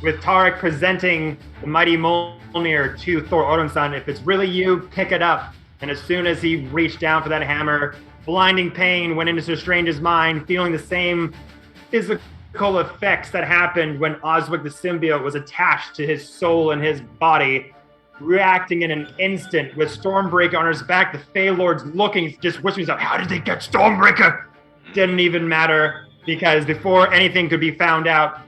with Tarek presenting the mighty Mjolnir to Thor Odinson. If it's really you, pick it up. And as soon as he reached down for that hammer, blinding pain went into Sir Strange's mind, feeling the same physical effects that happened when Oswick the symbiote was attached to his soul and his body, reacting in an instant with Stormbreaker on his back. The Fey Lords looking, just whispering stuff. How did they get Stormbreaker? Didn't even matter, because before anything could be found out,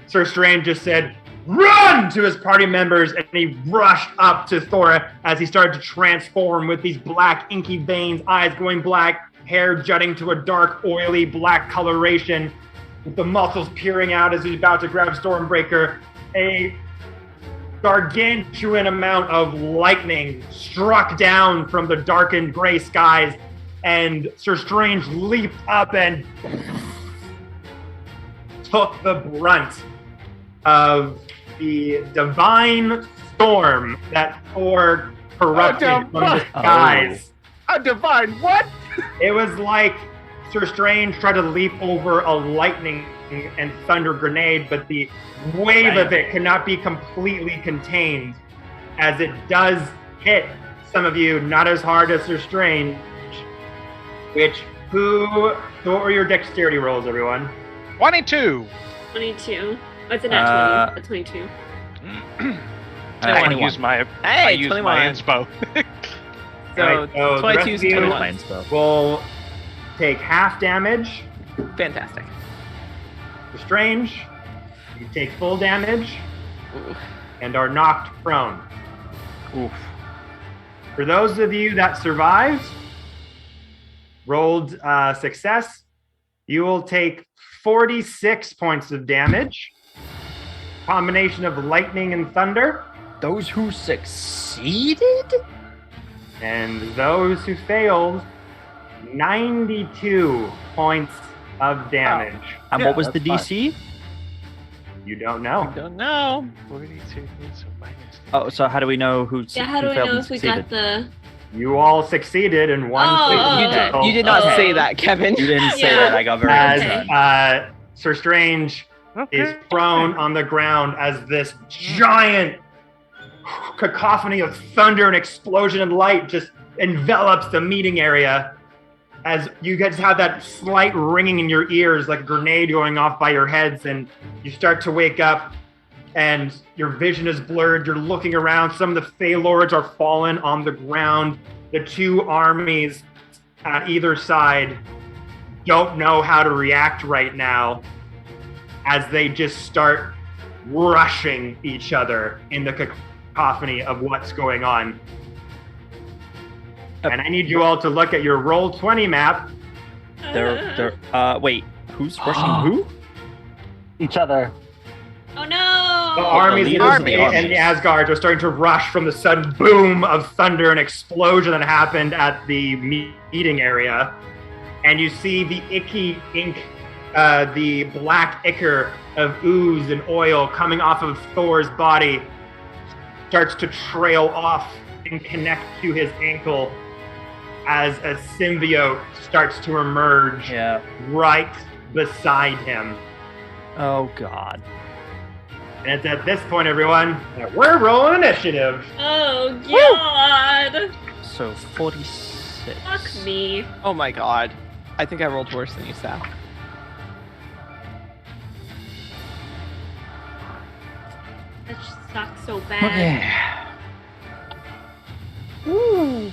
Sir Strange just said, "Run!" to his party members, and he rushed up to Thor as he started to transform with these black inky veins, eyes going black, hair jutting to a dark, oily black coloration, with the muscles peering out as he's about to grab Stormbreaker. A gargantuan amount of lightning struck down from the darkened gray skies, and Sir Strange leaped up and took the brunt of the divine storm that Thor corrupted from the skies. A divine what? It was like Sir Strange tried to leap over a lightning and thunder grenade, but the wave of it cannot be completely contained, as it does hit some of you, not as hard as Sir Strange. What are your dexterity rolls, everyone? 22. 22. What's it at 20? 22. I can use my Hey, I use 21. my inspo. So, Alright, so the 22 rest is of you 21. will take half damage. Fantastic. For Strange, you take full damage Ooh. and are knocked prone. Oof. For those of you that survived, rolled success, you will take 46 points of damage. Combination of lightning and thunder. Those who succeeded? And those who failed, 92 points of damage. And Yeah, what was the that's DC? You don't know. Don't know. 42 so minus. Oh, so how do we know who Yeah, how do who I failed know and if we succeeded? got the... You all succeeded in one. Oh, You okay. did not Okay. say that, Kevin. You didn't say Yeah. that. I got very As upset. Sir Strange Okay. is prone on the ground as this giant cacophony of thunder and explosion and light just envelops the meeting area, as you guys have that slight ringing in your ears like a grenade going off by your heads, and you start to wake up and your vision is blurred. You're looking around. Some of the Fey Lords are fallen on the ground. The two armies at either side don't know how to react right now, as they just start rushing each other in the cacophony of what's going on. And I need you all to look at your Roll20 map. Wait, who's rushing who? Each other. Oh no! The armies leaders and of the the armies. Asgards are starting to rush from the sudden boom of thunder and explosion that happened at the meeting area. And you see the icky ink, the black ichor of ooze and oil coming off of Thor's body starts to trail off and connect to his ankle as a symbiote starts to emerge Yeah. right beside him. Oh God. And it's at this point, everyone, that we're rolling initiative. Oh god! So 46. Fuck me. Oh my god. I think I rolled worse than you, Sal. That sucks so bad. Ooh.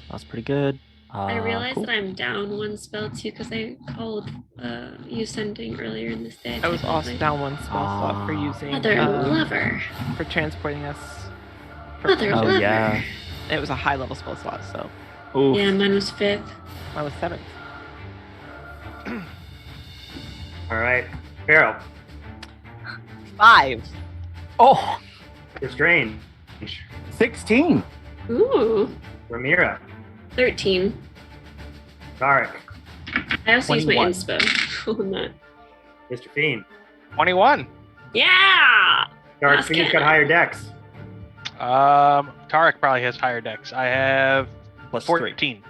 That's pretty good. I realized cool. that I'm down one spell too because I called you sending earlier in this day. I was also down one spell slot for using Mother lover. for transporting us. Mother Oh, lover. yeah. It was a high level spell slot, so Oof. Yeah, mine was 5th. I was 7th. All right, Pharaoh. 5. Oh. Restrained. 16. Ooh, Ramira. 13. Tarek. I also used my 21. inspo on that. Mr. Fiend. 21. Yeah! Tarek That's Fiend's good. got higher decks. Tarek probably has higher decks. I have Plus 3. 14.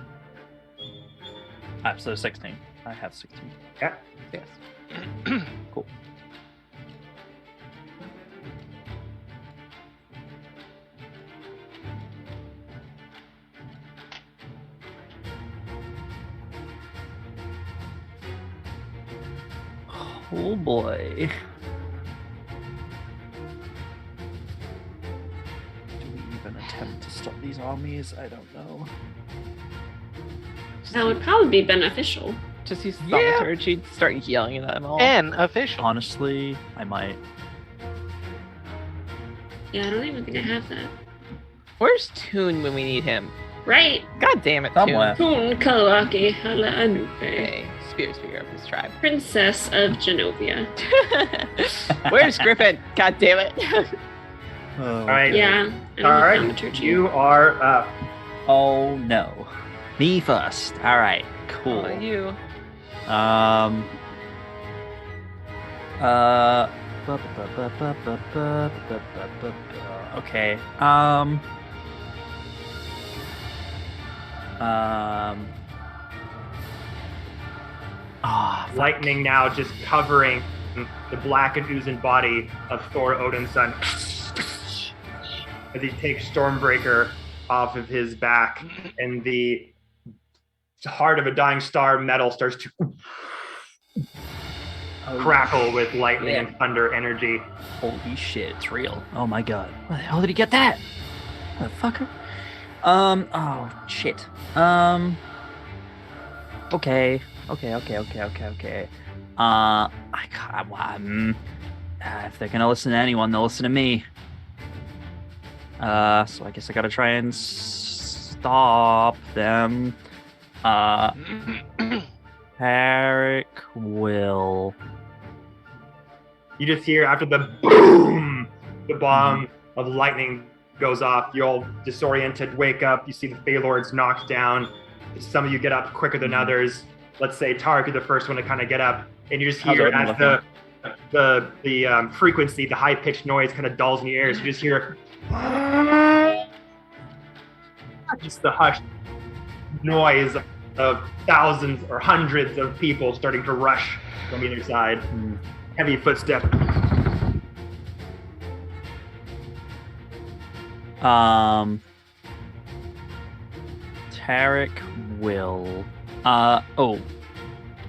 So 16. I have 16. Yeah. Yes. Cool. Oh boy. Do we even attempt to stop these armies? I don't know. That would probably be beneficial. Just use Yeah. thaumaturgy to start yelling at them all. And official. Honestly, I might. Yeah, I don't even think I have that. Where's Toon when we need him? Right. God damn it, Somewhere. Kun Kalaki Hala Anupe. Okay, spear of his tribe. Princess of Genovia. Where's Griffin? God damn it. All right. Yeah. I don't All have right. thaumaturgy. You are up. Oh no. Me first. Alright, cool. How about you? Okay. Lightning now just covering the black and oozing body of Thor Odin's son as he takes Stormbreaker off of his back, and the heart of a dying star metal starts to crackle with lightning and thunder energy. Holy shit, it's real. Oh my god. Where the hell did he get that? Motherfucker. Oh shit. Okay. If they're gonna listen to anyone, they'll listen to me. So I guess I gotta try and stop them. Eric will. You just hear after the boom, the bomb of lightning goes off. You're all disoriented, wake up. You see the Phalords knocked down. Some of you get up quicker than others. Let's say Tarek is the first one to kind of get up, and you just hear as the frequency, the high pitched noise kind of dulls in your ears. You just hear just the hushed noise of thousands or hundreds of people starting to rush from either side. Heavy footstep. Tarek will.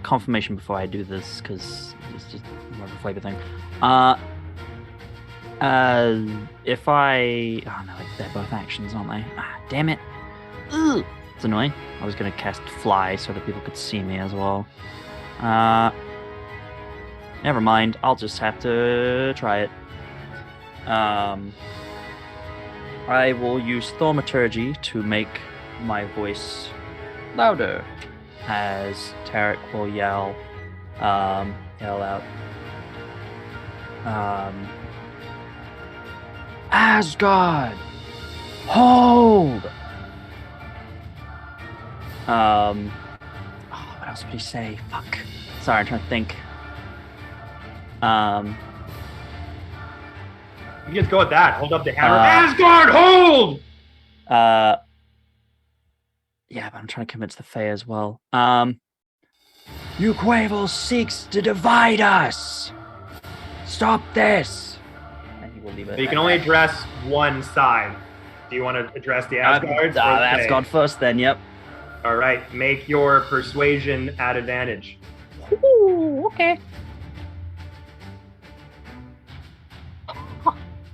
Confirmation before I do this, because it's just more of a flavor thing. If I. Oh no, they're both actions, aren't they? Ah, damn it. Ugh. It's annoying. I was gonna cast Fly so that people could see me as well. Never mind. I'll just have to try it. I will use Thaumaturgy to make my voice louder, as Tarek will yell out. Asgard, hold. What else would he say? Fuck. Sorry, I'm trying to think. You just go with that. Hold up the hammer. Asgard, hold! Yeah, but I'm trying to convince the Fae as well. Uquavel seeks to divide us. Stop this. And he will leave it. But you can only address one side. Do you want to address the Asgards? Asgard first, then. Yep. All right. Make your persuasion at advantage. Ooh, okay.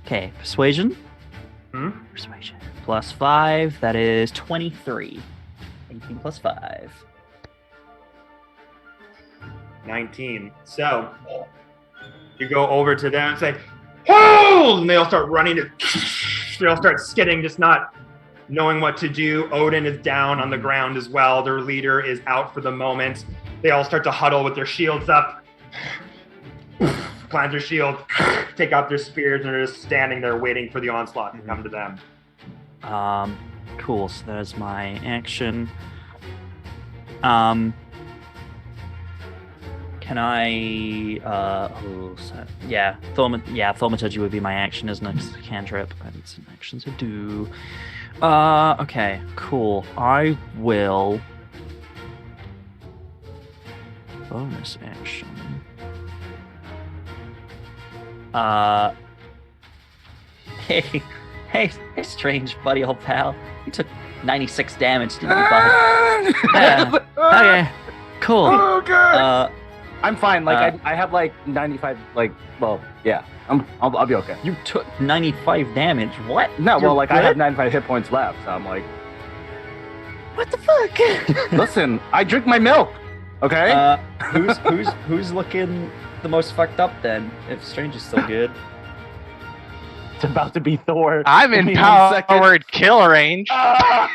Okay, persuasion. Persuasion plus 5. That is 23. 18 plus 5. 19. So you go over to them and say, hold! And they all start running. They all start skidding, just not knowing what to do. Odin is down on the ground as well. Their leader is out for the moment. They all start to huddle with their shields up. Plant their shield, take out their spears, and are just standing there waiting for the onslaught to come to them. Cool. So there's my action. Can I? Thaumaturgy would be my action, isn't it? It's a cantrip. I need some actions to do. Okay, cool. I will. Bonus action. Hey, strange buddy, old pal. You took 96 damage, didn't you, bud? Yeah. Okay, cool. Okay. I'm fine. Like I have like 95. Like, well, yeah. I'll be okay. You took 95 damage. What? No, You're well, like good? I have 95 hit points left, so I'm like, What the fuck? listen, I drink my milk. Okay. Who's looking the most fucked up then? If Strange is still good. It's about to be Thor. I'm in powered kill range. I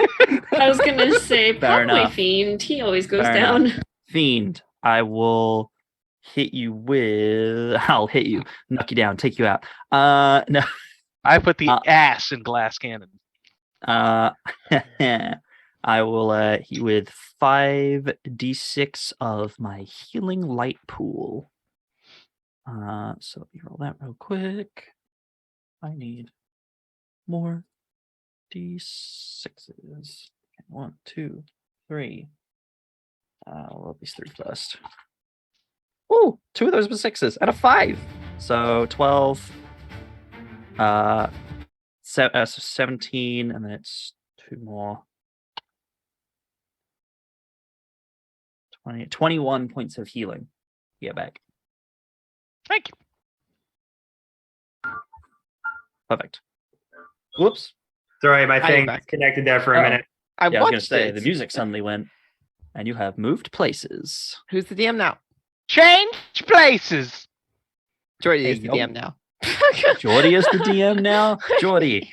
was gonna say Fair probably enough. Fiend. He always goes Fair down. enough. Fiend, I will hit you with. I'll hit you, knock you down, take you out. No. I put the ass in glass cannon. I will hit you with 5d6 of my healing light pool. So let me roll that real quick. I need more d6s. Okay, 1, 2, 3. I'll roll these 3 first. Ooh, 2 of those were 6s and a 5. So 12. 17, and then it's 2 more. 21 points of healing. Get back. Thank you. Perfect. Whoops. Sorry, my Hi, thing back. connected there for a minute. I Yeah, I was gonna watched say it. the music suddenly went, and you have moved places. Who's the DM now? Change places. Jordy Hey, is the yo. DM now. Jordy is the DM now. Jordy.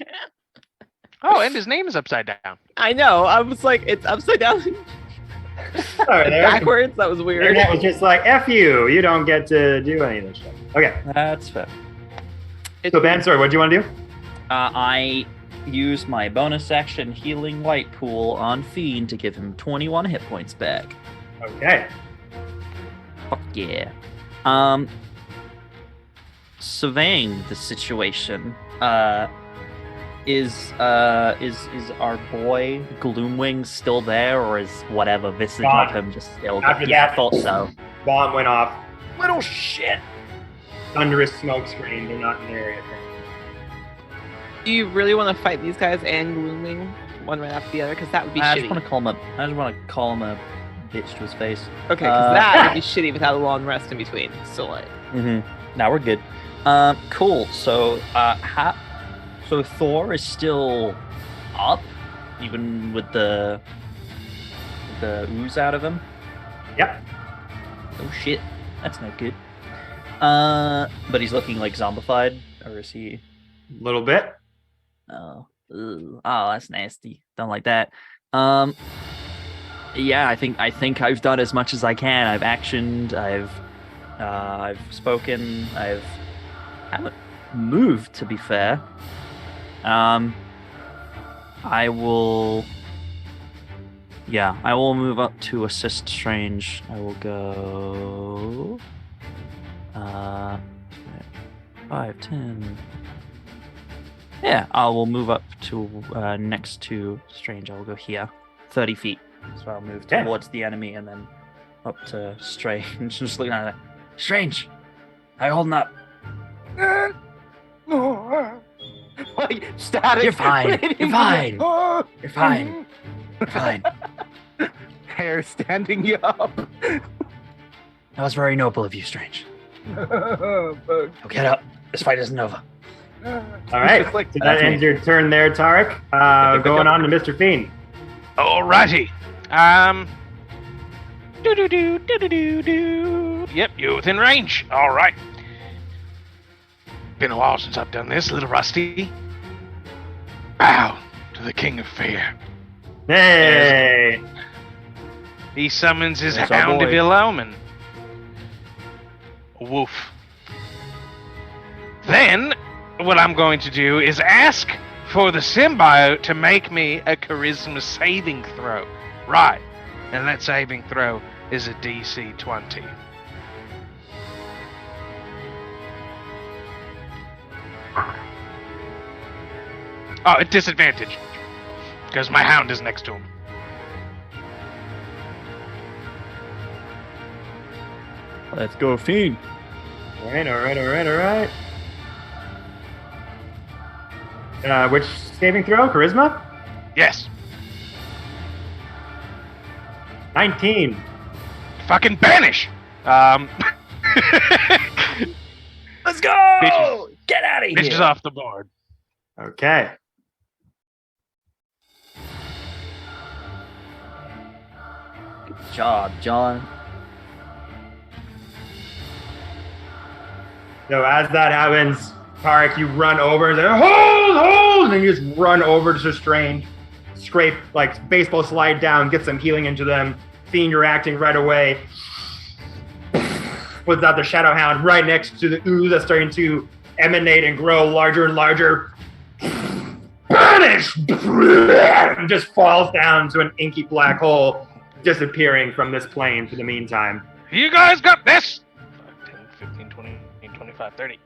Oh, and his name is upside down. I know. I was like, it's upside down. Sorry, there. Backwards. That was And weird. that was just like, F you. You don't get to do any of this stuff. Okay. That's fair. So, Ben, sorry, what do you want to do? I use my bonus action healing light pool on Fiend to give him 21 hit points back. Okay. Fuck yeah. Surveying the situation, is our boy Gloomwing still there, or is whatever visage Gone. of him just still? After Yeah, that- I thought so. Bomb went off. Little shit. Thunderous smoke screen. They're not in the area. Do you really want to fight these guys and Glooming one right after the other? Because that would be I shitty. just want to call him a bitch to his face. Okay, because that would be shitty without a long rest in between. So like, Now we're good. Cool. So, so Thor is still up, even with the ooze out of him. Yep. Oh shit, that's not good. But he's looking like zombified, or is he? A little bit. Oh, ugh. Oh, that's nasty. Don't like that. Yeah, I think I've done as much as I can. I've actioned. I've spoken. Haven't moved, to be fair. I will move up to assist Strange. I will go 5, 10. Yeah, I will move up to next to Strange. I will go here, 30 feet. So I'll move Yeah. towards the enemy and then up to Strange. Just looking at it. Strange, how you holding up? Like static. You're fine. You're fine. You're fine. You're fine. Hair standing up. That was very noble of you, Strange. Now get up. This fight isn't over. All right. Just like So that ends your turn there, Tarek. Going on to Mr. Fiend. Alrighty. Yep, you're within range. All right. Been a while since I've done this, a little rusty. Bow to the King of Fear. Hey. He summons his That's our Hound of boy. Ill Omen. Woof. Then, what I'm going to do is ask for the symbiote to make me a charisma saving throw. Right. And that saving throw is a DC 20. Oh, at disadvantage. Because my hound is next to him. Let's go, Fiend. All right. Which saving throw? Charisma? Yes. 19. Fucking banish! Let's go! Bitches. Get out of here! Bitches off the board. Okay. Good job, John. So as that happens, Tarek, you run over and say, hold! And you just run over to Strange, scrape, like, baseball slide down, get some healing into them. Fiend, you're acting right away. Puts out the Shadow Hound right next to the ooze that's starting to emanate and grow larger and larger. Banish! And just falls down to an inky black hole, disappearing from this plane for the meantime. You guys got this! 5, 10, 15, 20, 25, 30.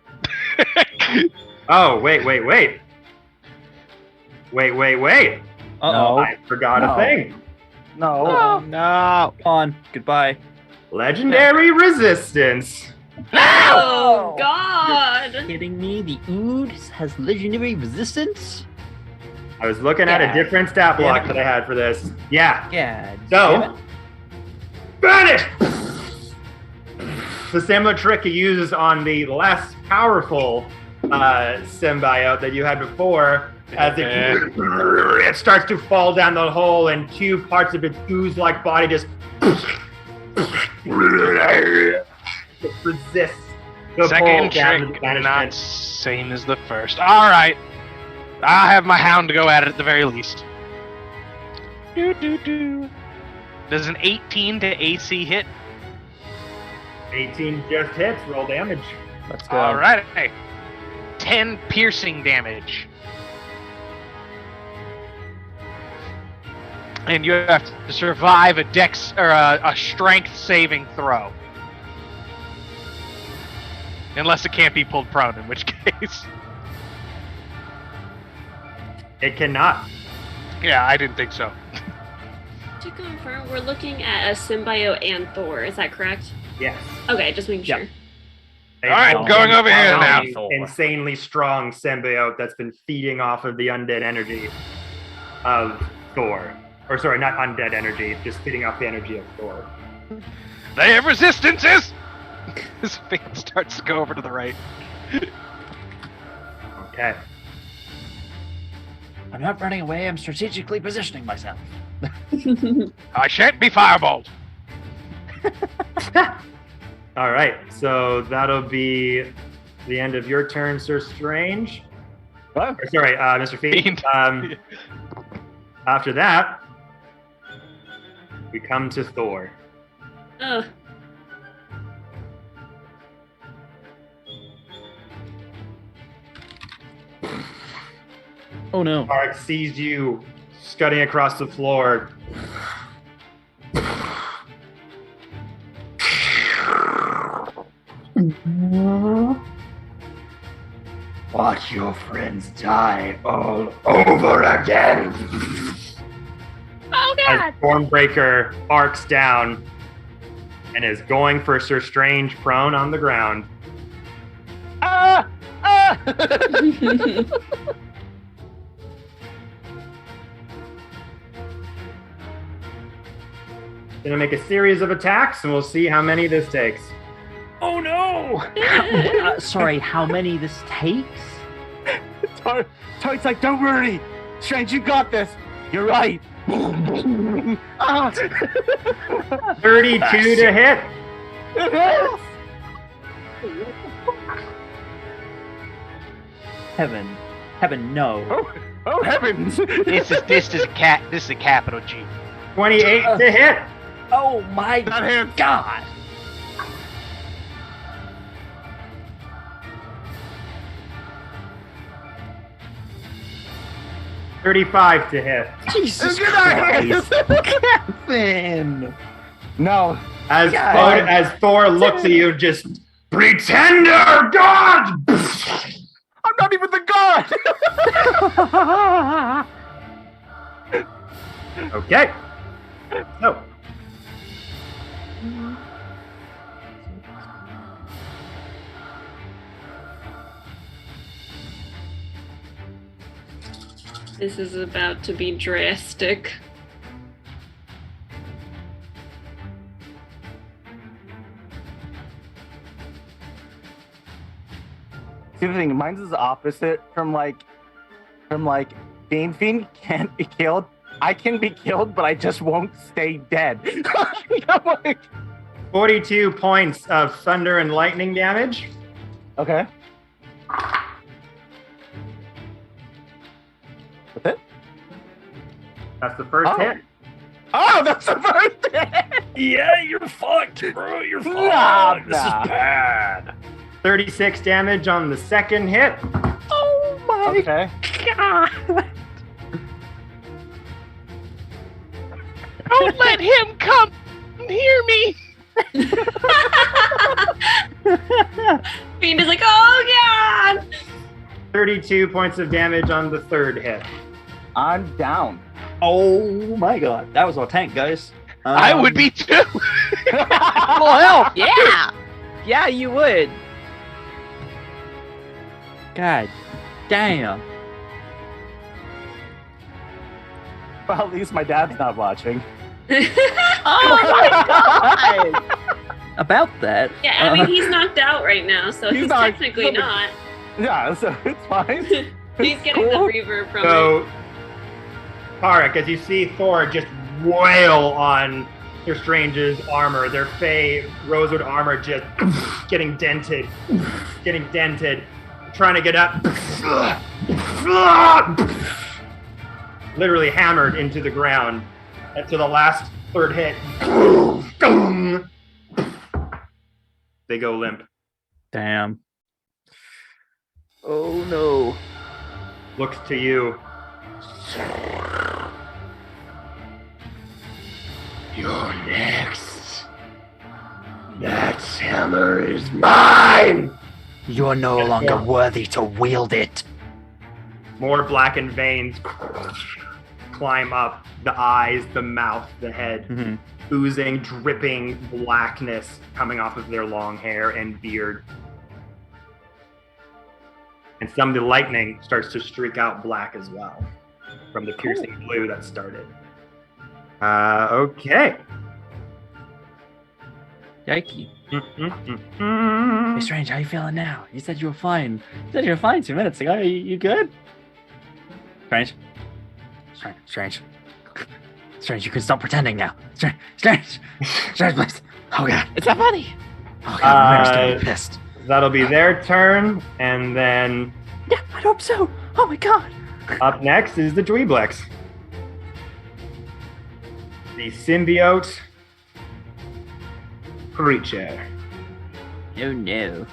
Oh, wait. Uh-oh. I forgot a thing. No. Oh no! On. Goodbye. Legendary resistance. Oh God! Kidding me? The ooze has legendary resistance? I was looking at a Yeah. different stat block Yeah. that I had for this. Yeah. Yeah. So, banish! The similar trick you use on the less powerful symbiote that you had before, as it starts to fall down the hole and two parts of its ooze-like body just resists the pull Second down to the trick, not banishment. same as the first. Alright. I'll have my hound go at it at the very least. Does an 18 to AC hit? 18 just hits, roll damage. Let's go. Alright. 10 piercing damage. And you have to survive a dex or a strength saving throw. Unless it can't be pulled prone, in which case. It cannot. Yeah, I didn't think so. To confirm, we're looking at a symbiote and Thor. Is that correct? Yes. Okay, just making Yep. sure. A All right, going over here now. Insanely strong symbiote that's been feeding off of the undead energy of Thor. Or sorry, not undead energy, just feeding off the energy of Thor. They have resistances! His face starts to go over to the right. Okay. I'm not running away. I'm strategically positioning myself. I shan't be fireballed. All right, so that'll be the end of your turn, Sir Strange. What? Or, sorry, Mr. Fiend. Fiend. After that, we come to Thor. Ugh. Oh no. Mark sees you scudding across the floor. Watch your friends die all over again. Oh As God! Stormbreaker arcs down and is going for Sir Strange prone on the ground. Ah! Ah! Gonna make a series of attacks, and we'll see how many this takes. Oh no! Sorry, how many this takes? Toad's like, don't worry. Strange, you got this. You're right. 32 to hit. Heaven, no. Oh heavens! This is a capital G. 28 to hit. Oh my That hits. God! $35 to hit. Jesus Christ. Kevin! No. As Thor looks at you, just pretender god. I'm not even the god! Okay. So. This is about to be drastic. See the thing, mine's is the opposite from Game Fiend can't be killed. I can be killed, but I just won't stay dead. I'm like, 42 points of thunder and lightning damage. okay. That's it? That's the first hit. Oh, that's the first hit! Yeah, you're fucked, bro. You're fucked. Nah, This is bad. 36 damage on the second hit. Oh my Okay. God! Don't let him come near me. Fiend is like, oh god! 32 points of damage on the third hit. I'm down. Oh my God! That was our tank, guys. I would be too. Full health. Yeah. Yeah, you would. God damn. Well, at least my dad's not watching. Oh my god! About that. Yeah, I mean, he's knocked out right now, so He's he's not- technically not. Yeah, so it's fine. He's getting the reverb from it. So, Tarek, as you see Thor just wail on your Strange's armor, their Fey rosewood armor just getting dented, trying to get up. Literally hammered into the ground. And to the last third hit, they go limp. Damn. Oh no. Looks to you. You're next. That hammer is mine. You're no longer worthy to wield it. More blackened veins climb up the eyes, the mouth, the head, Mm-hmm. oozing, dripping blackness coming off of their long hair and beard. And some of the lightning starts to streak out black as well from the piercing blue that started. Okay. Yikey. Mm-mm-mm-mm. Hey, Strange, how you feeling now? You said you were fine. You said you were fine 2 minutes ago. You good? Strange. Strange, you can stop pretending now. Strange, please. Oh god. It's not funny. Oh god, the mayor's gonna be pissed. That'll be their turn, and then Yeah, I hope so. Oh my god. up next is the Dweeblex. The symbiote creature. Oh no.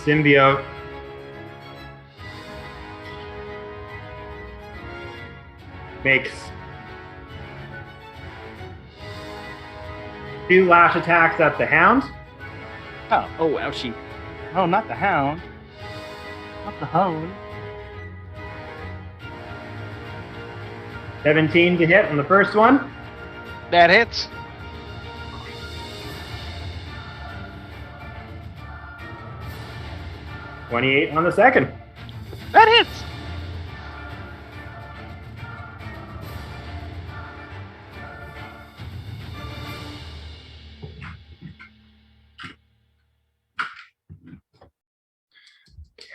Symbiote makes 2 lash attacks at the hound. Oh, Oh, ouchie. no, not the hound. Not the hound. 17 to hit on the first one. That hits. $28 on the second. That hits.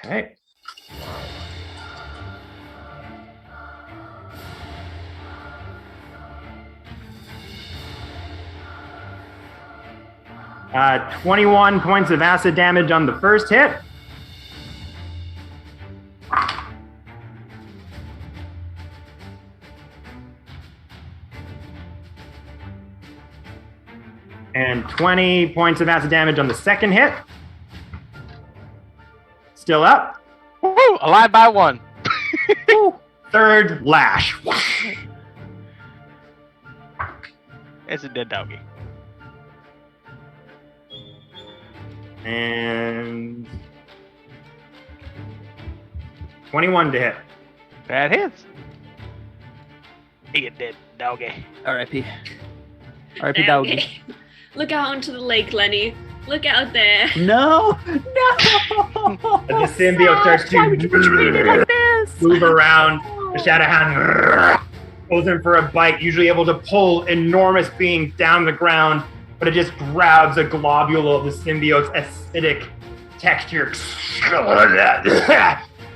Okay. Uh, 21 points of acid damage on the first hit. And 20 points of acid damage on the second hit. Still up. Woo! Alive by one. Third lash. It's a dead doggy. And 21 to hit. That hits. He a dead doggy. R.I.P. R.I.P. doggy. Okay. Look out into the lake, Lenny. Look out there. No! As the symbiote starts to move around, the shadow hand pulls in for a bite, usually able to pull enormous beings down the ground, but it just grabs a globule of the symbiote's acidic texture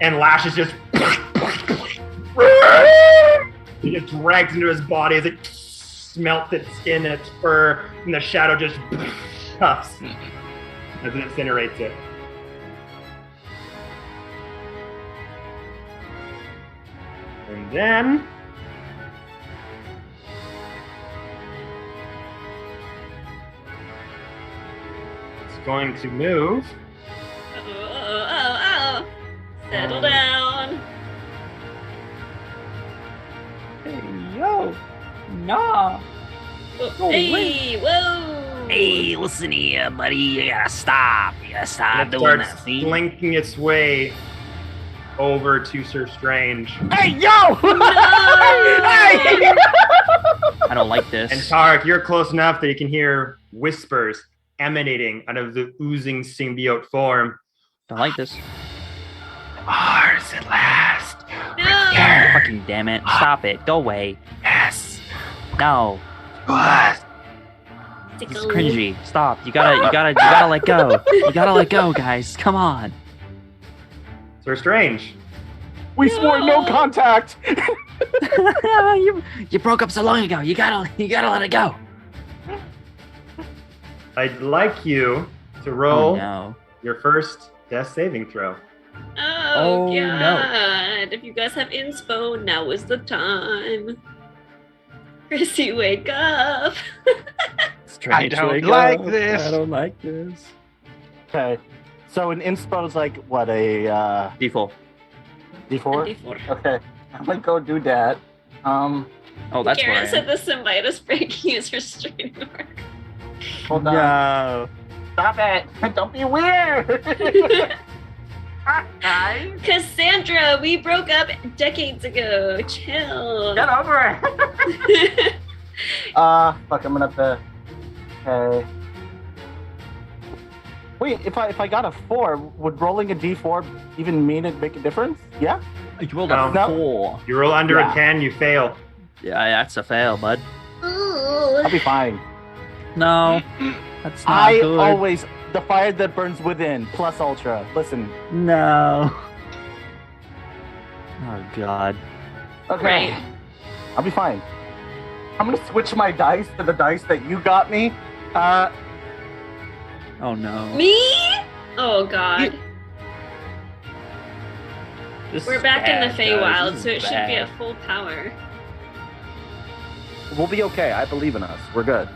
and lashes just he just drags into his body as it smelts its skin and its fur, and the shadow just puffs as it incinerates it. And then it's going to move. Oh. Settle down. Hey, yo! Nah! Oh, hey, whoa. Hey, listen here, buddy. You gotta stop. You gotta stop And it doing starts that, see? slinking its way over to Sir Strange. Hey, yo! I don't like this. And Tarek, you're close enough that you can hear whispers emanating out of the oozing symbiote form. Don't like this. Ours at last. No. Fucking damn it. Stop it. Go away. Yes. No. What? This is cringy. Stop. You gotta let go. You gotta let go, guys. Come on. Sir Strange. We swore no contact. you broke up so long ago. You gotta let it go. I'd like you to roll Oh no. your first death saving throw. Oh, Oh, no. God. If you guys have inspo, now is the time. Chrissy, wake up. Strange, don't wake like up. this. I don't like this. Okay. So an inspo's like what, a D4. D4? D4. Okay. I'm gonna go do that. Oh, that's where I Garrett said am. the symbiotus breaking his restraining order. Hold on. No. Stop it. Don't be weird. Guys, Cassandra, we broke up decades ago. Chill. get over it. Fuck, I'm gonna have to. Okay. Wait, if I got a 4, would rolling a D4 even mean it make a difference? Yeah. You rolled No. a No. 4. You roll under Yeah. a 10, you fail. Yeah, that's a fail, bud. I'll be fine. No. That's not I good. always the fire that burns within plus ultra. Listen. No. Oh god. Okay. Right. I'll be fine. I'm gonna switch my dice to the dice that you got me. Oh no. Me? Oh, God. This We're is back in the bad, Feywild, guys. This so it is should be bad. at full power. We'll be okay. I believe in us. We're good.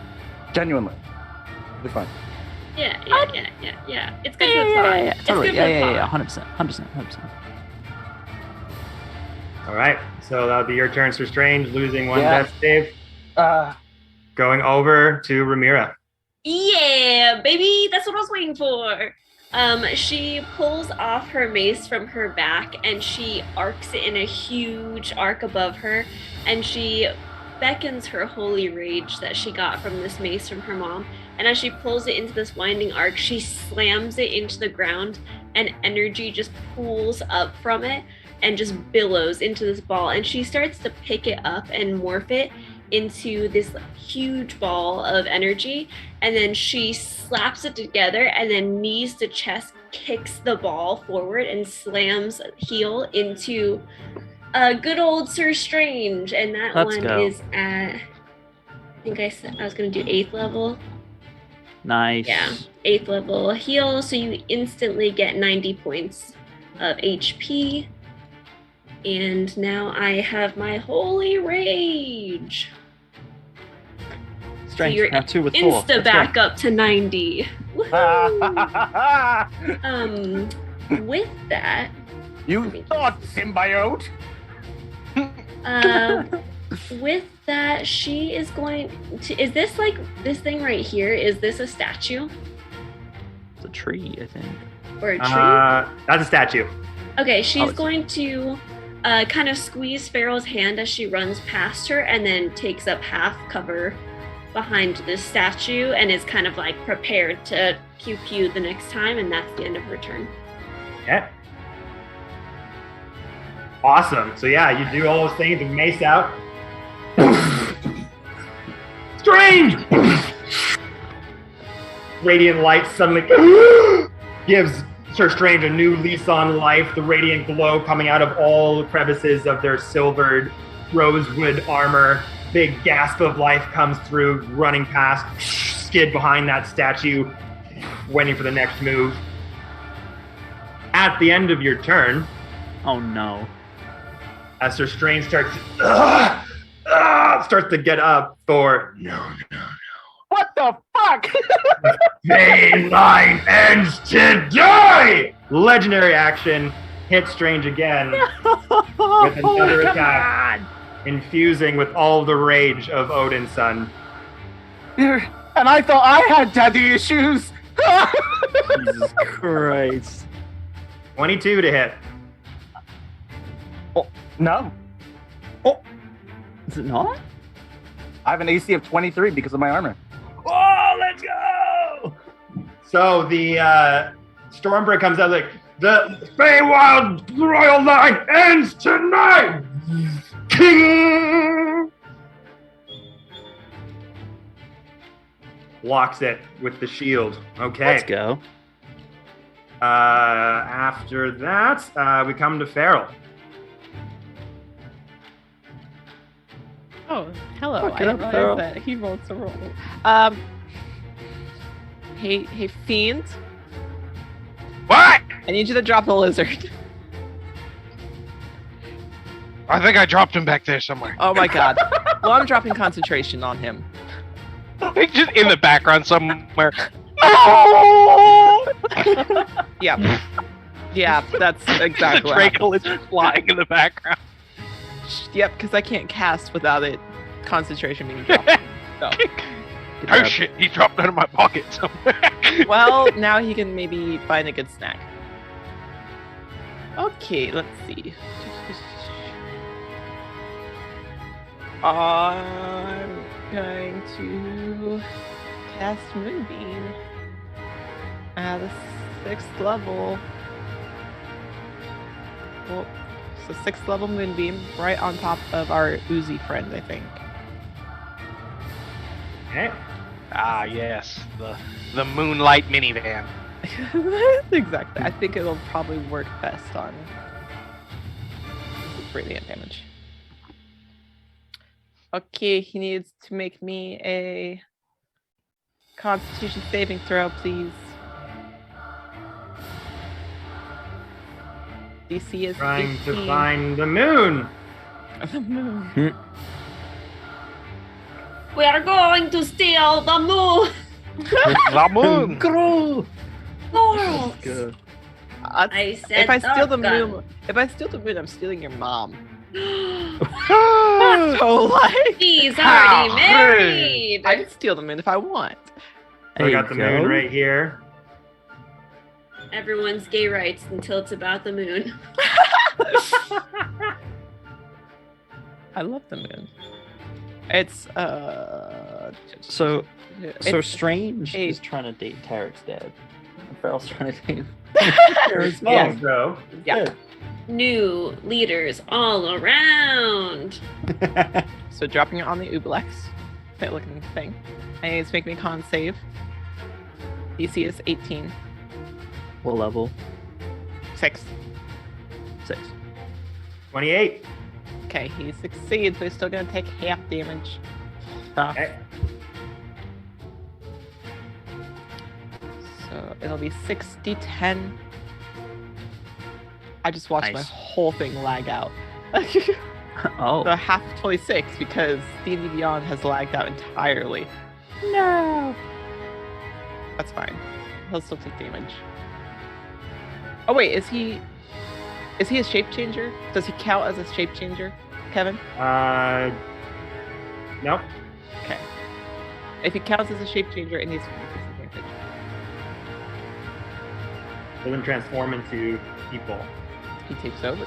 Genuinely. We'll be fine. Yeah. It's good Yeah, for the yeah, pod. yeah, yeah. It's Totally. good Yeah, for the 100%. pod. 100%. All right, so that'll be your turn, Sir Strange, losing one Yeah. death save. Going over to Ramira. Yeah, baby, that's what I was waiting for. She pulls off her mace from her back and she arcs it in a huge arc above her, and she beckons her holy rage that she got from this mace from her mom. And as she pulls it into this winding arc, she slams it into the ground, and energy just pools up from it and just billows into this ball. And she starts to pick it up and morph it into this huge ball of energy, and then she slaps it together and then knees to chest kicks the ball forward and slams heel into good old Sir Strange, and that Let's one go. is at, I think I said I was going to do 8th level. Nice. Yeah, 8th level heal, so you instantly get 90 points of HP. And now I have my Holy Rage. Strange. So you're now 2 with 4. Insta Let's back go. up to 90. Woohoo! With that, You thought, symbiote? with that, she is going to. Is this like this thing right here? Is this a statue It's a tree, I think. or a tree? That's a statue. Okay, she's it's- going to kind of squeeze Farrell's hand as she runs past her, and then takes up half cover behind this statue, and is kind of like prepared to pew pew the next time, and that's the end of her turn. Okay. Awesome. So yeah, you do all those things and mace out. Strange! Radiant light suddenly gives Sir Strange a new lease on life. The radiant glow coming out of all crevices of their silvered rosewood armor. Big gasp of life comes through, running past, skid behind that statue, waiting for the next move. At the end of your turn, Oh no. as Sir Strange starts to get up for no. What the fuck? Vein line ends today! Legendary action hits Strange again with another attack, infusing with all the rage of Odin's son. And I thought I had daddy issues. Jesus Christ. 22 to hit. No, Is it not? I have an AC of 23 because of my armor. Oh, let's go! So the Stormbreaker comes out like, the Feywild royal line ends tonight! King! Blocks it with the shield. Okay. Let's go. After that, we come to Farrell. Oh, hello. Fuck I it didn't up, realize Farrell. that he rolled to roll. Hey, fiend. What? I need you to drop the lizard. I think I dropped him back there somewhere. Oh my god. Well, I'm dropping concentration on him. He's just in the background somewhere. Yeah. Yeah, that's exactly The what Draco is just flying in the background. happened. Yep, because I can't cast without it concentration being dropped. So. Oh shit, he dropped out of my pocket somewhere. Well, now he can maybe find a good snack. Okay, let's see. I'm going to cast Moonbeam at the 6th level. Well, so 6th level Moonbeam right on top of our Uzi friend, I think. Okay. Ah yes, the Moonlight minivan. Exactly. I think it'll probably work best on radiant damage. Okay, he needs to make me a Constitution saving throw, please. DC is Trying 15. to find the moon. The moon. We are going to steal the moon. La Moon. Morals. Good. I said If I steal the shotgun. moon, I'm stealing your mom. Ah! So like, He's How already married. I can steal the moon if I want. So we got the moon right here. Everyone's gay rights until it's about the moon. I love the moon. It's So it's- Strange eight. is trying to date Tarek's dad. And Farrell's trying to date Tarek's Yeah. mom. So yeah. New leaders all around. So dropping it on the Ublex, that looking thing. I need to make me con save. DC is 18. What level? 6. 6. 28. Okay, he succeeds, but he's still gonna take half damage. Okay. So it'll be 6d10. I just watched my Nice. whole thing lag out. Oh. So half of 26 because D&D Beyond has lagged out entirely. No. That's fine. He'll still take damage. Oh wait, is he a shape changer? Does he count as a shape changer, Kevin? Nope. Okay. If he counts as a shape changer, it needs to be disadvantage. Doesn't transform into people. He takes over.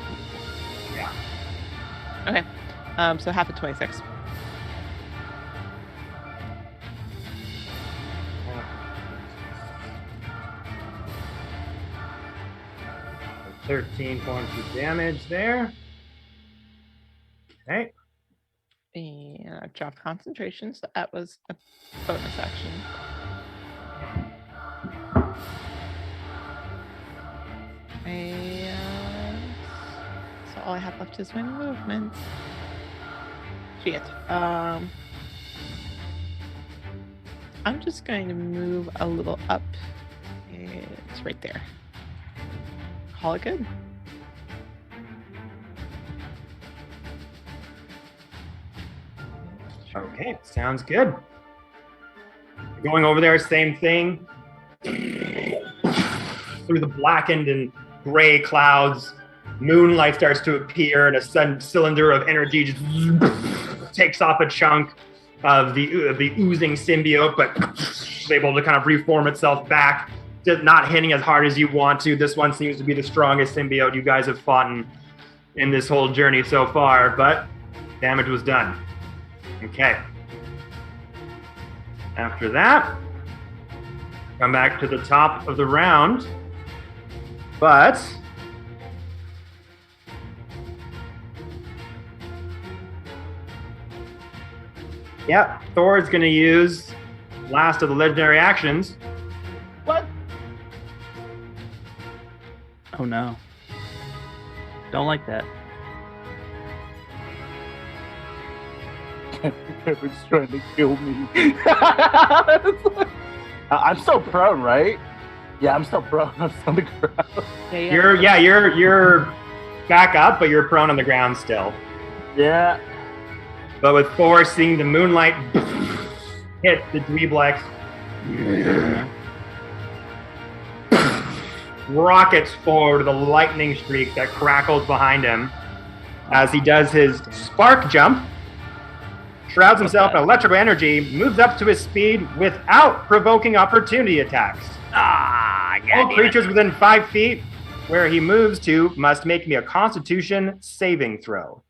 Yeah. Okay. So half of 26. 13 points of damage there. Okay. And I've dropped concentration, so that was a bonus action. And so all I have left is my movement. Shit. I'm just going to move a little up. It's right there. Call it good. Okay, sounds good. Going over there, same thing. Through the blackened and gray clouds, moonlight starts to appear, and a sudden cylinder of energy just takes off a chunk of the oozing symbiote, but is able to kind of reform itself back. Just not hitting as hard as you want to. This one seems to be the strongest symbiote you guys have fought in this whole journey so far, but damage was done. Okay. After that, come back to the top of the round. But yeah, Thor's going to use last of the legendary actions. What? Oh no. Don't like that. Kevin's trying to kill me. I'm still prone, right? Yeah, I'm still prone. I'm still on the ground. You're back up, but you're prone on the ground still. Yeah. But with Thor seeing the moonlight hit the Dweeblex, rockets forward the lightning streak that crackles behind him as he does his spark jump, shrouds himself in electrical energy, moves up to his speed without provoking opportunity attacks. All creatures within 5 feet where he moves to must make me a Constitution saving throw.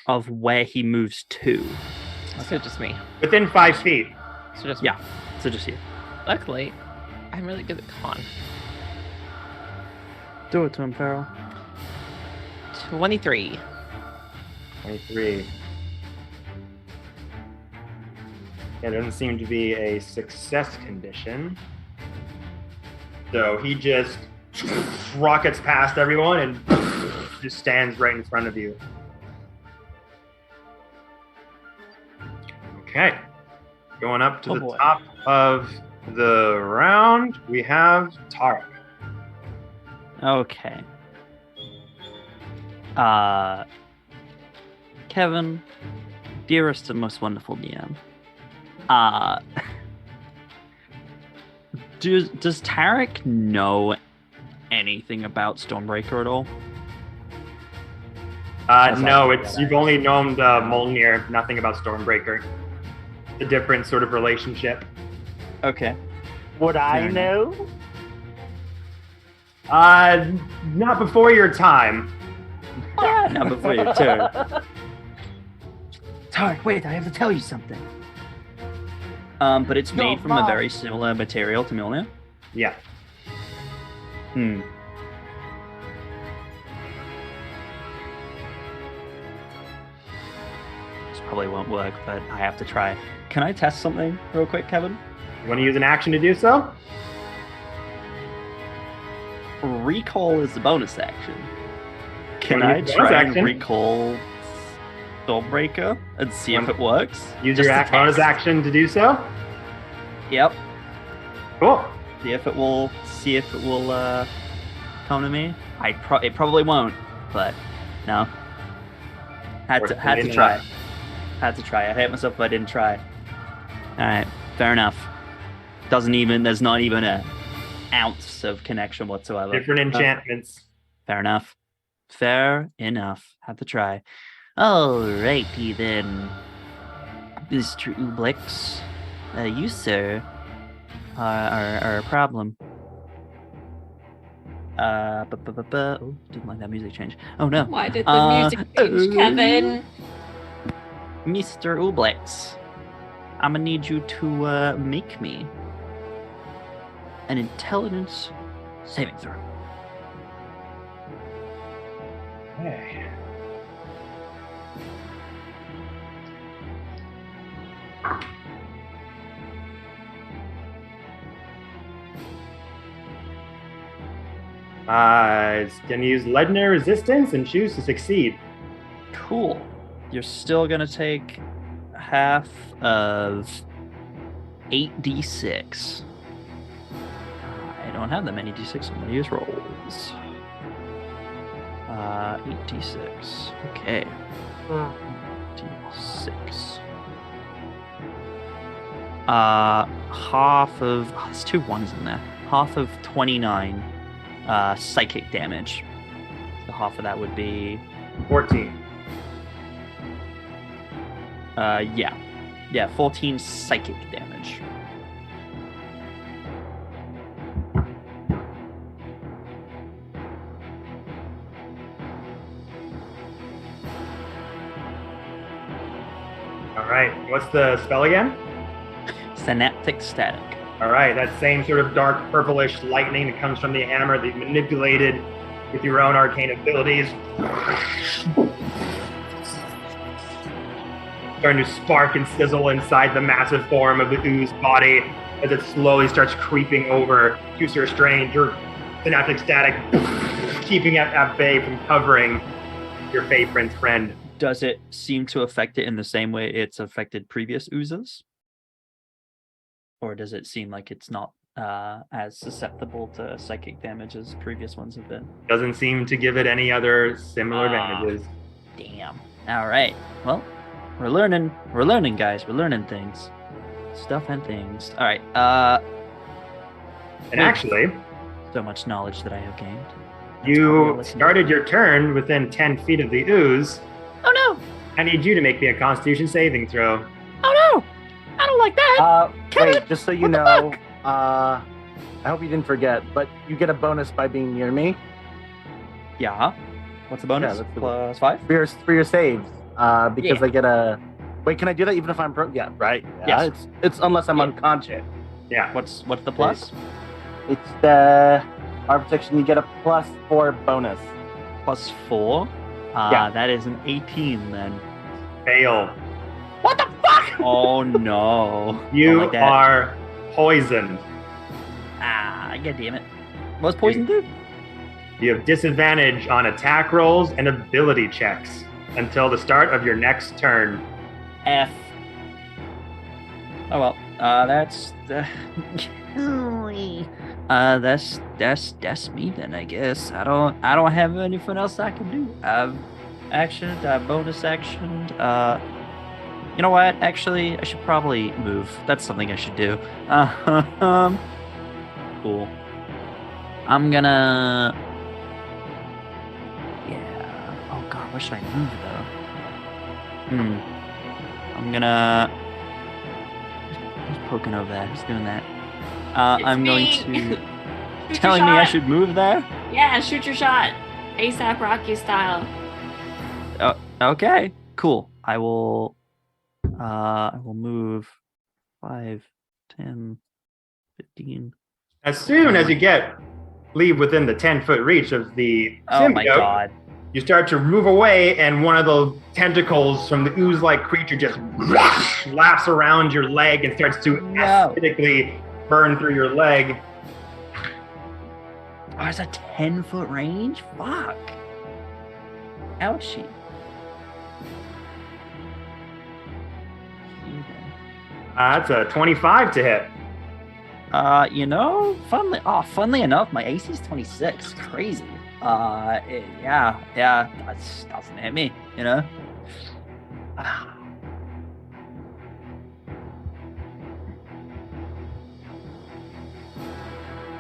Of where he moves to. So just me. Within 5 feet. So just Yeah. So just you. Luckily, I'm really good at con. Do it to him, Farrell. 23. 23. Yeah, there doesn't seem to be a success condition. So he just rockets past everyone and just stands right in front of you. Okay. Going up to the top of the round, we have Tarek. Okay. Kevin, dearest and most wonderful DM. Does Tarek know anything about Stormbreaker at all? No, you've only known Molnir, nothing about Stormbreaker. A different sort of relationship. Okay. Would I know? Not before your time. Not before your turn. Tarek, wait, I have to tell you something. But it's made from a very similar material to Mjolnir? Yeah. This probably won't work, but I have to try. Can I test something real quick, Kevin? You want to use an action to do so? recall is a bonus action. Can Wanna I use bonus try and action? recall Stormbreaker and see if it works? Use Just your to bonus test. action to do so. Yep. Cool. See if it will come to me. It probably won't, but no. Had to Fortunately try. not. Had to try. I hate myself if I didn't try. All right, fair enough. There's not even an ounce of connection whatsoever. Different enchantments. Fair enough. Fair enough. Had to try. Alrighty then. Mr. Ublix, you, sir, are a problem. Oh, didn't like that music change. Oh no. Why did the music change, Kevin? Mr. Ublix, I'm gonna need you to make me an intelligence saving throw. Okay. It's gonna use legendary resistance and choose to succeed. Cool. You're still gonna take half of 8d6. I don't have that many d6. I'm gonna use rolls. 8d6. Okay. d6. Half of. Oh, there's 2 1s in there. Half of 29 psychic damage. So half of that would be 14. Yeah, 14 psychic damage. All right. What's the spell again? Synaptic static. All right. That same sort of dark purplish lightning that comes from the hammer that you manipulated with your own arcane abilities. Starting to spark and sizzle inside the massive form of the ooze body as it slowly starts creeping over to Sir Strange. Your synaptic static keeping it at bay from covering your favorite friend. Does it seem to affect it in the same way it's affected previous oozes? Or does it seem like it's not as susceptible to psychic damage as previous ones have been? Doesn't seem to give it any other similar advantages. Damn. All right. Well, we're learning, guys. We're learning things. Stuff and things. All right. And actually, So much knowledge that I have gained. That's you probably all I can do. started your turn within 10 feet of the ooze. Oh no! I need you to make me a Constitution saving throw. Oh no! I don't like that! Kevin, Wait, just so you what the know, fuck? I hope you didn't forget, but you get a bonus by being near me Yeah. What's the bonus? Yeah, that's the- Plus 5? for your saves. Because Yeah. I get a. Wait, can I do that even if I'm Yeah, right. Yeah, Yes. It's unless I'm Yeah. unconscious. Yeah. What's the plus? It's the armor protection. You get a +4 bonus. Plus 4? Yeah. That is an 18 then. Fail. What the fuck? Oh no. You Don't like that. are poisoned. God damn it. What's poison do? You have disadvantage on attack rolls and ability checks until the start of your next turn. F. Oh well. That's me then, I guess. I don't have anything else I can do. I've actioned, I've bonus actioned. You know what? Actually, I should probably move. That's something I should do. Cool. I'm gonna. Yeah. Oh god, where should I move though? I'm gonna. Who's poking over there? Who's doing that? I'm going me. to. Shoot Telling your me I shot. should move there? Yeah, shoot your shot. ASAP Rocky style. Okay, cool. I will move 5, 10, 15. As soon as you leave within the 10-foot reach of the Oh my symbiote, god. you start to move away, and one of the tentacles from the ooze-like creature just laps around your leg and starts to No. acidically burn through your leg. Oh, it's a 10-foot range? Fuck. Ouchie. That's a 25 to hit. Funnily enough, my AC is 26. Crazy. Yeah, that doesn't hit me, you know?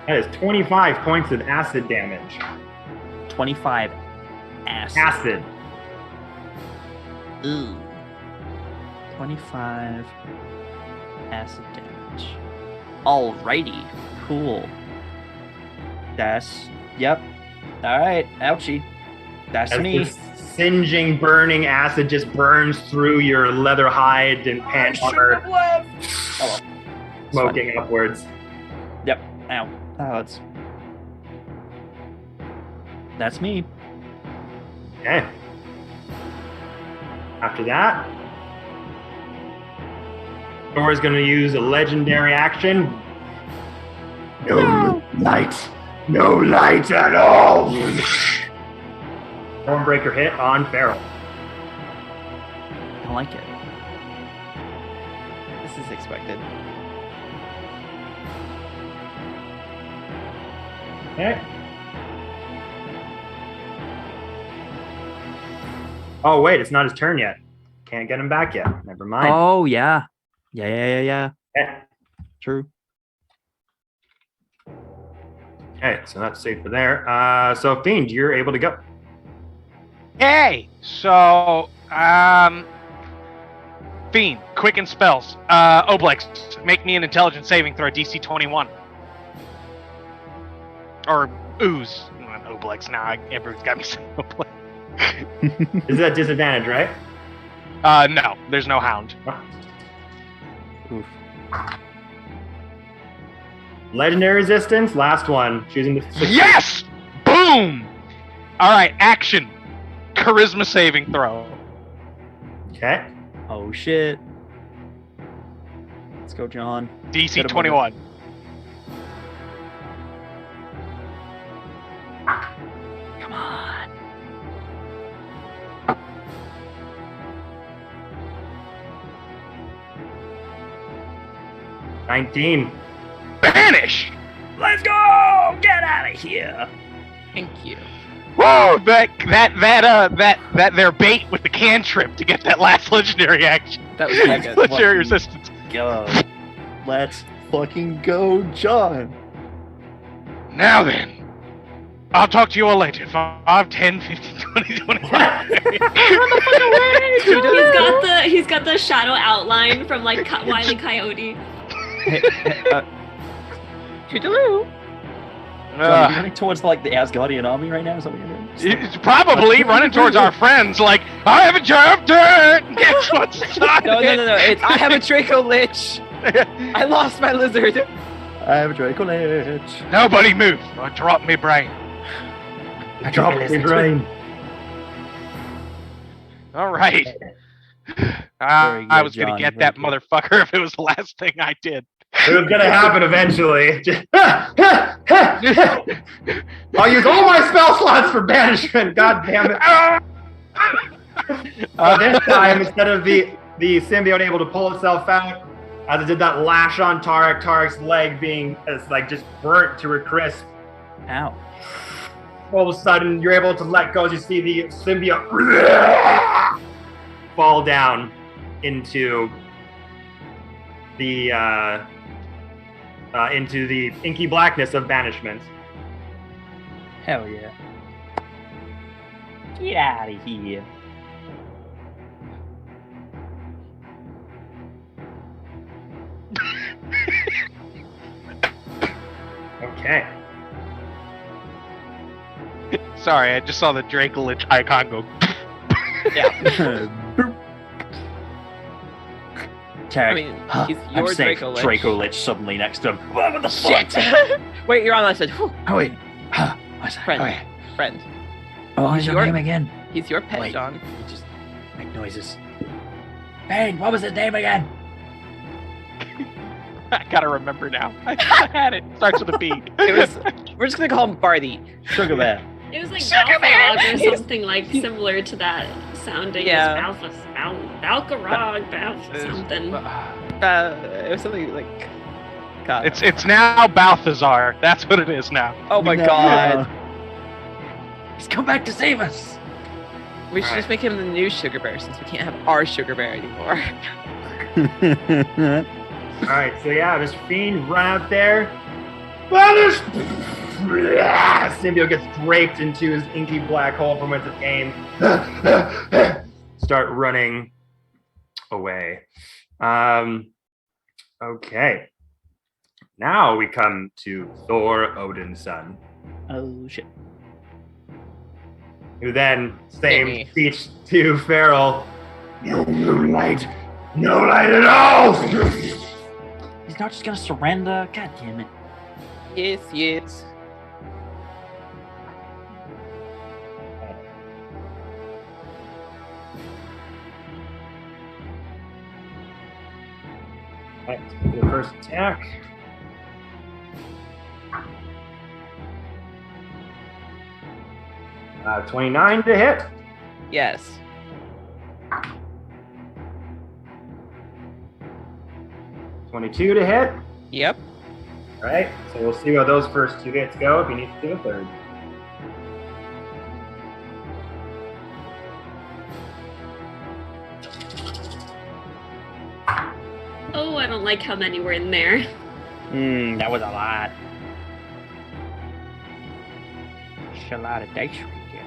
That is 25 points of acid damage. 25 acid. Acid. Ooh. 25 acid damage. Alrighty. Cool. Yep. Alright, ouchie. That's As me. this singeing, burning acid just burns through your leather hide and pant armor, Oh, well. smoking upwards. Yep. Ow. Oh, that's me. Okay. After that, Thor is going to use a legendary action. No light. No light at all. Stormbreaker hit on Feral. I like it. This is expected. Okay. Oh, wait, it's not his turn yet. Can't get him back yet. Never mind. Oh, yeah. Yeah. Okay. True. Okay, so that's safe for there. So, Fiend, you're able to go. Hey! So, Fiend, quicken spells. Oblex, make me an intelligence saving throw, DC 21. Or ooze. Not Oblex, now everyone's got me saying Oblex. Is that disadvantage, right? No, there's no hound. Oof. Legendary resistance, last one. Choosing the Yes! Boom! Alright, action. Charisma saving throw. Okay. Oh, shit. Let's go, John. DC Get him 21. Come on. $19. Banish! Let's go! Get out of here. Thank you. Whoa! That their bait with the cantrip to get that last legendary action. That was pretty good. Legendary resistance. Go. Let's fucking go, John. Now then. I'll talk to you all later. 5, 10, 15, 20, 25. He's got the shadow outline from like Wile E. Coyote. Toodaloo. John, you running towards like the Asgardian army right now? Is that what you're doing? It's probably running towards our friends like, I have a jumped it! Guess what's No. It's I have a Draco Lich. I lost my lizard. I have a Draco Lich. Nobody move or drop me brain. I dropped the brain. Alright. Very I good, was gonna John, get very that good. motherfucker if it was the last thing I did. It was gonna happen eventually. I'll use all my spell slots for banishment. God damn it! This time, instead of the symbiote able to pull itself out, as it did that lash on Tarek, Tarek's leg being just burnt to a crisp. Ow. All of a sudden, you're able to let go as you see the symbiote fall down into the inky blackness of banishment. Hell yeah. Get out of here. Okay. Sorry, I just saw the Draco Lich icon go. Tarek, I mean, he's I'm your safe. Draco Lich. Draco Lich suddenly next to him. What the Shit! fuck? Wait, you're on. I said, whew, Oh wait. What's that? Friend. Oh, yeah. friend. What was your Your- name again? He's your pet, Wait. John. You just make noises. Bang! What was his name again? I gotta remember now. I had it. Starts with a B. We're just gonna call him Barty. Sugar bear. It was like Sugar bear! Baltharog or something like similar to that sounding. Yeah. Baltharog, something. It was something like. God. It's now Balthazar. That's what it is now. Oh my god. He's come back to save us. We should just make him the new Sugar Bear since we can't have our Sugar Bear anymore. All right, so yeah, this fiend run out there. Well, this symbiote gets draped into his inky black hole from whence it came. Start running away. Okay. Now we come to Thor, Odin's son, Oh shit. who then same me. speech to Farrell. No light at all. He's not just gonna surrender. God damn it. Yes. Right, the first attack. Uh, 29 to hit. Yes. $22 to hit. Yep. All right, so we'll see how those first two hits go if he needs to do a third. Oh, I don't like how many were in there. That was a lot. That's a lot of dice right there.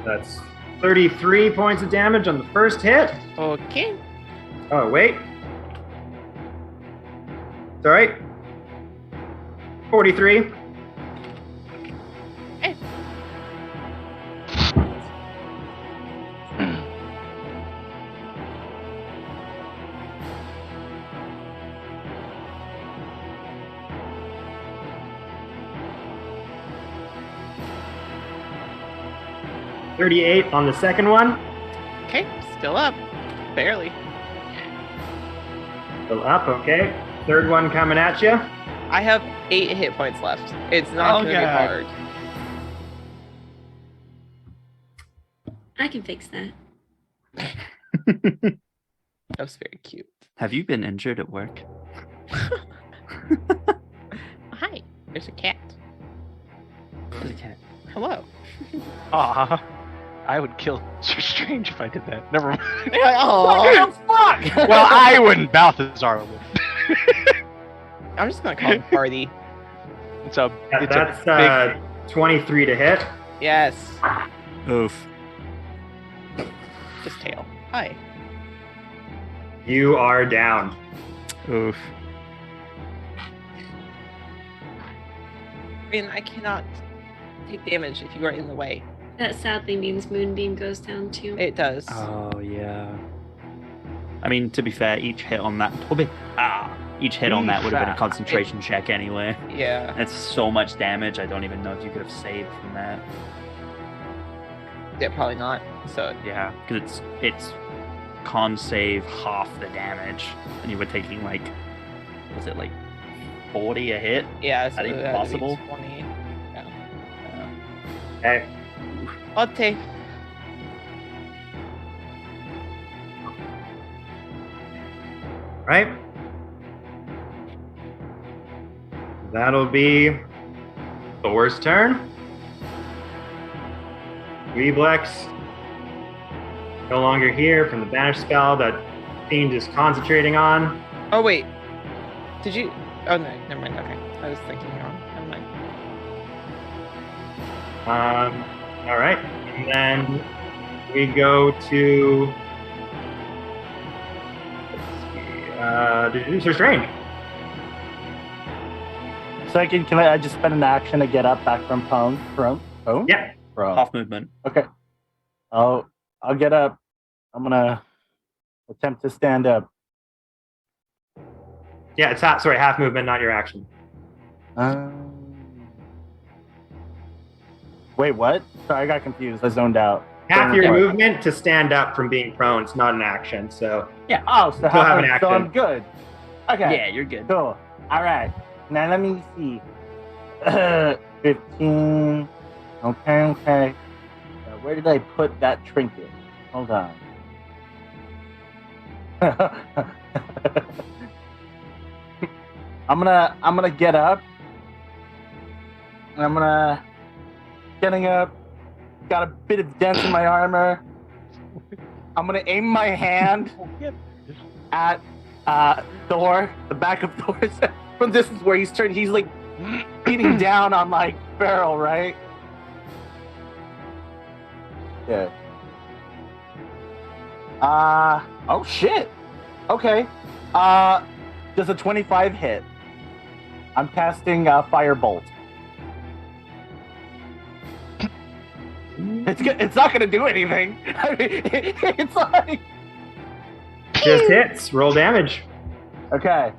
That's 33 points of damage on the first hit. Okay. Oh, wait. It's all right. 43. Hey. $38 on the second one. Okay. Still up. Barely. Still up, okay. Third one coming at you. I have 8 hit points left. It's not gonna be hard. I can fix that. That was very cute. Have you been injured at work? Hi. There's a cat. There's a cat. Hello. Aw. I would kill Sir Strange if I did that. Never mind. Oh, fuck! Well, I wouldn't. Balthazar would. I'm just gonna call him Barty. It's a. Yeah, It's that's a 23 to hit. Yes. Oof. Just tail. Hi. You are down. Oof. I mean, I cannot take damage if you are in the way. That sadly means Moonbeam goes down too. It does. Oh yeah. I mean, to be fair, each hit on that each hit on that would have been a concentration check anyway. Yeah. It's so much damage. I don't even know if you could have saved from that. Yeah, probably not. So Yeah, because it's con save half the damage, and you were taking like, was it like 40 a hit? yeah, so That even it had to be possible? 20. Okay. Otte. Right? That'll be Thor's turn. Reblex. No longer here from the banish spell that Fiend is concentrating on. Oh wait. Did you? Oh no, never mind. Okay, I was thinking wrong. Never mind. All right. And then we go to Sir Strange. Second, can I just spend an action to get up back from prone? Yeah. Prone. Half movement. Okay. I'll get up. I'm gonna attempt to stand up. Yeah, it's half movement, not your action. Wait, what? Sorry, I got confused. I zoned out. half your Okay. movement to stand up from being prone. It's not an action, so Yeah. Oh, so, Still have an so I'm action. good. Okay. Yeah, you're good. Cool. All right. Now let me see. 15. Okay. Where did I put that trinket? Hold on. I'm gonna get up. And getting up. Got a bit of dent in my armor. I'm gonna aim my hand at Thor, the back of Thor's head. From this is where he's like beating down on like Farrell, right? Yeah. Oh shit. Okay. Does a 25 hit? I'm casting Firebolt. It's not gonna do anything. I mean, it's like just hits. Roll damage. okay.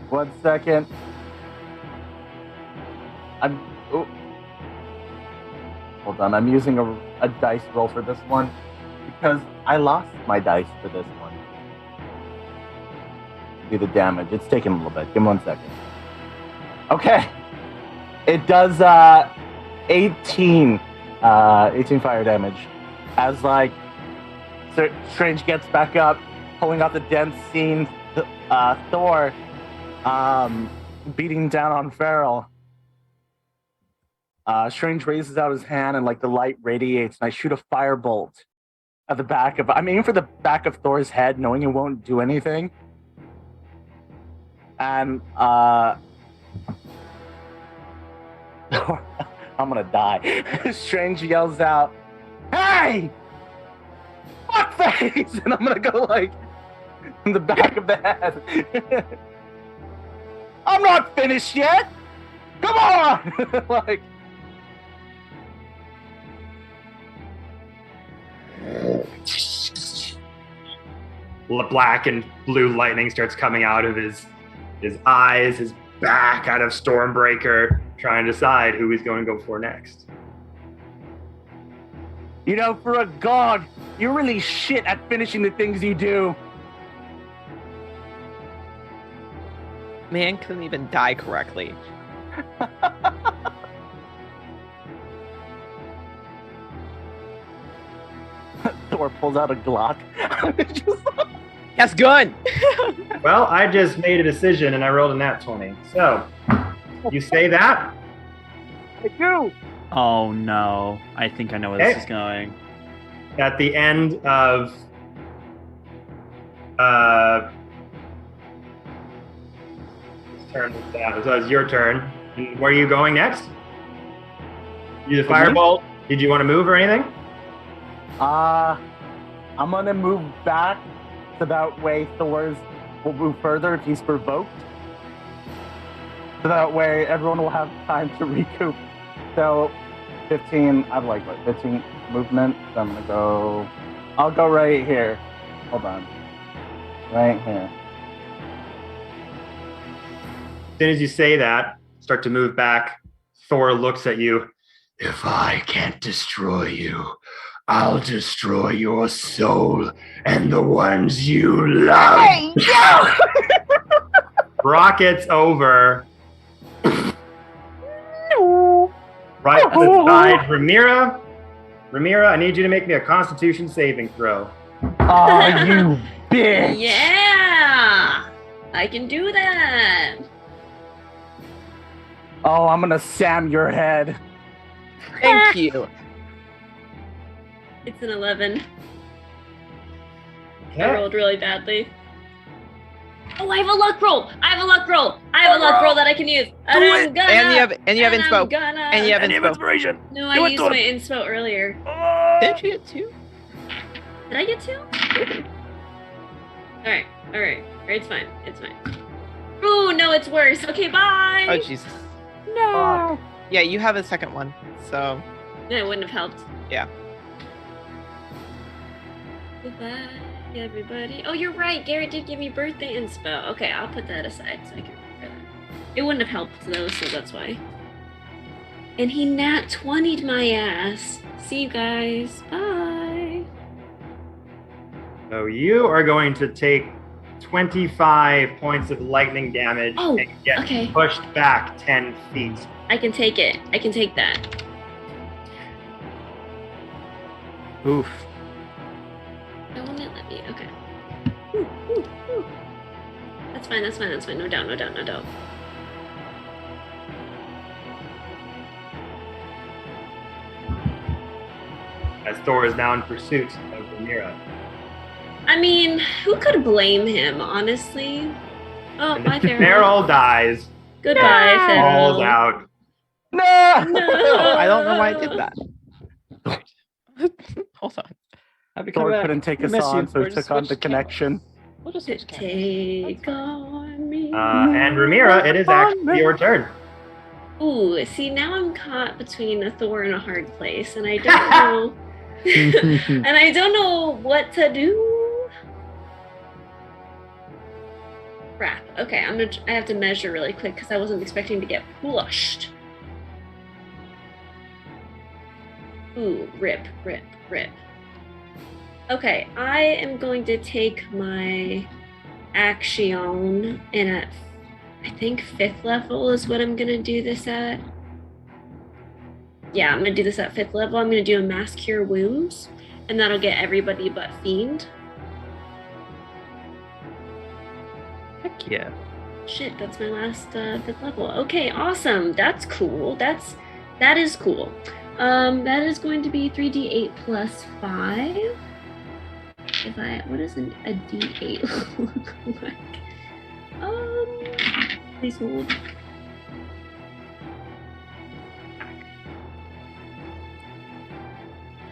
One second. Hold on. I'm using a dice roll for this one because I lost my dice for this one. Do the damage. It's taking a little bit. Give me 1 second. Okay. It does 18 fire damage as like Strange gets back up, pulling out the dent, seeing Thor beating down on Farrell. Strange raises out his hand and like the light radiates, and I shoot a firebolt at the back of. I'm aiming for the back of Thor's head, knowing it won't do anything. And I'm gonna die. Strange yells out, "Hey! Fuckface!" And I'm gonna go like in the back of the head. I'm not finished yet! Come on! Like black and blue lightning starts coming out of his eyes, his back out of Stormbreaker, trying to decide who he's going to go for next. You know, for a god, you're really shit at finishing the things you do. Man couldn't even die correctly. Thor pulls out a Glock. Yes, gun! Well, I just made a decision and I rolled a nat 20. So, you say that? I do. Oh no. I think I know where this is going. At the end of turn was down. So it's your turn. And where are you going next? You the firebolt? Did you want to move or anything? I'm gonna move back so that way Thor's will move further if he's provoked. So that way everyone will have time to recoup. So 15, I'd like 15 movement. So I'm gonna go, I'll go right here. Hold on. Right here. As soon as you say that, start to move back, Thor looks at you. If I can't destroy you, I'll destroy your soul and the ones you love. Hey, no! Rockets over. Right beside Ramira. Ramira, I need you to make me a Constitution saving throw. Oh, you bitch! Yeah, I can do that. Oh, I'm gonna Sam your head. Thank you. It's an 11. I Okay. rolled really badly. Oh, I have a luck roll. I have a luck roll that I can use. And I'm gonna. And you have and inspo. I'm gonna. And you have inspo. inspiration. No, I used my inspo earlier. Didn't you get 2? Did I get 2? Alright. It's fine. Ooh, no, it's worse. Okay, bye. Oh, Jesus. No. Yeah, you have a second one, so... That wouldn't have helped. Yeah. Goodbye, everybody. Oh, you're right. Garrett did give me birthday inspo. Okay, I'll put that aside so I can remember that. It wouldn't have helped though, so that's why. And he nat 20'd my ass. See you guys. Bye. So you are going to take 25 points of lightning damage Oh, and get okay. pushed back 10 feet. I can take it. I can take that. Oof. It won't let me. Okay. Ooh, ooh, ooh. That's fine. That's fine. That's fine. No doubt. No doubt. No doubt. As Thor is now in pursuit of Rhaenyra. I mean, who could blame him, honestly? Oh, And bye, Farrell. Farrell dies, Goodbye, falls Farrell. out. No! I don't know why I did that. Hold on. I'll be coming Thor back. couldn't take us Miss you. on, so he We're just took on the switched connection. We'll just switch cameras. Take on me. And Rhaenyra, it is actually your turn. Ooh, see, now I'm caught between a Thor and a hard place, and I don't know. And I don't know what to do. Crap. Okay, I have to measure really quick because I wasn't expecting to get pushed. Ooh, rip. Okay, I am going to take my action, and at I think 5th level is what I'm gonna do this at. Yeah, I'm gonna do this at 5th level. I'm gonna do a Mass Cure Wounds, and that'll get everybody but Fiend. Heck yeah. Shit, that's my last 5th level. Okay, awesome. That's cool. That is cool. That is going to be 3d8 plus 5. What does a d8 look like? Please hold.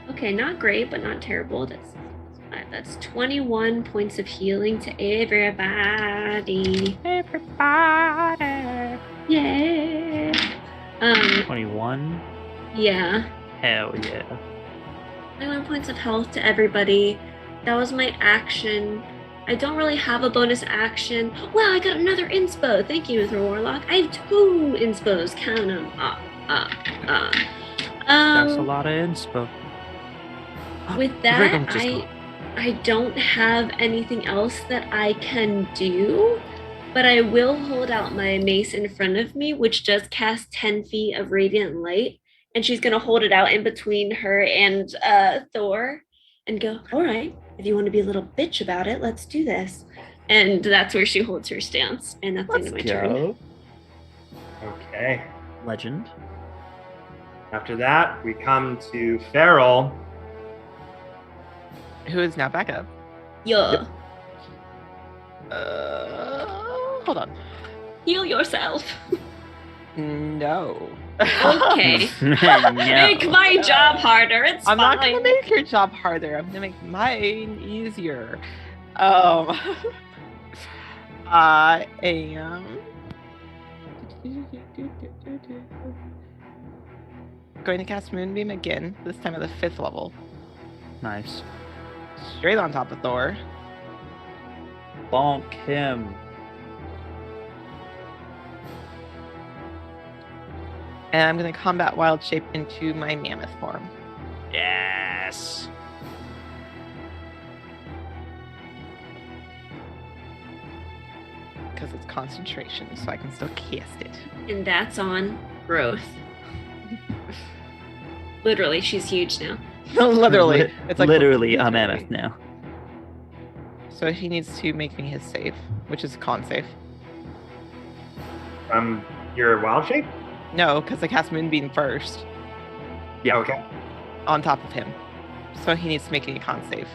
Okay, not great, but not terrible. That's 21 points of healing to everybody. Everybody. Yeah. 21. Yeah. Hell yeah. 21 points of health to everybody. That was my action. I don't really have a bonus action. Wow, I got another inspo. Thank you, Mr. Warlock. I have 2 inspos. Count them. That's a lot of inspo. With Dragon that, just I don't have anything else that I can do, but I will hold out my mace in front of me, which does cast 10 feet of radiant light, and she's gonna hold it out in between her and Thor, and go, all right, if you want to be a little bitch about it, let's do this. And that's where she holds her stance, and that's the end of my turn. Okay. Legend. After that, we come to Farrell. Who is now back up? Yeah. Hold on. Heal yourself. No. Okay. No. Make my job harder. It's I'm fine. not gonna make your job harder. I'm gonna make mine easier. I am going to cast Moonbeam again, this time at the 5th level. Nice. Straight on top of Thor. Bonk him. And I'm gonna combat wild shape into my mammoth form. Yes. Because it's concentration, so I can still cast it. And that's on growth. Literally, she's huge now. Literally. It's like literally a mammoth now. So he needs to make me his save, which is a con save. Your wild shape? No, because I cast Moonbeam first Yeah. Okay. on top of him. So he needs to make a con save.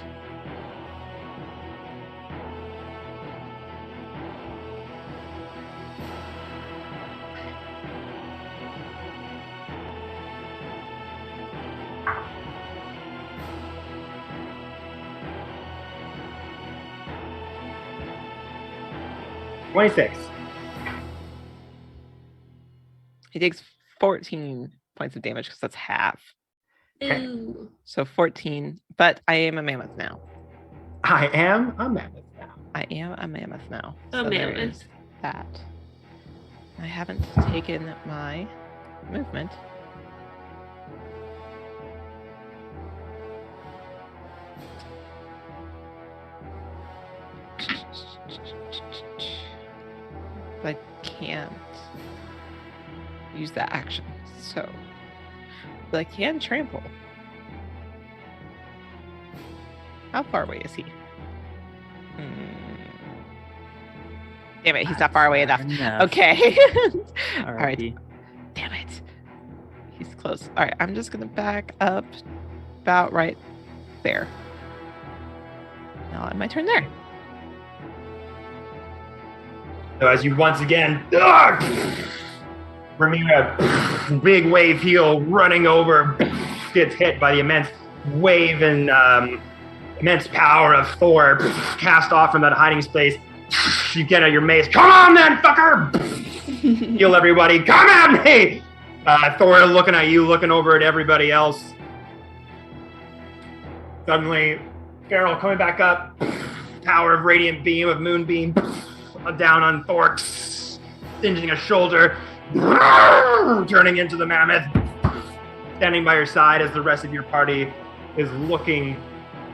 $26. He takes 14 points of damage because that's half. Okay. Ooh. So 14, but I am a mammoth now. I am a mammoth now. I am a mammoth now. A So there mammoth. is that. I haven't taken my movement. I can't use that action, so. But I can trample. How far away is he? Damn it, he's not far away enough. Okay. All right. Damn it. He's close. All right, I'm just going to back up about right there. Now end my turn there. So as you once again, Ramira, big wave heel running over, gets hit by the immense wave and immense power of Thor, cast off from that hiding space. You get out your mace. Come on then, fucker! Heal everybody. Come at me! Thor looking at you, looking over at everybody else. Suddenly, Farrell coming back up. Power of radiant beam, of moonbeam. Down on Thor. Singeing a shoulder. Turning into the mammoth. Standing by your side as the rest of your party is looking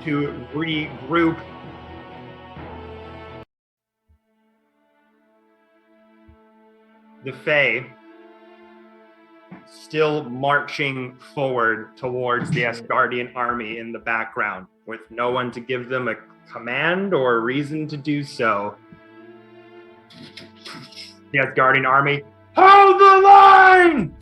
to regroup. The Fae still marching forward towards the Asgardian army in the background, with no one to give them a command or a reason to do so. The Asgardian army, hold the line!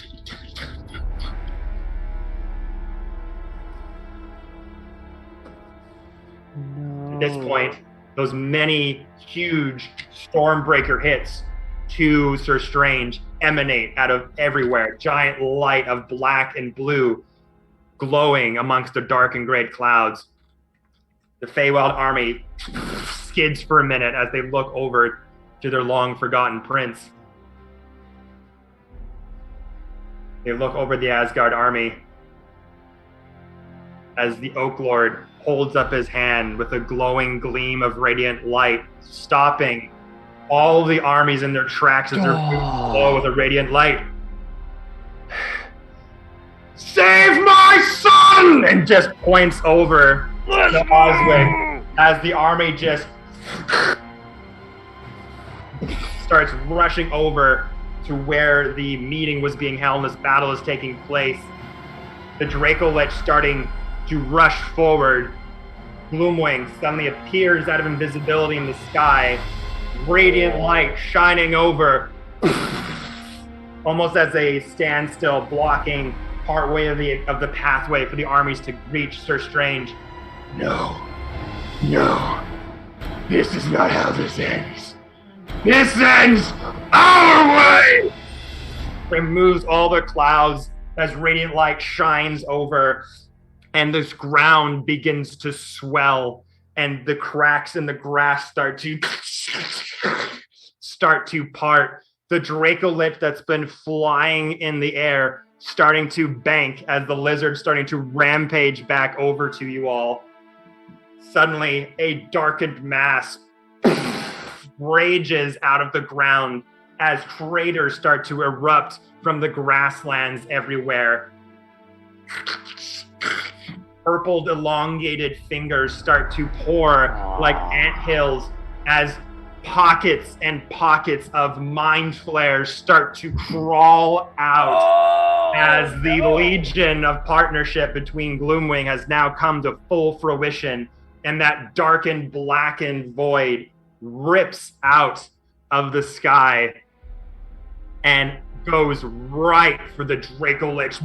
No. At this point, those many huge Stormbreaker hits to Sir Strange emanate out of everywhere. Giant light of black and blue glowing amongst the dark and gray clouds. The Feywild army skids for a minute as they look over to their long-forgotten prince. They look over the Asgard army as the Oak Lord holds up his hand with a glowing gleam of radiant light, stopping all the armies in their tracks as they're glow with a radiant light. Save my son! And just points over to Oswig as the army just starts rushing over to where the meeting was being held and this battle is taking place. The Draco Lich starting to rush forward. Gloomwing suddenly appears out of invisibility in the sky. Radiant light shining over, almost as a standstill, blocking partway of the pathway for the armies to reach Sir Strange. No. This is not how this ends. This ends our way! Removes all the clouds as radiant light shines over, and this ground begins to swell, and the cracks in the grass start to part. The Draco Lich that's been flying in the air starting to bank as the lizard starting to rampage back over to you all. Suddenly, a darkened mass rages out of the ground as craters start to erupt from the grasslands everywhere. Purpled, elongated fingers start to pour like anthills as pockets and pockets of mind flares start to crawl out as the legion of partnership between Gloomwing has now come to full fruition, and that darkened, blackened void rips out of the sky and goes right for the Draco Lich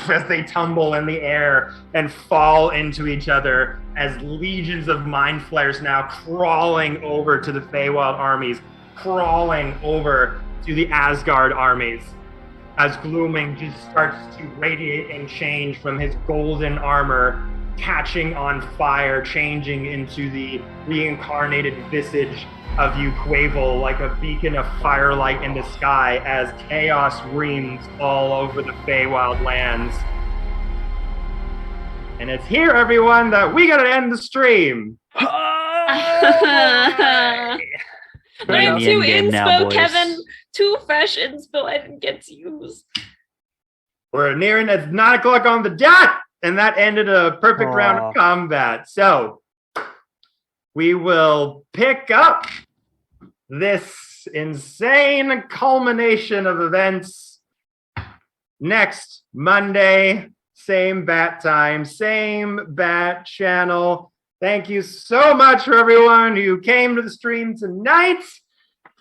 as they tumble in the air and fall into each other as legions of mind flares now crawling over to the Feywild armies, crawling over to the Asgard armies, as Glooming just starts to radiate and change from his golden armor, catching on fire, changing into the reincarnated visage of Quavel like a beacon of firelight in the sky as chaos reigns all over the Feywild lands. And it's here, everyone, that we gotta end the stream. I'm too inspo, Kevin. Too fresh inspo I didn't get to use. We're nearing at 9 o'clock on the dot, and that ended a perfect round of combat. So, we will pick up this insane culmination of events next Monday. Same bat time, same bat channel. Thank you so much for everyone who came to the stream tonight.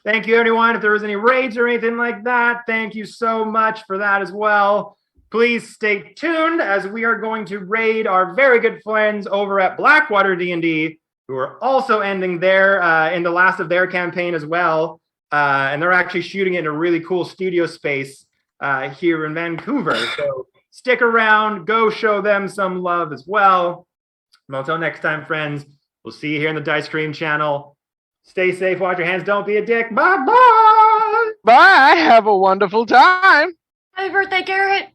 Thank you, everyone. If there was any raids or anything like that, thank you so much for that as well. Please stay tuned as we are going to raid our very good friends over at Blackwater D&D, who are also ending their in the last of their campaign as well. And they're actually shooting it in a really cool studio space here in Vancouver. So stick around, go show them some love as well. And until next time, friends, we'll see you here on the Dicecream channel. Stay safe, wash your hands, don't be a dick. Bye-bye! Bye. Have a wonderful time. Happy birthday, Garrett.